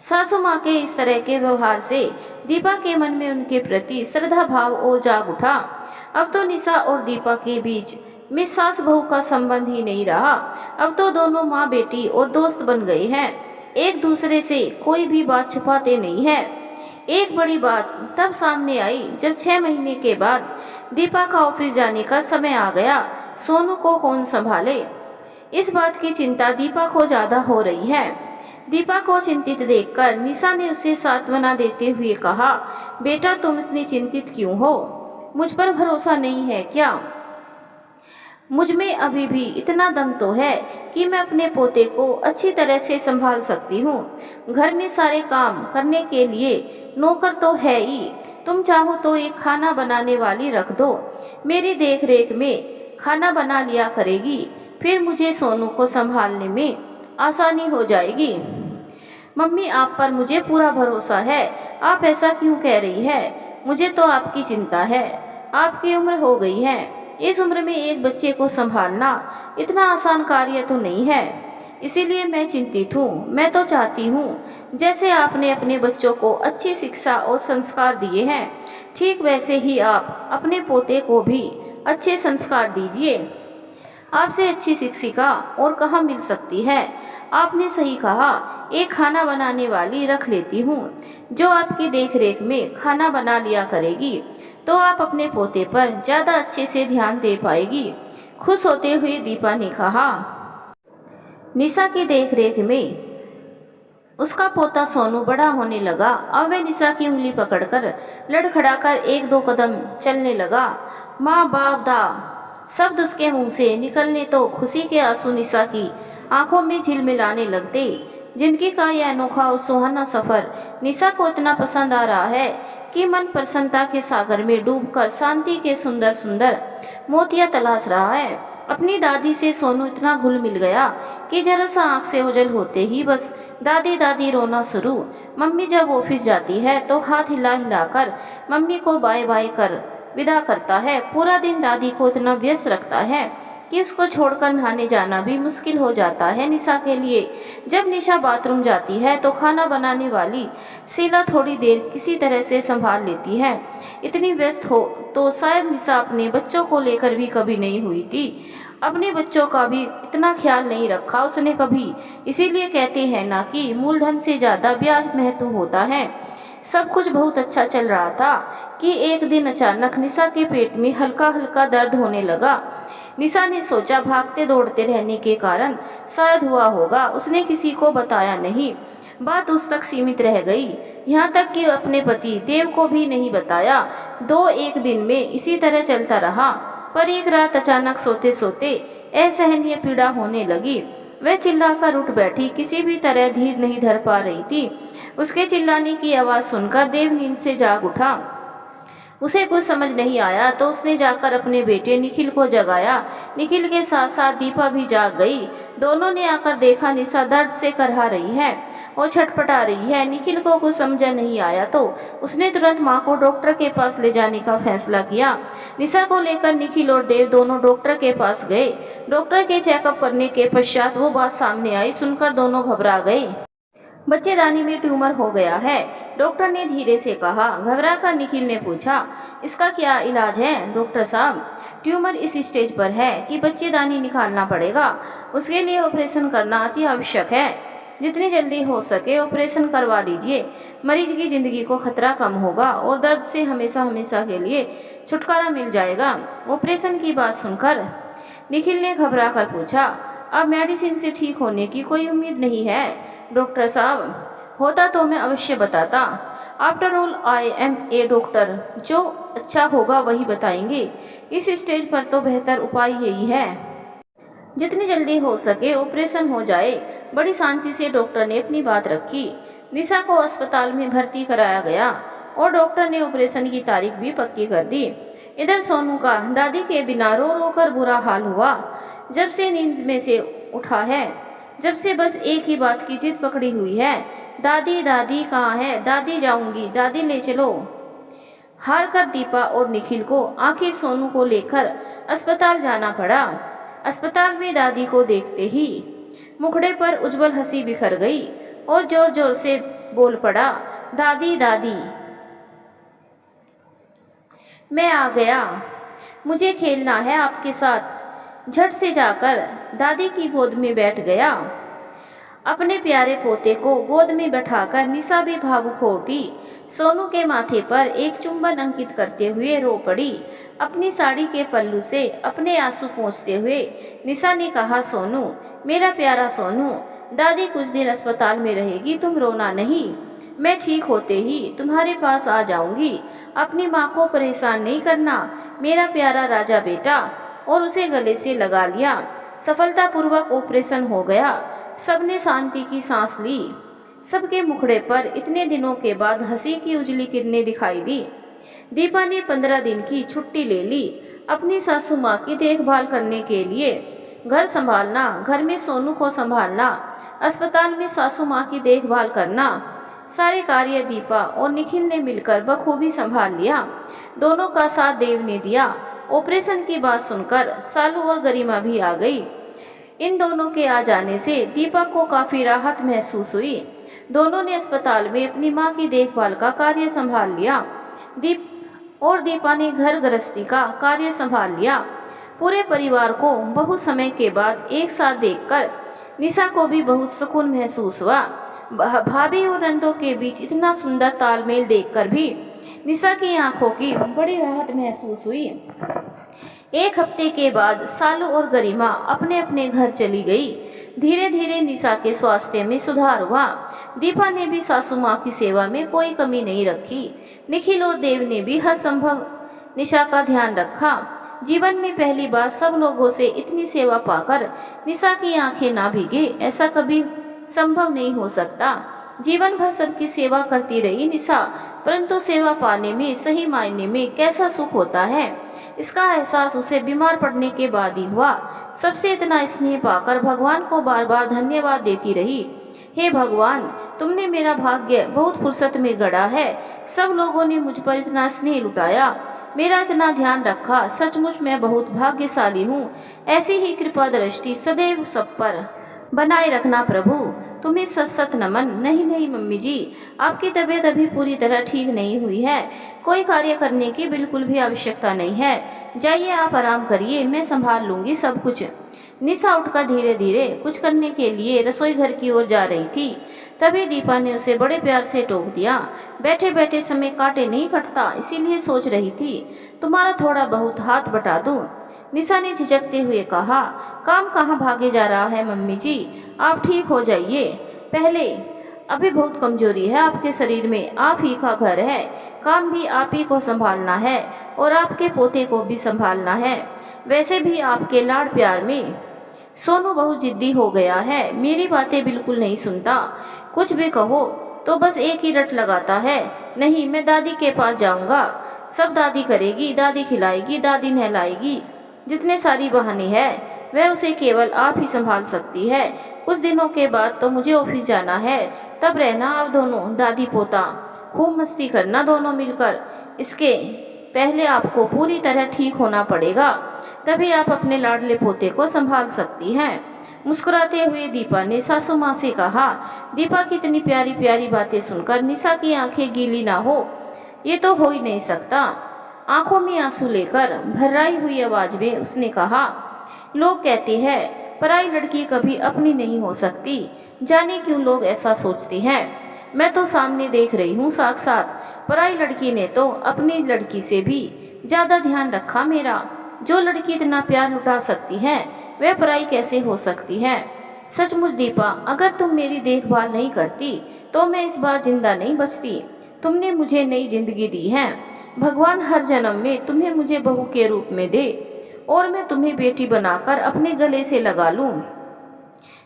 सासू माँ के इस तरह के व्यवहार से दीपा के मन में उनके प्रति श्रद्धा भाव और जाग उठा। अब तो निशा और दीपा के बीच में सास बहू का संबंध ही नहीं रहा। अब तो दोनों माँ बेटी और दोस्त बन गए हैं, एक दूसरे से कोई भी बात छुपाते नहीं है। एक बड़ी बात तब सामने आई जब 6 महीने के बाद दीपा का ऑफिस जाने का समय आ गया। सोनू को कौन संभाले, इस बात की चिंता दीपा को ज्यादा हो रही है। दीपा को चिंतित देखकर निशा ने उसे सांत्वना देते हुए कहा, बेटा तुम इतनी चिंतित क्यों हो, मुझ पर भरोसा नहीं है क्या? मुझ में अभी भी इतना दम तो है कि मैं अपने पोते को अच्छी तरह से संभाल सकती हूँ। घर में सारे काम करने के लिए नौकर तो है ही, तुम चाहो तो एक खाना बनाने वाली रख दो, मेरी देख रेख में खाना बना लिया करेगी, फिर मुझे सोनू को संभालने में आसानी हो जाएगी। मम्मी आप पर मुझे पूरा भरोसा है, आप ऐसा क्यों कह रही है? मुझे तो आपकी चिंता है, आपकी उम्र हो गई है, इस उम्र में एक बच्चे को संभालना इतना आसान कार्य तो नहीं है, इसीलिए मैं चिंतित हूँ। मैं तो चाहती हूँ जैसे आपने अपने बच्चों को अच्छी शिक्षा और संस्कार दिए हैं, ठीक वैसे ही आप अपने पोते को भी अच्छे संस्कार दीजिए। आपसे अच्छी शिक्षिका और कहाँ मिल सकती है? आपने सही कहा, एक खाना बनाने वाली रख लेती हूँ जो आपकी देखरेख में खाना बना लिया करेगी, तो आप अपने पोते पर ज्यादा अच्छे से ध्यान दे पाएगी। खुश होते हुए दीपा ने कहा। निशा की देखरेख में उसका पोता सोनू बड़ा होने लगा। अब वह निशा की उंगली पकड़कर लड़खड़ाकर 1-2 कदम चलने लगा। माँ बाप दा शब्द उसके मुंह से निकलने तो खुशी के आंसू निशा की आंखों में झिलमिलाने लगते। जिंदगी का यह अनोखा और सुहाना सफर निशा को इतना पसंद आ रहा है कि मन प्रसन्नता के सागर में डूबकर शांति के सुंदर सुंदर मोतिया तलाश रहा है। अपनी दादी से सोनू इतना घुल मिल गया कि जरा सा आंख से ओझल होते ही बस दादी दादी रोना शुरू। मम्मी जब ऑफिस जाती है तो हाथ हिला हिलाकर मम्मी को बाय बाय कर विदा करता है। पूरा दिन दादी को इतना व्यस्त रखता है कि उसको छोड़कर नहाने जाना भी मुश्किल हो जाता है निशा के लिए। जब निशा बाथरूम जाती है तो खाना बनाने वाली शीला थोड़ी देर किसी तरह से संभाल लेती है। इतनी व्यस्त हो तो शायद निशा अपने बच्चों को लेकर भी कभी नहीं हुई थी। अपने बच्चों का भी इतना ख्याल नहीं रखा उसने कभी। इसीलिए कहते हैं ना कि मूलधन से ज्यादा ब्याज महत्व होता है। सब कुछ बहुत अच्छा चल रहा था कि एक दिन अचानक निशा के पेट में हल्का हल्का दर्द होने लगा। निशा ने सोचा भागते दौड़ते रहने के कारण शायद हुआ होगा। उसने किसी को बताया नहीं, बात उस तक सीमित रह गई, यहाँ तक कि अपने पति देव को भी नहीं बताया। 2-1 दिन में इसी तरह चलता रहा, पर एक रात अचानक सोते सोते असहनीय पीड़ा होने लगी। वह चिल्लाकर उठ बैठी, किसी भी तरह धीर नहीं धर पा रही थी। उसके चिल्लाने की आवाज़ सुनकर देव नींद से जाग उठा। उसे कुछ समझ नहीं आया तो उसने जाकर अपने बेटे निखिल को जगाया। निखिल के साथ साथ दीपा भी जाग गई। दोनों ने आकर देखा निशा दर्द से करहा रही है और छटपटा रही है। निखिल को कुछ समझ नहीं आया तो उसने तुरंत मां को डॉक्टर के पास ले जाने का फैसला किया। निशा को लेकर निखिल और देव दोनों डॉक्टर के पास गए। डॉक्टर के चेकअप करने के पश्चात वो बात सामने आई। सुनकर दोनों घबरा गए। बच्चेदानी में ट्यूमर हो गया है, डॉक्टर ने धीरे से कहा। घबराकर निखिल ने पूछा, इसका क्या इलाज है डॉक्टर साहब? ट्यूमर इस स्टेज पर है कि बच्चेदानी निकालना पड़ेगा, उसके लिए ऑपरेशन करना अति आवश्यक है। जितनी जल्दी हो सके ऑपरेशन करवा लीजिए, मरीज की जिंदगी को खतरा कम होगा और दर्द से हमेशा हमेशा के लिए छुटकारा मिल जाएगा। ऑपरेशन की बात सुनकर निखिल ने घबरा कर पूछा, अब मेडिसिन से ठीक होने की कोई उम्मीद नहीं है डॉक्टर साहब? होता तो मैं अवश्य बताता। After all I am a doctor, जो अच्छा होगा वही बताएंगे। इस स्टेज पर तो बेहतर उपाय यही है, जितनी जल्दी हो सके ऑपरेशन हो जाए। बड़ी शांति से डॉक्टर ने अपनी बात रखी। निशा को अस्पताल में भर्ती कराया गया और डॉक्टर ने ऑपरेशन की तारीख भी पक्की कर दी। इधर सोनू का दादी के बिना रो रो कर बुरा हाल हुआ। जब से नींद में से उठा है, जब से बस एक ही बात की जिद पकड़ी हुई है, दादी दादी कहाँ है, दादी जाऊंगी, दादी ले चलो। हार कर दीपा और निखिल को आखिर सोनू को लेकर अस्पताल जाना पड़ा। अस्पताल में दादी को देखते ही मुखड़े पर उज्जवल हंसी बिखर गई और जोर जोर से बोल पड़ा, दादी दादी मैं आ गया, मुझे खेलना है आपके साथ। झट से जाकर दादी की गोद में बैठ गया। अपने प्यारे पोते को गोद में बैठाकर निशा भी भावुक हो उठी। सोनू के माथे पर एक चुंबन अंकित करते हुए रो पड़ी। अपनी साड़ी के पल्लू से अपने आंसू पोंछते हुए निशा ने कहा, सोनू, मेरा प्यारा सोनू, दादी कुछ दिन अस्पताल में रहेगी, तुम रोना नहीं। मैं ठीक होते ही तुम्हारे पास आ जाऊंगी। अपनी माँ को परेशान नहीं करना, मेरा प्यारा राजा बेटा। और उसे गले से लगा लिया। सफलतापूर्वक ऑपरेशन हो गया। सबने शांति की सांस ली। सबके मुखड़े पर इतने दिनों के बाद हंसी की उजली किरणें दिखाई दी। दीपा ने 15 दिन की छुट्टी ले ली अपनी सासू माँ की देखभाल करने के लिए। घर संभालना, घर में सोनू को संभालना, अस्पताल में सासू माँ की देखभाल करना, सारे कार्य दीपा और निखिल ने मिलकर बखूबी संभाल लिया। दोनों का साथ देव ने दिया। ऑपरेशन की बात सुनकर सालू और गरिमा भी आ गई। इन दोनों के आ जाने से दीपा को काफी राहत महसूस हुई। दोनों ने अस्पताल में अपनी मां की देखभाल का कार्य संभाल लिया। दीपा ने घर गृहस्थी का कार्य संभाल लिया। पूरे परिवार को बहुत समय के बाद एक साथ देखकर निशा को भी बहुत सुकून महसूस हुआ। भाभी और नंदों के बीच इतना सुंदर तालमेल देखकर भी निशा की आंखों की बड़ी राहत महसूस हुई। एक हफ्ते के बाद सालू और गरिमा अपने अपने घर चली गई। धीरे धीरे निशा के स्वास्थ्य में सुधार हुआ। दीपा ने भी सासू माँ की सेवा में कोई कमी नहीं रखी। निखिल और देव ने भी हर संभव निशा का ध्यान रखा। जीवन में पहली बार सब लोगों से इतनी सेवा पाकर निशा की आंखें ना भीगे, ऐसा कभी संभव नहीं हो सकता। जीवन भर सबकी सेवा करती रही निशा, परंतु सेवा पाने में सही मायने में कैसा सुख होता है, इसका एहसास उसे बीमार पड़ने के बाद ही हुआ। सबसे इतना स्नेह पाकर भगवान को बार बार धन्यवाद देती रही। हे भगवान, तुमने मेरा भाग्य बहुत फुर्सत में गढ़ा है। सब लोगों ने मुझ पर इतना स्नेह लुटाया, मेरा इतना ध्यान रखा। सचमुच मैं बहुत भाग्यशाली हूँ। ऐसी ही कृपा दृष्टि सदैव सब पर बनाए रखना प्रभु। तुम्हें सत सत नमन। नहीं नहीं मम्मी जी, आपकी तबीयत अभी पूरी तरह ठीक नहीं हुई है। कोई कार्य करने की बिल्कुल भी आवश्यकता नहीं है। जाइए, आप आराम करिए, मैं संभाल लूंगी सब कुछ। निशा उठकर धीरे धीरे कुछ करने के लिए रसोई घर की ओर जा रही थी। तभी दीपा ने उसे बड़े प्यार से टोक दिया। बैठे बैठे समय काटे नहीं कटता, इसीलिए सोच रही थी तुम्हारा थोड़ा बहुत हाथ बटा दूं। निशा ने झिझकते हुए कहा, काम कहाँ भागे जा रहा है मम्मी जी, आप ठीक हो जाइए पहले। अभी बहुत कमजोरी है आपके शरीर में, आप ही का घर है, काम भी आप ही को संभालना है और आपके पोते को भी संभालना है। वैसे भी आपके लाड प्यार में सोनू बहुत जिद्दी हो गया है, मेरी बातें बिल्कुल नहीं सुनता। कुछ भी कहो तो बस एक ही रट लगाता है। नहीं, मैं दादी के पास जाऊंगा, सब दादी करेगी, दादी खिलाएगी, दादी नहलाएगी। जितने सारी बहाने हैं वह उसे केवल आप ही संभाल सकती है। कुछ दिनों के बाद तो मुझे ऑफिस जाना है, तब रहना आप दोनों दादी पोता, खूब मस्ती करना दोनों मिलकर। इसके पहले आपको पूरी तरह ठीक होना पड़ेगा, तभी आप अपने लाडले पोते को संभाल सकती हैं। मुस्कुराते हुए दीपा ने सासू माँ से कहा। दीपा की इतनी प्यारी प्यारी बातें सुनकर निशा की आंखें गीली ना हो, ये तो हो ही नहीं सकता। आंखों में आंसू लेकर भर्राई हुई आवाज में उसने कहा, लोग कहते हैं पराई लड़की कभी अपनी नहीं हो सकती, जाने क्यों लोग ऐसा सोचते हैं। मैं तो सामने देख रही हूँ साक्षात, पराई लड़की ने तो अपनी लड़की से भी ज्यादा ध्यान रखा मेरा। जो लड़की इतना प्यार लुटा सकती है वह पराई कैसे हो सकती है। सचमुच दीपा, अगर तुम मेरी देखभाल नहीं करती तो मैं इस बार जिंदा नहीं बचती। तुमने मुझे नई जिंदगी दी है। भगवान हर जन्म में तुम्हें मुझे बहू के रूप में दे और मैं तुम्हें बेटी बनाकर अपने गले से लगा लूं।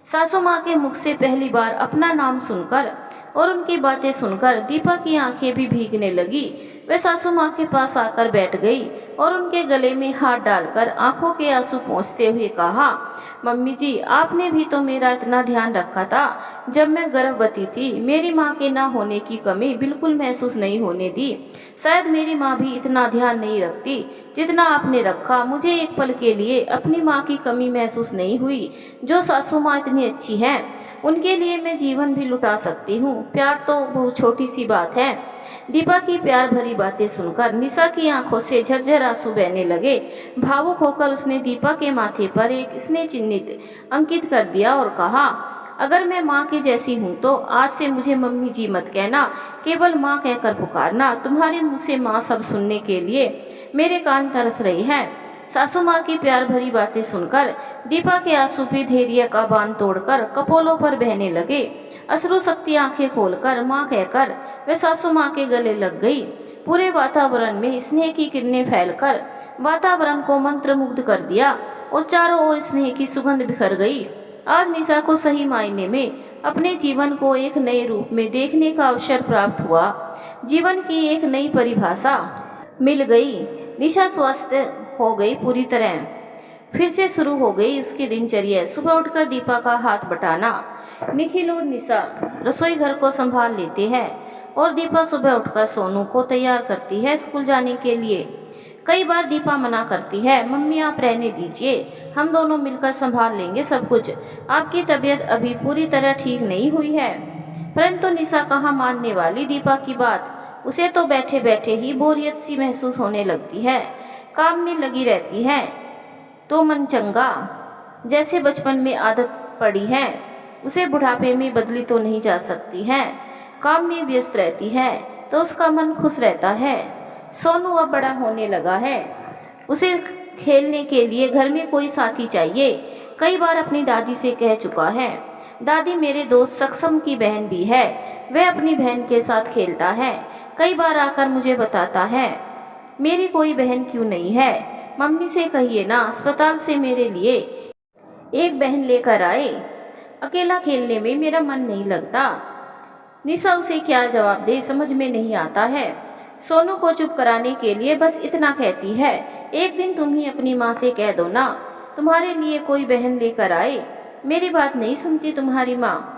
सासू माँ के मुख से पहली बार अपना नाम सुनकर और उनकी बातें सुनकर दीपा की आंखें भी भीगने लगी। वह सासू माँ के पास आकर बैठ गई और उनके गले में हाथ डालकर आंखों के आंसू पोंछते हुए कहा, मम्मी जी, आपने भी तो मेरा इतना ध्यान रखा था। जब मैं गर्भवती थी मेरी माँ के ना होने की कमी बिल्कुल महसूस नहीं होने दी। शायद मेरी माँ भी इतना ध्यान नहीं रखती जितना आपने रखा। मुझे एक पल के लिए अपनी माँ की कमी महसूस नहीं हुई। जो सासू माँ इतनी अच्छी हैं, उनके लिए मैं जीवन भी लुटा सकती हूँ। प्यार तो बहुत छोटी सी बात है। दीपा की प्यार भरी बातें सुनकर निशा की आंखों से झरझर आंसू बहने लगे। भावुक होकर उसने दीपा के माथे पर एक स्नेह चिन्हित अंकित कर दिया और कहा, अगर मैं माँ की जैसी हूँ तो आज से मुझे मम्मी जी मत कहना, केवल माँ कहकर पुकारना। तुम्हारे मुँह से माँ सब सुनने के लिए मेरे कान तरस रही हैं। सासू माँ की प्यार भरी बातें सुनकर दीपा के आंसू भी धैर्य का बांध तोड़कर कपोलों पर बहने लगे। अश्रु शक्ति आंखें खोलकर माँ कहकर वह सासू माँ के गले लग गई। पूरे वातावरण में स्नेह की किरणें फैलकर वातावरण को मंत्रमुग्ध कर दिया और चारों ओर स्नेह की सुगंध बिखर गई। आज निशा को सही मायने में अपने जीवन को एक नए रूप में देखने का अवसर प्राप्त हुआ। जीवन की एक नई परिभाषा मिल गई। निशा स्वस्थ हो गई पूरी तरह। फिर से शुरू हो गई उसकी दिनचर्या। सुबह उठकर दीपा का हाथ बटाना। निखिल और निशा रसोई घर को संभाल लेते हैं और दीपा सुबह उठकर सोनू को तैयार करती है स्कूल जाने के लिए। कई बार दीपा मना करती है, मम्मी आप रहने दीजिए, हम दोनों मिलकर संभाल लेंगे सब कुछ, आपकी तबीयत अभी पूरी तरह ठीक नहीं हुई है। परंतु निशा कहाँ मानने वाली दीपा की बात। उसे तो बैठे बैठे ही बोरियत सी महसूस होने लगती है। काम में लगी रहती है तो मन चंगा, जैसे बचपन में आदत पड़ी है उसे बुढ़ापे में बदली तो नहीं जा सकती है। काम में व्यस्त रहती है तो उसका मन खुश रहता है। सोनू अब बड़ा होने लगा है, उसे खेलने के लिए घर में कोई साथी चाहिए। कई बार अपनी दादी से कह चुका है, दादी मेरे दोस्त सक्षम की बहन भी है, वह अपनी बहन के साथ खेलता है। कई बार आकर मुझे बताता है, मेरी कोई बहन क्यों नहीं है, मम्मी से कहिए ना अस्पताल से मेरे लिए एक बहन लेकर आए, अकेला खेलने में मेरा मन नहीं लगता। निशा उसे क्या जवाब दे समझ में नहीं आता है। सोनू को चुप कराने के लिए बस इतना कहती है, एक दिन तुम ही अपनी माँ से कह दो ना तुम्हारे लिए कोई बहन लेकर आए। मेरी बात नहीं सुनती तुम्हारी माँ।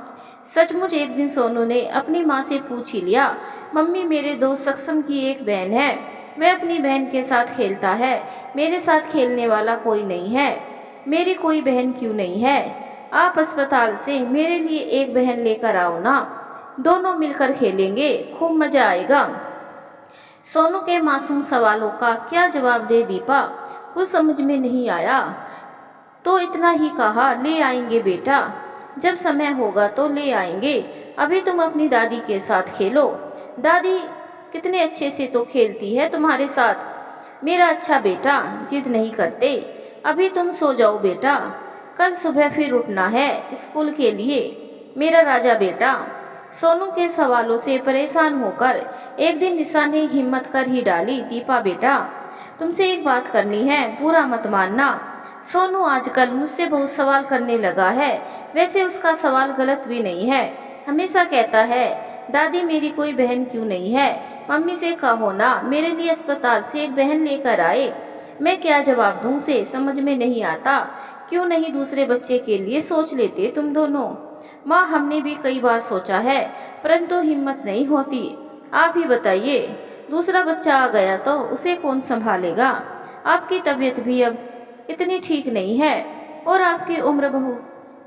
सचमुच एक दिन सोनू ने अपनी माँ से पूछ ही लिया, मम्मी मेरे दोस्त सक्षम की एक बहन है, वह अपनी बहन के साथ खेलता है, मेरे साथ खेलने वाला कोई नहीं है, मेरी कोई बहन क्यों नहीं है, आप अस्पताल से मेरे लिए एक बहन लेकर आओ ना, दोनों मिलकर खेलेंगे, खूब मजा आएगा। सोनू के मासूम सवालों का क्या जवाब दे दीपा, कुछ समझ में नहीं आया। तो इतना ही कहा, ले आएंगे बेटा, जब समय होगा तो ले आएंगे, अभी तुम अपनी दादी के साथ खेलो, दादी कितने अच्छे से तो खेलती है तुम्हारे साथ। मेरा अच्छा बेटा जिद नहीं करते, अभी तुम सो जाओ बेटा, कल सुबह फिर उठना है स्कूल के लिए, मेरा राजा बेटा। सोनू के सवालों से परेशान होकर एक दिन निशा ने हिम्मत कर ही डाली, दीपा बेटा तुमसे एक बात करनी है, बुरा मत मानना। सोनू आजकल मुझसे बहुत सवाल करने लगा है, वैसे उसका सवाल गलत भी नहीं है, हमेशा कहता है दादी मेरी कोई बहन क्यों नहीं है, मम्मी से कहो ना मेरे लिए अस्पताल से एक बहन लेकर आए। मैं क्या जवाब दूं उसे समझ में नहीं आता। क्यों नहीं दूसरे बच्चे के लिए सोच लेते तुम दोनों। माँ हमने भी कई बार सोचा है परंतु हिम्मत नहीं होती। आप ही बताइए, दूसरा बच्चा आ गया तो उसे कौन संभालेगा। आपकी तबीयत भी अब इतनी ठीक नहीं है और आपकी उम्र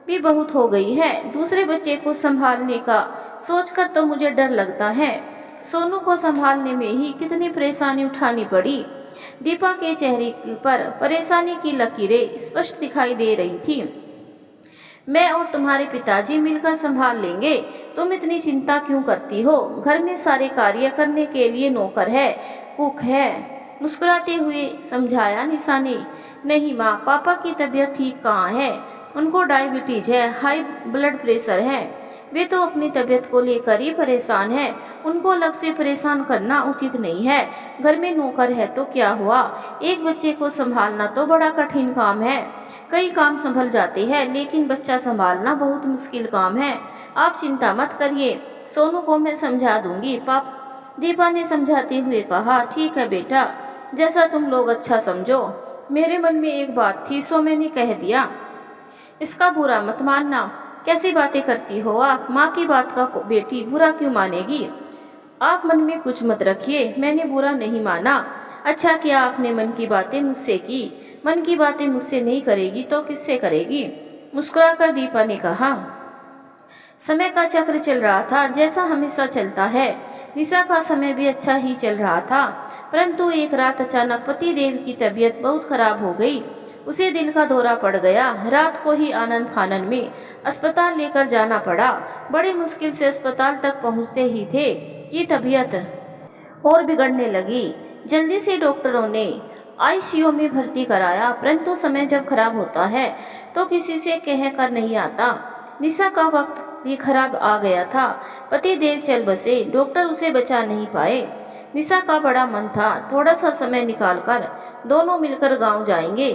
भी बहुत हो गई है, दूसरे बच्चे को संभालने का सोचकर तो मुझे डर लगता है। सोनू को संभालने में ही कितनी परेशानी उठानी पड़ी। दीपा के चेहरे पर परेशानी की लकीरें स्पष्ट दिखाई दे रही थी। मैं और तुम्हारे पिताजी मिलकर संभाल लेंगे, तुम इतनी चिंता क्यों करती हो, घर में सारे कार्य करने के लिए नौकर है, कुक है, मुस्कुराते हुए समझाया निशा ने। नहीं माँ, पापा की तबीयत ठीक कहाँ है, उनको डायबिटीज है, हाई ब्लड प्रेशर है, वे तो अपनी तबीयत को लेकर ही परेशान है, उनको अलग से परेशान करना उचित नहीं है। घर में नौकर है तो क्या हुआ, एक बच्चे को संभालना तो बड़ा कठिन काम है। कई काम संभल जाते हैं लेकिन बच्चा संभालना बहुत मुश्किल काम है। आप चिंता मत करिए, सोनू को मैं समझा दूंगी। दीपा ने समझाते हुए कहा, ठीक है बेटा, जैसा तुम लोग अच्छा समझो। मेरे मन में एक बात थी सो मैंने कह दिया, इसका बुरा मत मानना। कैसी बातें करती हो आप, माँ की बात का बेटी बुरा क्यों मानेगी। आप मन में कुछ मत रखिए, मैंने बुरा नहीं माना। अच्छा किया आपने मन की बातें मुझसे की, मन की बातें मुझसे नहीं करेगी तो किससे करेगी। मुस्कुराकर दीपा ने कहा, समय का चक्र चल रहा था जैसा हमेशा चलता है। निशा का समय भी अच्छा ही चल रहा था, परंतु एक रात अचानक पति देव की तबीयत बहुत खराब हो गई। उसे दिल का दौरा पड़ गया। रात को ही आनन फानन में अस्पताल लेकर जाना पड़ा। बड़ी मुश्किल से अस्पताल तक पहुंचते ही थे कि तबीयत और बिगड़ने लगी। जल्दी से डॉक्टरों ने आईसीयू में भर्ती कराया, परंतु समय जब खराब होता है तो किसी से कह कर नहीं आता। निशा का वक्त भी खराब आ गया था। पति देव चल बसे, डॉक्टर उसे बचा नहीं पाए। निशा का बड़ा मन था थोड़ा सा समय निकालकर दोनों मिलकर गांव जाएंगे,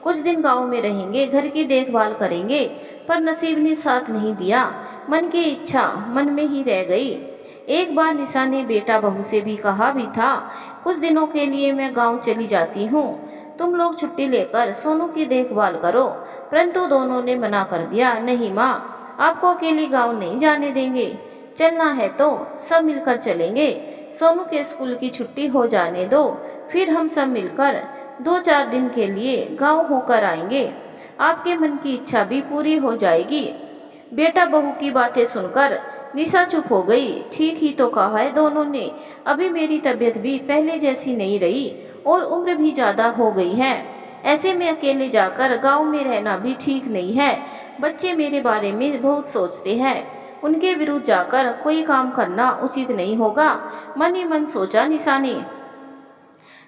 कुछ दिन गांव में रहेंगे, घर की देखभाल करेंगे, पर नसीब ने साथ नहीं दिया। मन की इच्छा मन में ही रह गई। एक बार निशा ने बेटा बहू से भी कहा भी था, कुछ दिनों के लिए मैं गांव चली जाती हूँ, तुम लोग छुट्टी लेकर सोनू की देखभाल करो, परंतु दोनों ने मना कर दिया। नहीं माँ, आपको अकेली गांव नहीं जाने देंगे, चलना है तो सब मिलकर चलेंगे। सोनू के स्कूल की छुट्टी हो जाने दो, फिर हम सब मिलकर 2-4 दिन के लिए गांव होकर आएंगे, आपके मन की इच्छा भी पूरी हो जाएगी। बेटा बहू की बातें सुनकर निशा चुप हो गई। ठीक ही तो कहा है दोनों ने, अभी मेरी तबीयत भी पहले जैसी नहीं रही और उम्र भी ज़्यादा हो गई है। ऐसे में अकेले जाकर गांव में रहना भी ठीक नहीं है। बच्चे मेरे बारे में बहुत सोचते हैं, उनके विरुद्ध जाकर कोई काम करना उचित नहीं होगा, मन ही मन सोचा निशा ने।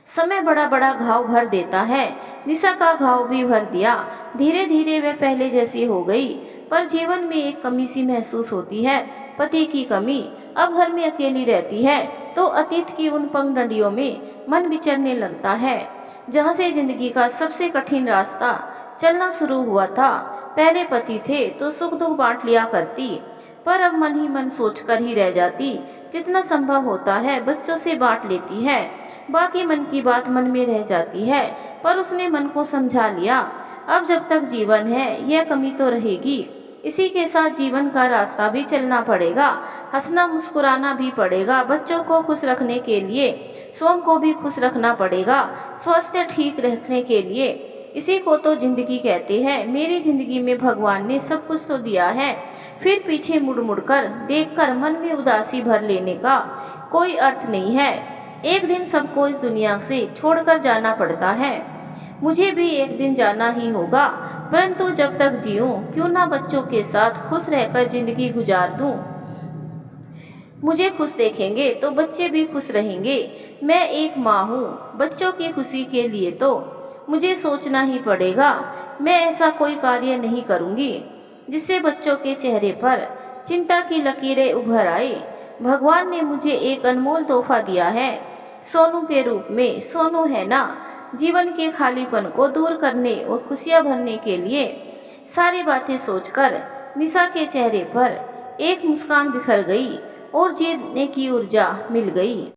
समय बड़ा बड़ा घाव भर देता है। निशा का घाव भी भर दिया। धीरे धीरे वह पहले जैसी हो गई, पर जीवन में एक कमी सी महसूस होती है, पति की कमी। अब घर में अकेली रहती है तो अतीत की उन पगडंडियों में मन विचरने लगता है, जहाँ से जिंदगी का सबसे कठिन रास्ता चलना शुरू हुआ था। पहले पति थे तो सुख दुख बांट लिया करती, पर अब मन ही मन सोचकर ही रह जाती। जितना संभव होता है बच्चों से बांट लेती है, बाकी मन की बात मन में रह जाती है, पर उसने मन को समझा लिया। अब जब तक जीवन है यह कमी तो रहेगी, इसी के साथ जीवन का रास्ता भी चलना पड़ेगा, हंसना मुस्कुराना भी पड़ेगा। बच्चों को खुश रखने के लिए स्वयं को भी खुश रखना पड़ेगा, स्वास्थ्य ठीक रखने के लिए। इसी को तो जिंदगी कहते हैं। मेरी जिंदगी में भगवान ने सब कुछ तो दिया है, फिर पीछे मुड़ मुड़ कर देख कर मन में उदासी भर लेने का कोई अर्थ नहीं है। एक दिन सबको इस दुनिया से छोड़कर जाना पड़ता है, मुझे भी एक दिन जाना ही होगा, परंतु जब तक जीऊं क्यों ना बच्चों के साथ खुश रहकर जिंदगी गुजार दूं। मुझे खुश देखेंगे तो बच्चे भी खुश रहेंगे। मैं एक माँ हूँ, बच्चों की खुशी के लिए तो मुझे सोचना ही पड़ेगा। मैं ऐसा कोई कार्य नहीं करूँगी जिससे बच्चों के चेहरे पर चिंता की लकीरें उभर आए। भगवान ने मुझे एक अनमोल तोहफा दिया है, सोनू के रूप में। सोनू है ना, जीवन के खालीपन को दूर करने और खुशियां भरने के लिए। सारी बातें सोचकर निशा के चेहरे पर एक मुस्कान बिखर गई और जीने की ऊर्जा मिल गई।